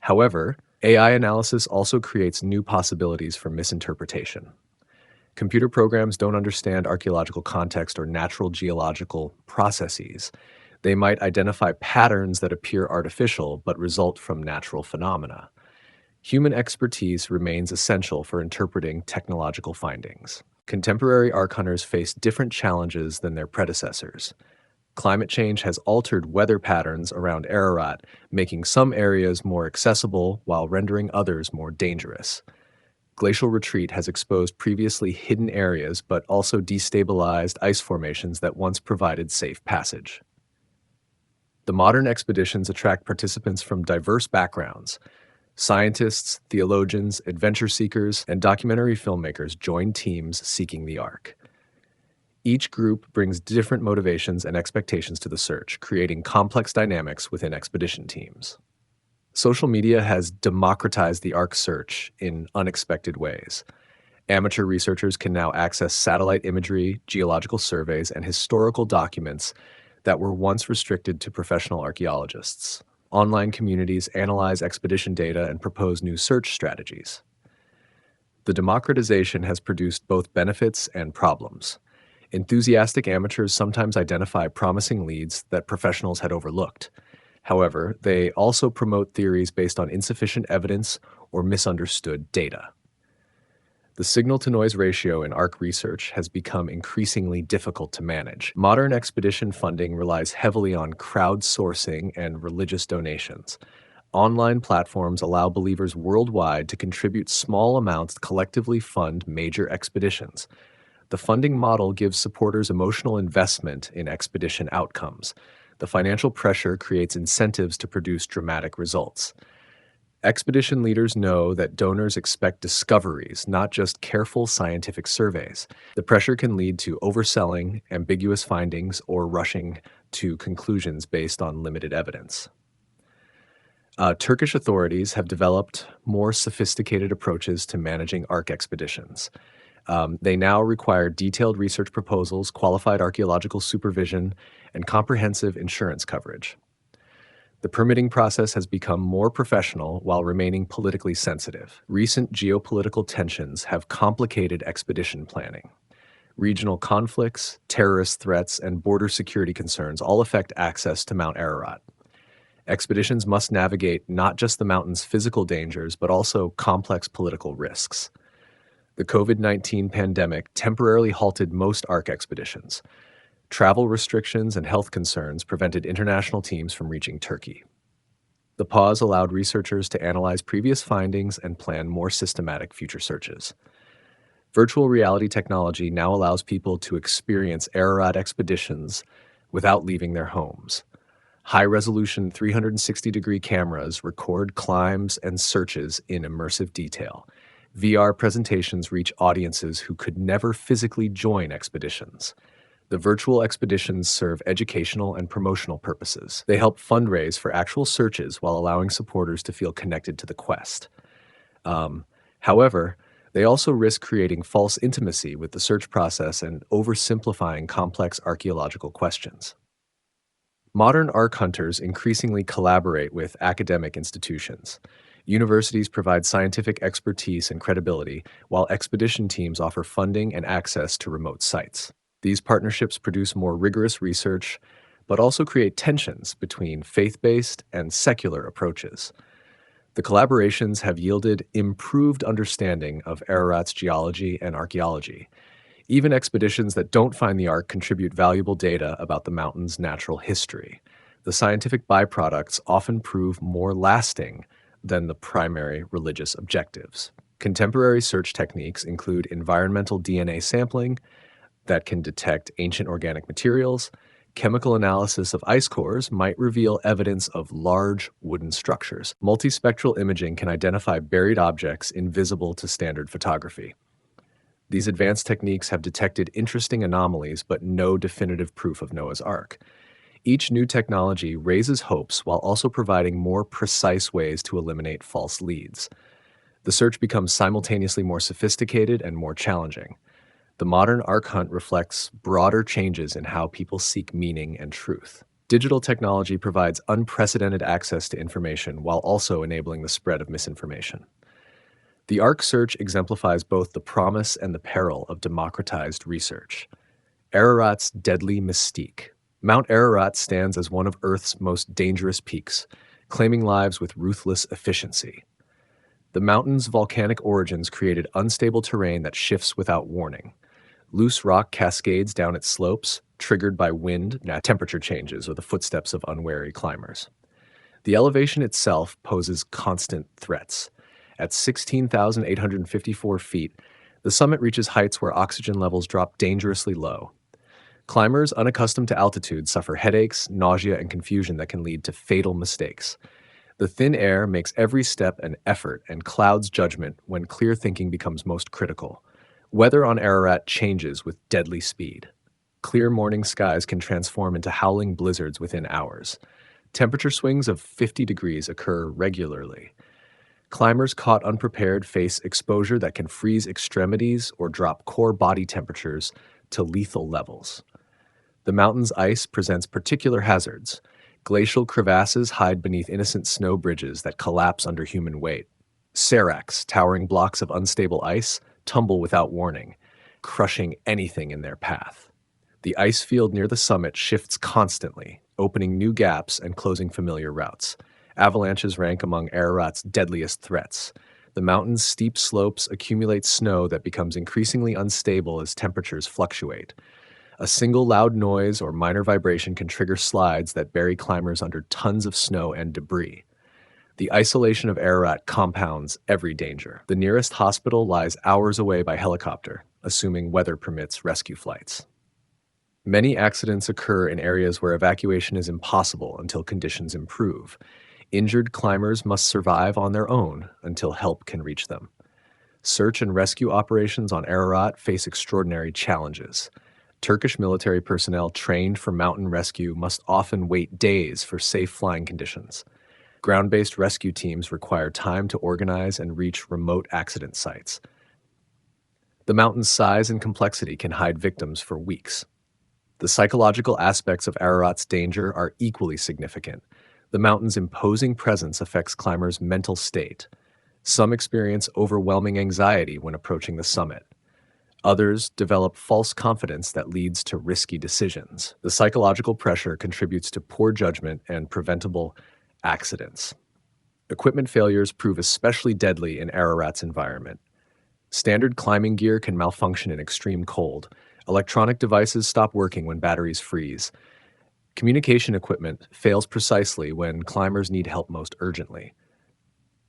Speaker 1: However, AI analysis also creates new possibilities for misinterpretation. Computer programs don't understand archaeological context or natural geological processes. They might identify patterns that appear artificial but result from natural phenomena. Human expertise remains essential for interpreting technological findings. Contemporary Ark hunters face different challenges than their predecessors. Climate change has altered weather patterns around Ararat, making some areas more accessible while rendering others more dangerous. Glacial retreat has exposed previously hidden areas but also destabilized ice formations that once provided safe passage. The modern expeditions attract participants from diverse backgrounds. Scientists, theologians, adventure seekers, and documentary filmmakers join teams seeking the Ark. Each group brings different motivations and expectations to the search, creating complex dynamics within expedition teams. Social media has democratized the Ark search in unexpected ways. Amateur researchers can now access satellite imagery, geological surveys, and historical documents that were once restricted to professional archaeologists. Online communities analyze expedition data and propose new search strategies. The democratization has produced both benefits and problems. Enthusiastic amateurs sometimes identify promising leads that professionals had overlooked. However, they also promote theories based on insufficient evidence or misunderstood data. The signal-to-noise ratio in Ark research has become increasingly difficult to manage. Modern expedition funding relies heavily on crowdsourcing and religious donations. Online platforms allow believers worldwide to contribute small amounts to collectively fund major expeditions. The funding model gives supporters emotional investment in expedition outcomes. The financial pressure creates incentives to produce dramatic results. Expedition leaders know that donors expect discoveries, not just careful scientific surveys. The pressure can lead to overselling, ambiguous findings, or rushing to conclusions based on limited evidence. Turkish authorities have developed more sophisticated approaches to managing Ark expeditions. They now require detailed research proposals, qualified archaeological supervision, and comprehensive insurance coverage. The permitting process has become more professional while remaining politically sensitive. Recent geopolitical tensions have complicated expedition planning. Regional conflicts, terrorist threats, and border security concerns all affect access to Mount Ararat. Expeditions must navigate not just the mountain's physical dangers, but also complex political risks. The COVID-19 pandemic temporarily halted most Ark expeditions. Travel restrictions and health concerns prevented international teams from reaching Turkey. The pause allowed researchers to analyze previous findings and plan more systematic future searches. Virtual reality technology now allows people to experience Ararat expeditions without leaving their homes. High-resolution 360-degree cameras record climbs and searches in immersive detail. VR presentations reach audiences who could never physically join expeditions. The virtual expeditions serve educational and promotional purposes. They help fundraise for actual searches while allowing supporters to feel connected to the quest. Um, However, they also risk creating false intimacy with the search process and oversimplifying complex archaeological questions. Modern ARC hunters increasingly collaborate with academic institutions. Universities provide scientific expertise and credibility, while expedition teams offer funding and access to remote sites. These partnerships produce more rigorous research, but also create tensions between faith based and secular approaches. The collaborations have yielded improved understanding of Ararat's geology and archaeology. Even expeditions that don't find the Ark contribute valuable data about the mountain's natural history. The scientific byproducts often prove more lasting than the primary religious objectives. Contemporary search techniques include environmental DNA sampling that can detect ancient organic materials. Chemical analysis of ice cores might reveal evidence of large wooden structures. Multispectral imaging can identify buried objects invisible to standard photography. These advanced techniques have detected interesting anomalies, but no definitive proof of Noah's Ark. Each new technology raises hopes while also providing more precise ways to eliminate false leads. The search becomes simultaneously more sophisticated and more challenging. The modern Ark hunt reflects broader changes in how people seek meaning and truth. Digital technology provides unprecedented access to information while also enabling the spread of misinformation. The Ark search exemplifies both the promise and the peril of democratized research. Ararat's deadly mystique. Mount Ararat stands as one of Earth's most dangerous peaks, claiming lives with ruthless efficiency. The mountain's volcanic origins created unstable terrain that shifts without warning. Loose rock cascades down its slopes, triggered by wind, temperature changes, or the footsteps of unwary climbers. The elevation itself poses constant threats. At 16,854 feet, the summit reaches heights where oxygen levels drop dangerously low. Climbers unaccustomed to altitude suffer headaches, nausea, and confusion that can lead to fatal mistakes. The thin air makes every step an effort and clouds judgment when clear thinking becomes most critical. Weather on Ararat changes with deadly speed. Clear morning skies can transform into howling blizzards within hours. Temperature swings of 50 degrees occur regularly. Climbers caught unprepared face exposure that can freeze extremities or drop core body temperatures to lethal levels. The mountain's ice presents particular hazards. Glacial crevasses hide beneath innocent snow bridges that collapse under human weight. Seracs, towering blocks of unstable ice, tumble without warning, crushing anything in their path. The ice field near the summit shifts constantly, opening new gaps and closing familiar routes. Avalanches rank among Ararat's deadliest threats. The mountain's steep slopes accumulate snow that becomes increasingly unstable as temperatures fluctuate. A single loud noise or minor vibration can trigger slides that bury climbers under tons of snow and debris. The isolation of Ararat compounds every danger. The nearest hospital lies hours away by helicopter, assuming weather permits rescue flights. Many accidents occur in areas where evacuation is impossible until conditions improve. Injured climbers must survive on their own until help can reach them. Search and rescue operations on Ararat face extraordinary challenges. Turkish military personnel trained for mountain rescue must often wait days for safe flying conditions. Ground-based rescue teams require time to organize and reach remote accident sites. The mountain's size and complexity can hide victims for weeks. The psychological aspects of Ararat's danger are equally significant. The mountain's imposing presence affects climbers' mental state. Some experience overwhelming anxiety when approaching the summit. Others develop false confidence that leads to risky decisions. The psychological pressure contributes to poor judgment and preventable accidents. Equipment failures prove especially deadly in Ararat's environment. Standard climbing gear can malfunction in extreme cold. Electronic devices stop working when batteries freeze. Communication equipment fails precisely when climbers need help most urgently.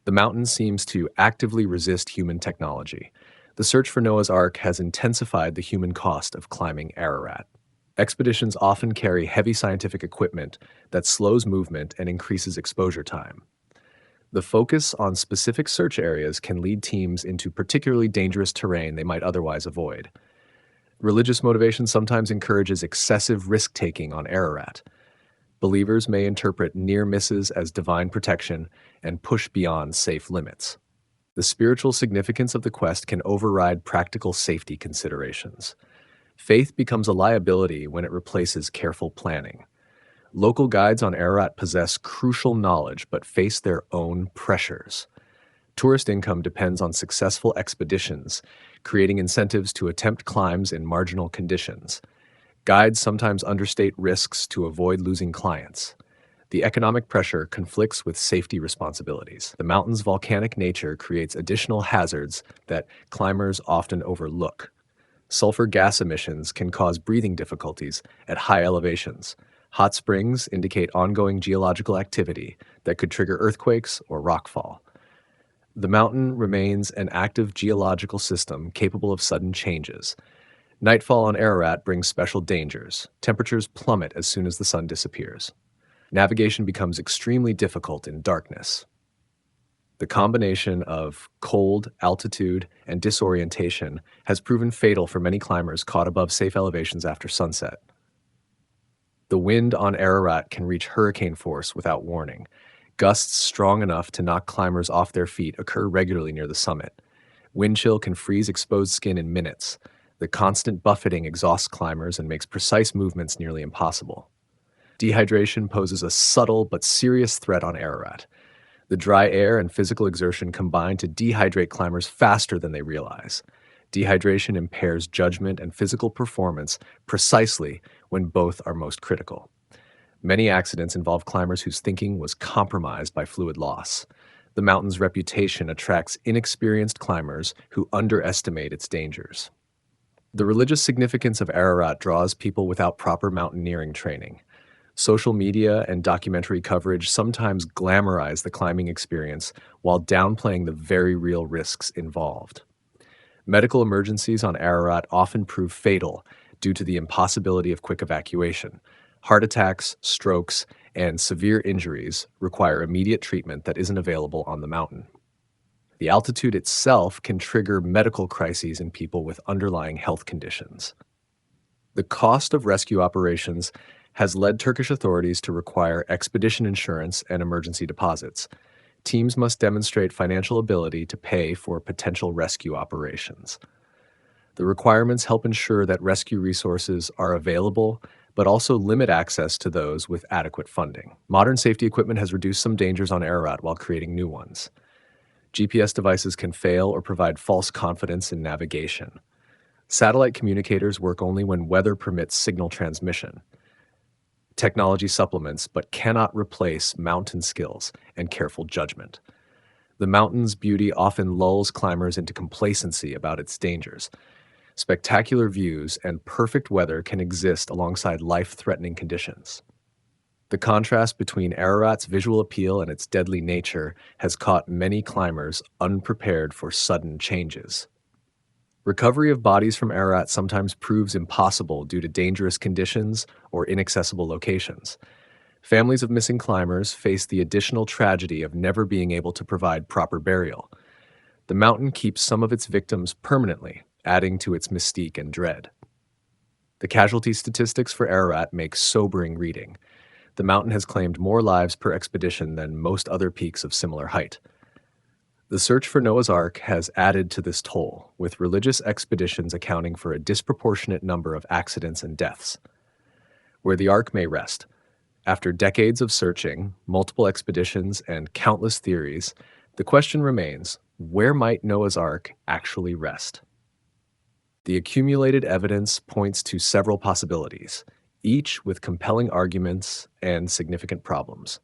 Speaker 1: The mountain seems to actively resist human technology. The search for Noah's Ark has intensified the human cost of climbing Ararat. Expeditions often carry heavy scientific equipment that slows movement and increases exposure time. The focus on specific search areas can lead teams into particularly dangerous terrain they might otherwise avoid. Religious motivation sometimes encourages excessive risk taking on Ararat. Believers may interpret near misses as divine protection and push beyond safe limits. The spiritual significance of the quest can override practical safety considerations. Faith becomes a liability when it replaces careful planning. Local guides on Ararat possess crucial knowledge but face their own pressures. Tourist income depends on successful expeditions, creating incentives to attempt climbs in marginal conditions. Guides sometimes understate risks to avoid losing clients. The economic pressure conflicts with safety responsibilities. The mountain's volcanic nature creates additional hazards that climbers often overlook. Sulfur gas emissions can cause breathing difficulties at high elevations. Hot springs indicate ongoing geological activity that could trigger earthquakes or rockfall. The mountain remains an active geological system capable of sudden changes. Nightfall on Ararat brings special dangers. Temperatures plummet as soon as the sun disappears. Navigation becomes extremely difficult in darkness. The combination of cold, altitude, and disorientation has proven fatal for many climbers caught above safe elevations after sunset. The wind on Ararat can reach hurricane force without warning. Gusts strong enough to knock climbers off their feet occur regularly near the summit. Wind chill can freeze exposed skin in minutes. The constant buffeting exhausts climbers and makes precise movements nearly impossible. Dehydration poses a subtle but serious threat on Ararat. The dry air and physical exertion combine to dehydrate climbers faster than they realize. Dehydration impairs judgment and physical performance precisely when both are most critical. Many accidents involve climbers whose thinking was compromised by fluid loss. The mountain's reputation attracts inexperienced climbers who underestimate its dangers. The religious significance of Ararat draws people without proper mountaineering training. Social media and documentary coverage sometimes glamorize the climbing experience while downplaying the very real risks involved. Medical emergencies on Ararat often prove fatal due to the impossibility of quick evacuation. Heart attacks, strokes, and severe injuries require immediate treatment that isn't available on the mountain. The altitude itself can trigger medical crises in people with underlying health conditions. The cost of rescue operations has led Turkish authorities to require expedition insurance and emergency deposits. Teams must demonstrate financial ability to pay for potential rescue operations. The requirements help ensure that rescue resources are available, but also limit access to those with adequate funding. Modern safety equipment has reduced some dangers on Ararat while creating new ones. GPS devices can fail or provide false confidence in navigation. Satellite communicators work only when weather permits signal transmission. Technology supplements, but cannot replace mountain skills and careful judgment. The mountain's beauty often lulls climbers into complacency about its dangers. Spectacular views and perfect weather can exist alongside life-threatening conditions. The contrast between Ararat's visual appeal and its deadly nature has caught many climbers unprepared for sudden changes. Recovery of bodies from Ararat sometimes proves impossible due to dangerous conditions or inaccessible locations. Families of missing climbers face the additional tragedy of never being able to provide proper burial. The mountain keeps some of its victims permanently, adding to its mystique and dread. The casualty statistics for Ararat make sobering reading. The mountain has claimed more lives per expedition than most other peaks of similar height. The search for Noah's Ark has added to this toll, with religious expeditions accounting for a disproportionate number of accidents and deaths. Where the Ark may rest. After decades of searching, multiple expeditions, and countless theories, the question remains, where might Noah's Ark actually rest? The accumulated evidence points to several possibilities, each with compelling arguments and significant problems.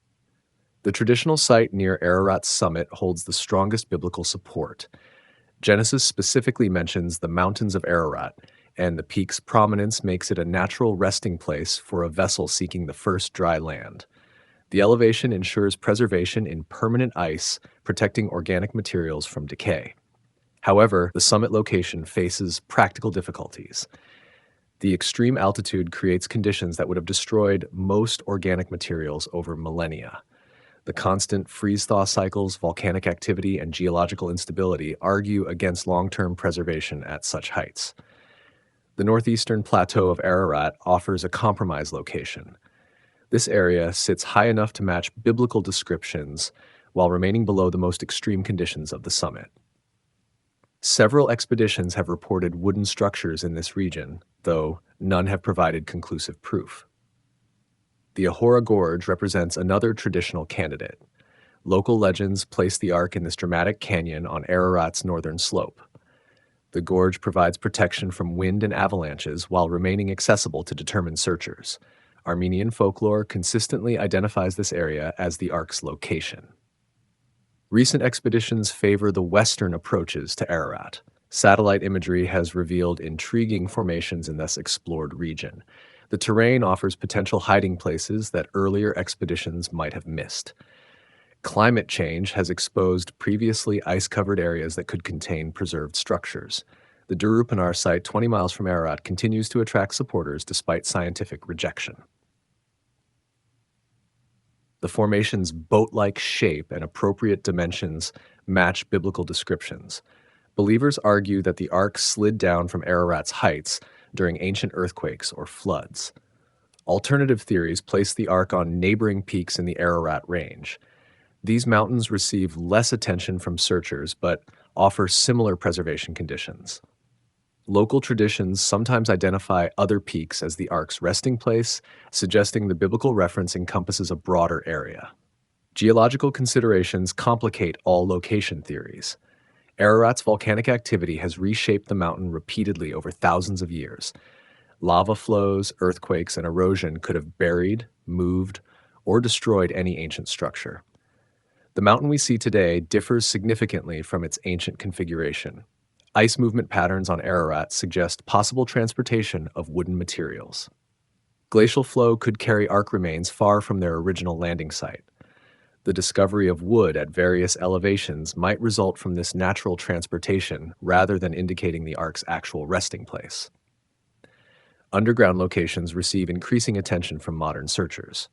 Speaker 1: The traditional site near Ararat's summit holds the strongest biblical support. Genesis specifically mentions the mountains of Ararat, and the peak's prominence makes it a natural resting place for a vessel seeking the first dry land. The elevation ensures preservation in permanent ice, protecting organic materials from decay. However, the summit location faces practical difficulties. The extreme altitude creates conditions that would have destroyed most organic materials over millennia. The constant freeze-thaw cycles, volcanic activity, and geological instability argue against long-term preservation at such heights. The northeastern plateau of Ararat offers a compromise location. This area sits high enough to match biblical descriptions while remaining below the most extreme conditions of the summit. Several expeditions have reported wooden structures in this region, though none have provided conclusive proof. The Ahora Gorge represents another traditional candidate. Local legends place the Ark in this dramatic canyon on Ararat's northern slope. The gorge provides protection from wind and avalanches while remaining accessible to determined searchers. Armenian folklore consistently identifies this area as the Ark's location. Recent expeditions favor the western approaches to Ararat. Satellite imagery has revealed intriguing formations in this explored region. The terrain offers potential hiding places that earlier expeditions might have missed. Climate change has exposed previously ice-covered areas that could contain preserved structures. The Durupinar site 20 miles from Ararat continues to attract supporters despite scientific rejection. The formation's boat-like shape and appropriate dimensions match biblical descriptions. Believers argue that the Ark slid down from Ararat's heights during ancient earthquakes or floods. Alternative theories place the Ark on neighboring peaks in the Ararat Range. These mountains receive less attention from searchers but offer similar preservation conditions. Local traditions sometimes identify other peaks as the Ark's resting place, suggesting the biblical reference encompasses a broader area. Geological considerations complicate all location theories. Ararat's volcanic activity has reshaped the mountain repeatedly over thousands of years. Lava flows, earthquakes, and erosion could have buried, moved, or destroyed any ancient structure. The mountain we see today differs significantly from its ancient configuration. Ice movement patterns on Ararat suggest possible transportation of wooden materials. Glacial flow could carry Ark remains far from their original landing site. The discovery of wood at various elevations might result from this natural transportation rather than indicating the Ark's actual resting place. Underground locations receive increasing attention from modern searchers.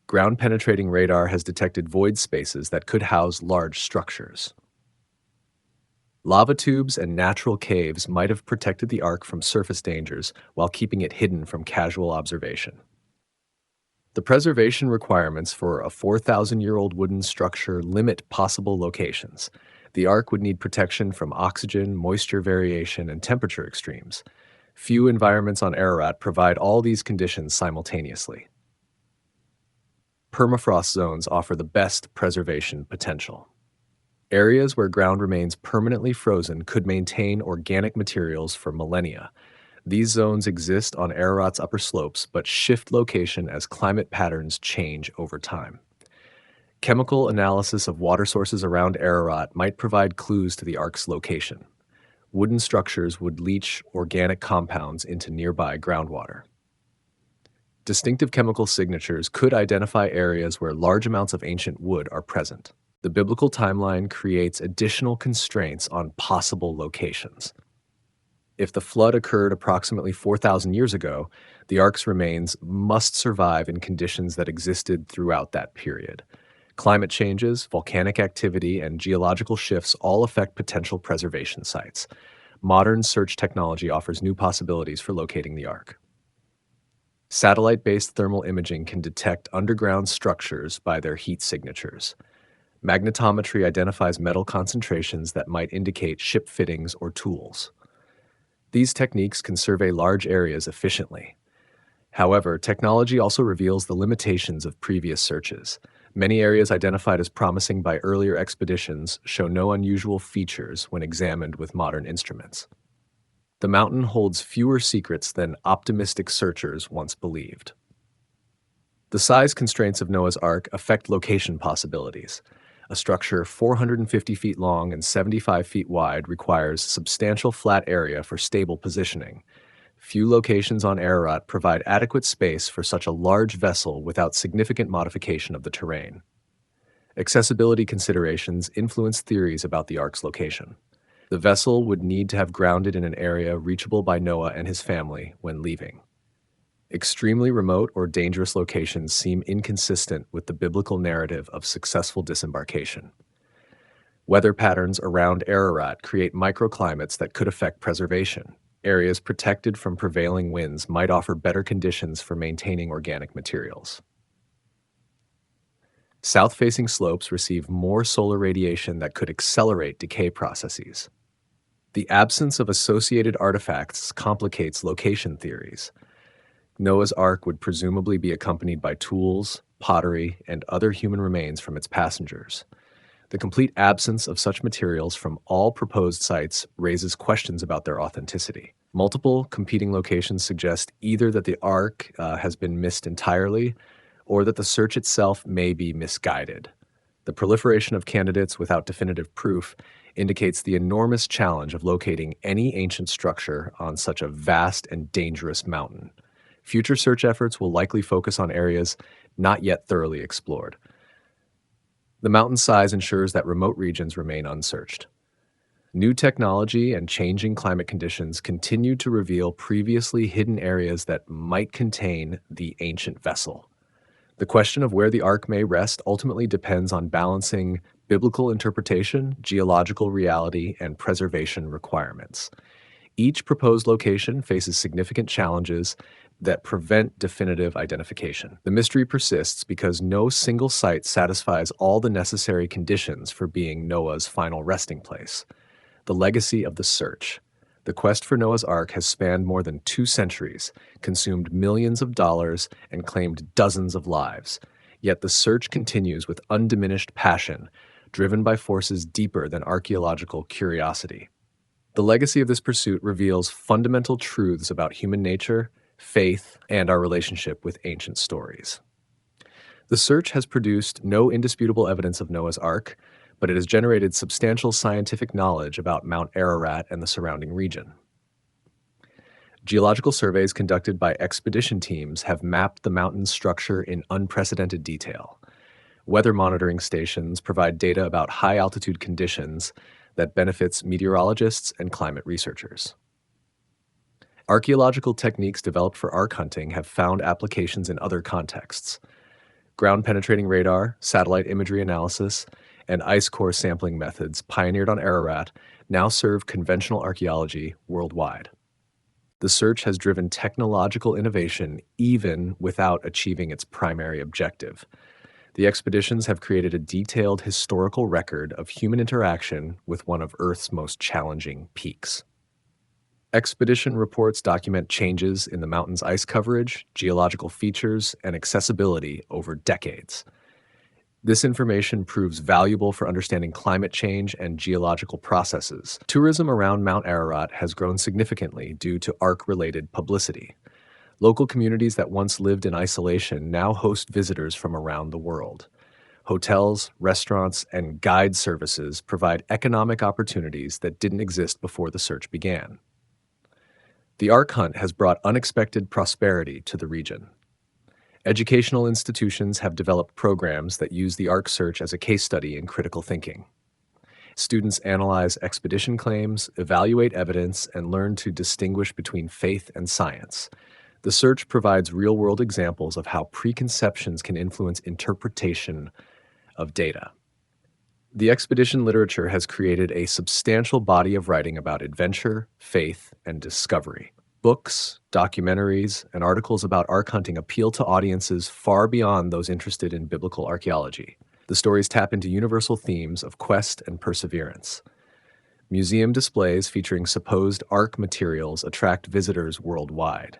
Speaker 1: Ground-penetrating radar has detected void spaces that could house large structures. Lava tubes and natural caves might have protected the Ark from surface dangers while keeping it hidden from casual observation. The preservation requirements for a 4,000-year-old wooden structure limit possible locations. The Ark would need protection from oxygen, moisture variation, and temperature extremes. Few environments on Ararat provide all these conditions simultaneously. Permafrost zones offer the best preservation potential. Areas where ground remains permanently frozen could maintain organic materials for millennia. These zones exist on Ararat's upper slopes but shift location as climate patterns change over time. Chemical analysis of water sources around Ararat might provide clues to the Ark's location. Wooden structures would leach organic compounds into nearby groundwater. Distinctive chemical signatures could identify areas where large amounts of ancient wood are present. The biblical timeline creates additional constraints on possible locations. If the flood occurred approximately 4,000 years ago, the Ark's remains must survive in conditions that existed throughout that period. Climate changes, volcanic activity, and geological shifts all affect potential preservation sites. Modern search technology offers new possibilities for locating the Ark. Satellite-based thermal imaging can detect underground structures by their heat signatures. Magnetometry identifies metal concentrations that might indicate ship fittings or tools. These techniques can survey large areas efficiently. However, technology also reveals the limitations of previous searches. Many areas identified as promising by earlier expeditions show no unusual features when examined with modern instruments. The mountain holds fewer secrets than optimistic searchers once believed. The size constraints of Noah's Ark affect location possibilities. A structure 450 feet long and 75 feet wide requires substantial flat area for stable positioning. Few locations on Ararat provide adequate space for such a large vessel without significant modification of the terrain. Accessibility considerations influence theories about the Ark's location. The vessel would need to have grounded in an area reachable by Noah and his family when leaving. Extremely remote or dangerous locations seem inconsistent with the biblical narrative of successful disembarkation. Weather patterns around Ararat create microclimates that could affect preservation. Areas protected from prevailing winds might offer better conditions for maintaining organic materials. South-facing slopes receive more solar radiation that could accelerate decay processes. The absence of associated artifacts complicates location theories. Noah's Ark would presumably be accompanied by tools, pottery, and other human remains from its passengers. The complete absence of such materials from all proposed sites raises questions about their authenticity. Multiple competing locations suggest either that the Ark has been missed entirely or that the search itself may be misguided. The proliferation of candidates without definitive proof indicates the enormous challenge of locating any ancient structure on such a vast and dangerous mountain. Future search efforts will likely focus on areas not yet thoroughly explored. The mountain's size ensures that remote regions remain unsearched. New technology and changing climate conditions continue to reveal previously hidden areas that might contain the ancient vessel. The question of where the Ark may rest ultimately depends on balancing biblical interpretation, geological reality, and preservation requirements. Each proposed location faces significant challenges that prevent definitive identification. The mystery persists because no single site satisfies all the necessary conditions for being Noah's final resting place. The legacy of the search. The quest for Noah's Ark has spanned more than 2 centuries, consumed millions of dollars, and claimed dozens of lives. Yet the search continues with undiminished passion, driven by forces deeper than archaeological curiosity. The legacy of this pursuit reveals fundamental truths about human nature, faith, and our relationship with ancient stories. The search has produced no indisputable evidence of Noah's Ark, but it has generated substantial scientific knowledge about Mount Ararat and the surrounding region. Geological surveys conducted by expedition teams have mapped the mountain's structure in unprecedented detail. Weather monitoring stations provide data about high-altitude conditions that benefits meteorologists and climate researchers. Archaeological techniques developed for Ark hunting have found applications in other contexts. Ground-penetrating radar, satellite imagery analysis, and ice core sampling methods pioneered on Ararat now serve conventional archaeology worldwide. The search has driven technological innovation even without achieving its primary objective. The expeditions have created a detailed historical record of human interaction with one of Earth's most challenging peaks. Expedition reports document changes in the mountain's ice coverage, geological features, and accessibility over decades. This information proves valuable for understanding climate change and geological processes. Tourism around Mount Ararat has grown significantly due to Ark-related publicity. Local communities that once lived in isolation now host visitors from around the world. Hotels, restaurants, and guide services provide economic opportunities that didn't exist before the search began. The Ark hunt has brought unexpected prosperity to the region. Educational institutions have developed programs that use the Ark search as a case study in critical thinking. Students analyze expedition claims, evaluate evidence, and learn to distinguish between faith and science. The search provides real-world examples of how preconceptions can influence interpretation of data. The expedition literature has created a substantial body of writing about adventure, faith, and discovery. Books, documentaries, and articles about Ark hunting appeal to audiences far beyond those interested in biblical archaeology. The stories tap into universal themes of quest and perseverance. Museum displays featuring supposed Ark materials attract visitors worldwide.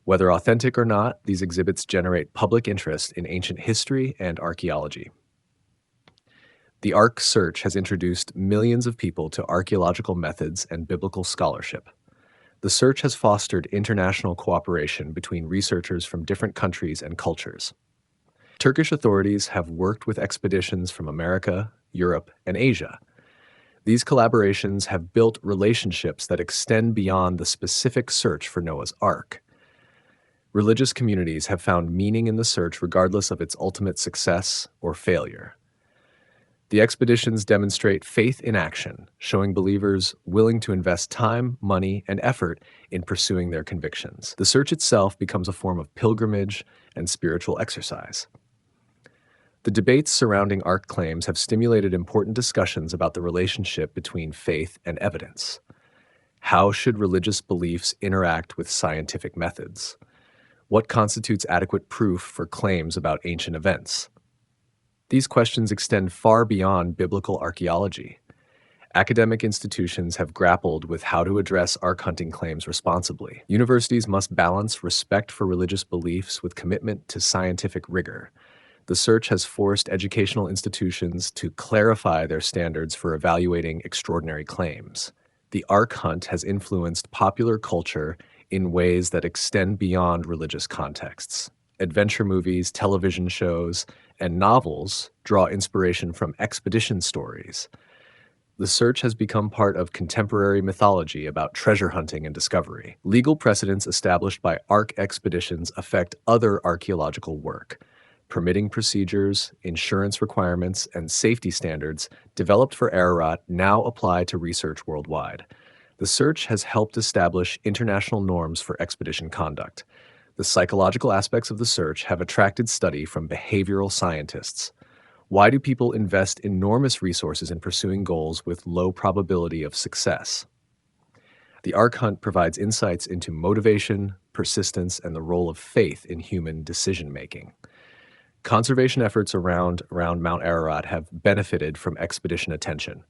Speaker 1: Whether authentic or not, these exhibits generate public interest in ancient history and archaeology. The Ark search has introduced millions of people to archaeological methods and biblical scholarship. The search has fostered international cooperation between researchers from different countries and cultures. Turkish authorities have worked with expeditions from America, Europe, and Asia. These collaborations have built relationships that extend beyond the specific search for Noah's Ark. Religious communities have found meaning in the search regardless of its ultimate success or failure. The expeditions demonstrate faith in action, showing believers willing to invest time, money, and effort in pursuing their convictions. The search itself becomes a form of pilgrimage and spiritual exercise. The debates surrounding Ark claims have stimulated important discussions about the relationship between faith and evidence. How should religious beliefs interact with scientific methods? What constitutes adequate proof for claims about ancient events? These questions extend far beyond biblical archaeology. Academic institutions have grappled with how to address ark hunting claims responsibly. Universities must balance respect for religious beliefs with commitment to scientific rigor. The search has forced educational institutions to clarify their standards for evaluating extraordinary claims. The ark hunt has influenced popular culture in ways that extend beyond religious contexts. Adventure movies, television shows, and novels draw inspiration from expedition stories. The search has become part of contemporary mythology about treasure hunting and discovery. Legal precedents established by Ark expeditions affect other archaeological work. Permitting procedures, insurance requirements, and safety standards developed for Ararat now apply to research worldwide. The search has helped establish international norms for expedition conduct. The psychological aspects of the search have attracted study from behavioral scientists. Why do people invest enormous resources in pursuing goals with low probability of success? The Ark Hunt provides insights into motivation, persistence, and the role of faith in human decision-making. Conservation efforts around Mount Ararat have benefited from expedition attention.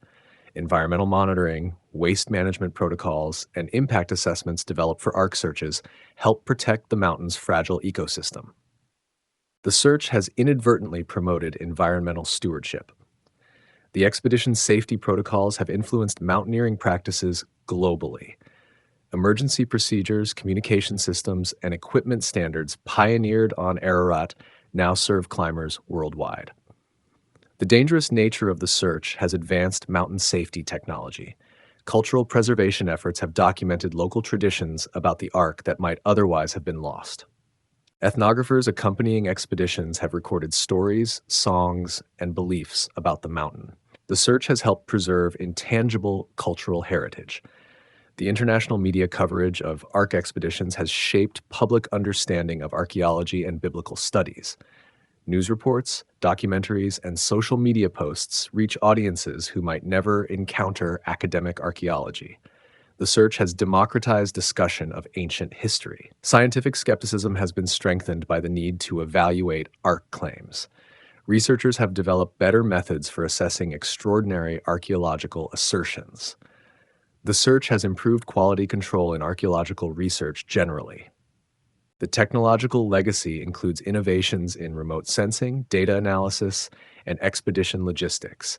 Speaker 1: Environmental monitoring, waste management protocols, and impact assessments developed for Ark searches help protect the mountain's fragile ecosystem. The search has inadvertently promoted environmental stewardship. The expedition's safety protocols have influenced mountaineering practices globally. Emergency procedures, communication systems, and equipment standards pioneered on Ararat now serve climbers worldwide. The dangerous nature of the search has advanced mountain safety technology. Cultural preservation efforts have documented local traditions about the Ark that might otherwise have been lost. Ethnographers accompanying expeditions have recorded stories, songs, and beliefs about the mountain. The search has helped preserve intangible cultural heritage. The international media coverage of Ark expeditions has shaped public understanding of archaeology and biblical studies. News reports, documentaries, and social media posts reach audiences who might never encounter academic archaeology. The search has democratized discussion of ancient history. Scientific skepticism has been strengthened by the need to evaluate Ark claims. Researchers have developed better methods for assessing extraordinary archaeological assertions. The search has improved quality control in archaeological research generally. The technological legacy includes innovations in remote sensing, data analysis, and expedition logistics.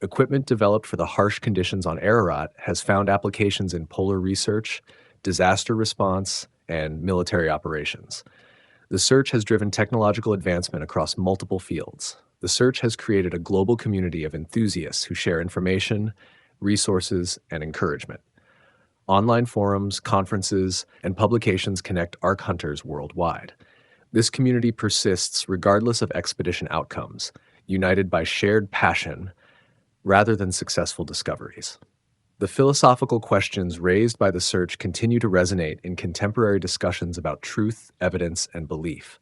Speaker 1: Equipment developed for the harsh conditions on Ararat has found applications in polar research, disaster response, and military operations. The search has driven technological advancement across multiple fields. The search has created a global community of enthusiasts who share information, resources, and encouragement. Online forums, conferences, and publications connect Ark hunters worldwide. This community persists regardless of expedition outcomes, united by shared passion rather than successful discoveries. The philosophical questions raised by the search continue to resonate in contemporary discussions about truth, evidence, and belief.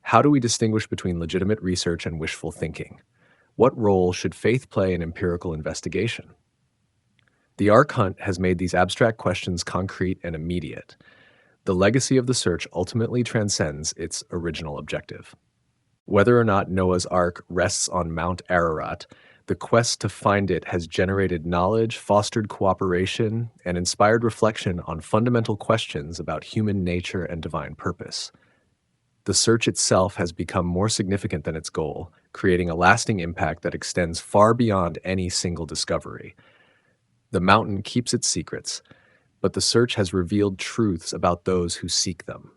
Speaker 1: How do we distinguish between legitimate research and wishful thinking? What role should faith play in empirical investigation? The Ark Hunt has made these abstract questions concrete and immediate. The legacy of the search ultimately transcends its original objective. Whether or not Noah's Ark rests on Mount Ararat, the quest to find it has generated knowledge, fostered cooperation, and inspired reflection on fundamental questions about human nature and divine purpose. The search itself has become more significant than its goal, creating a lasting impact that extends far beyond any single discovery. The mountain keeps its secrets, but the search has revealed truths about those who seek them.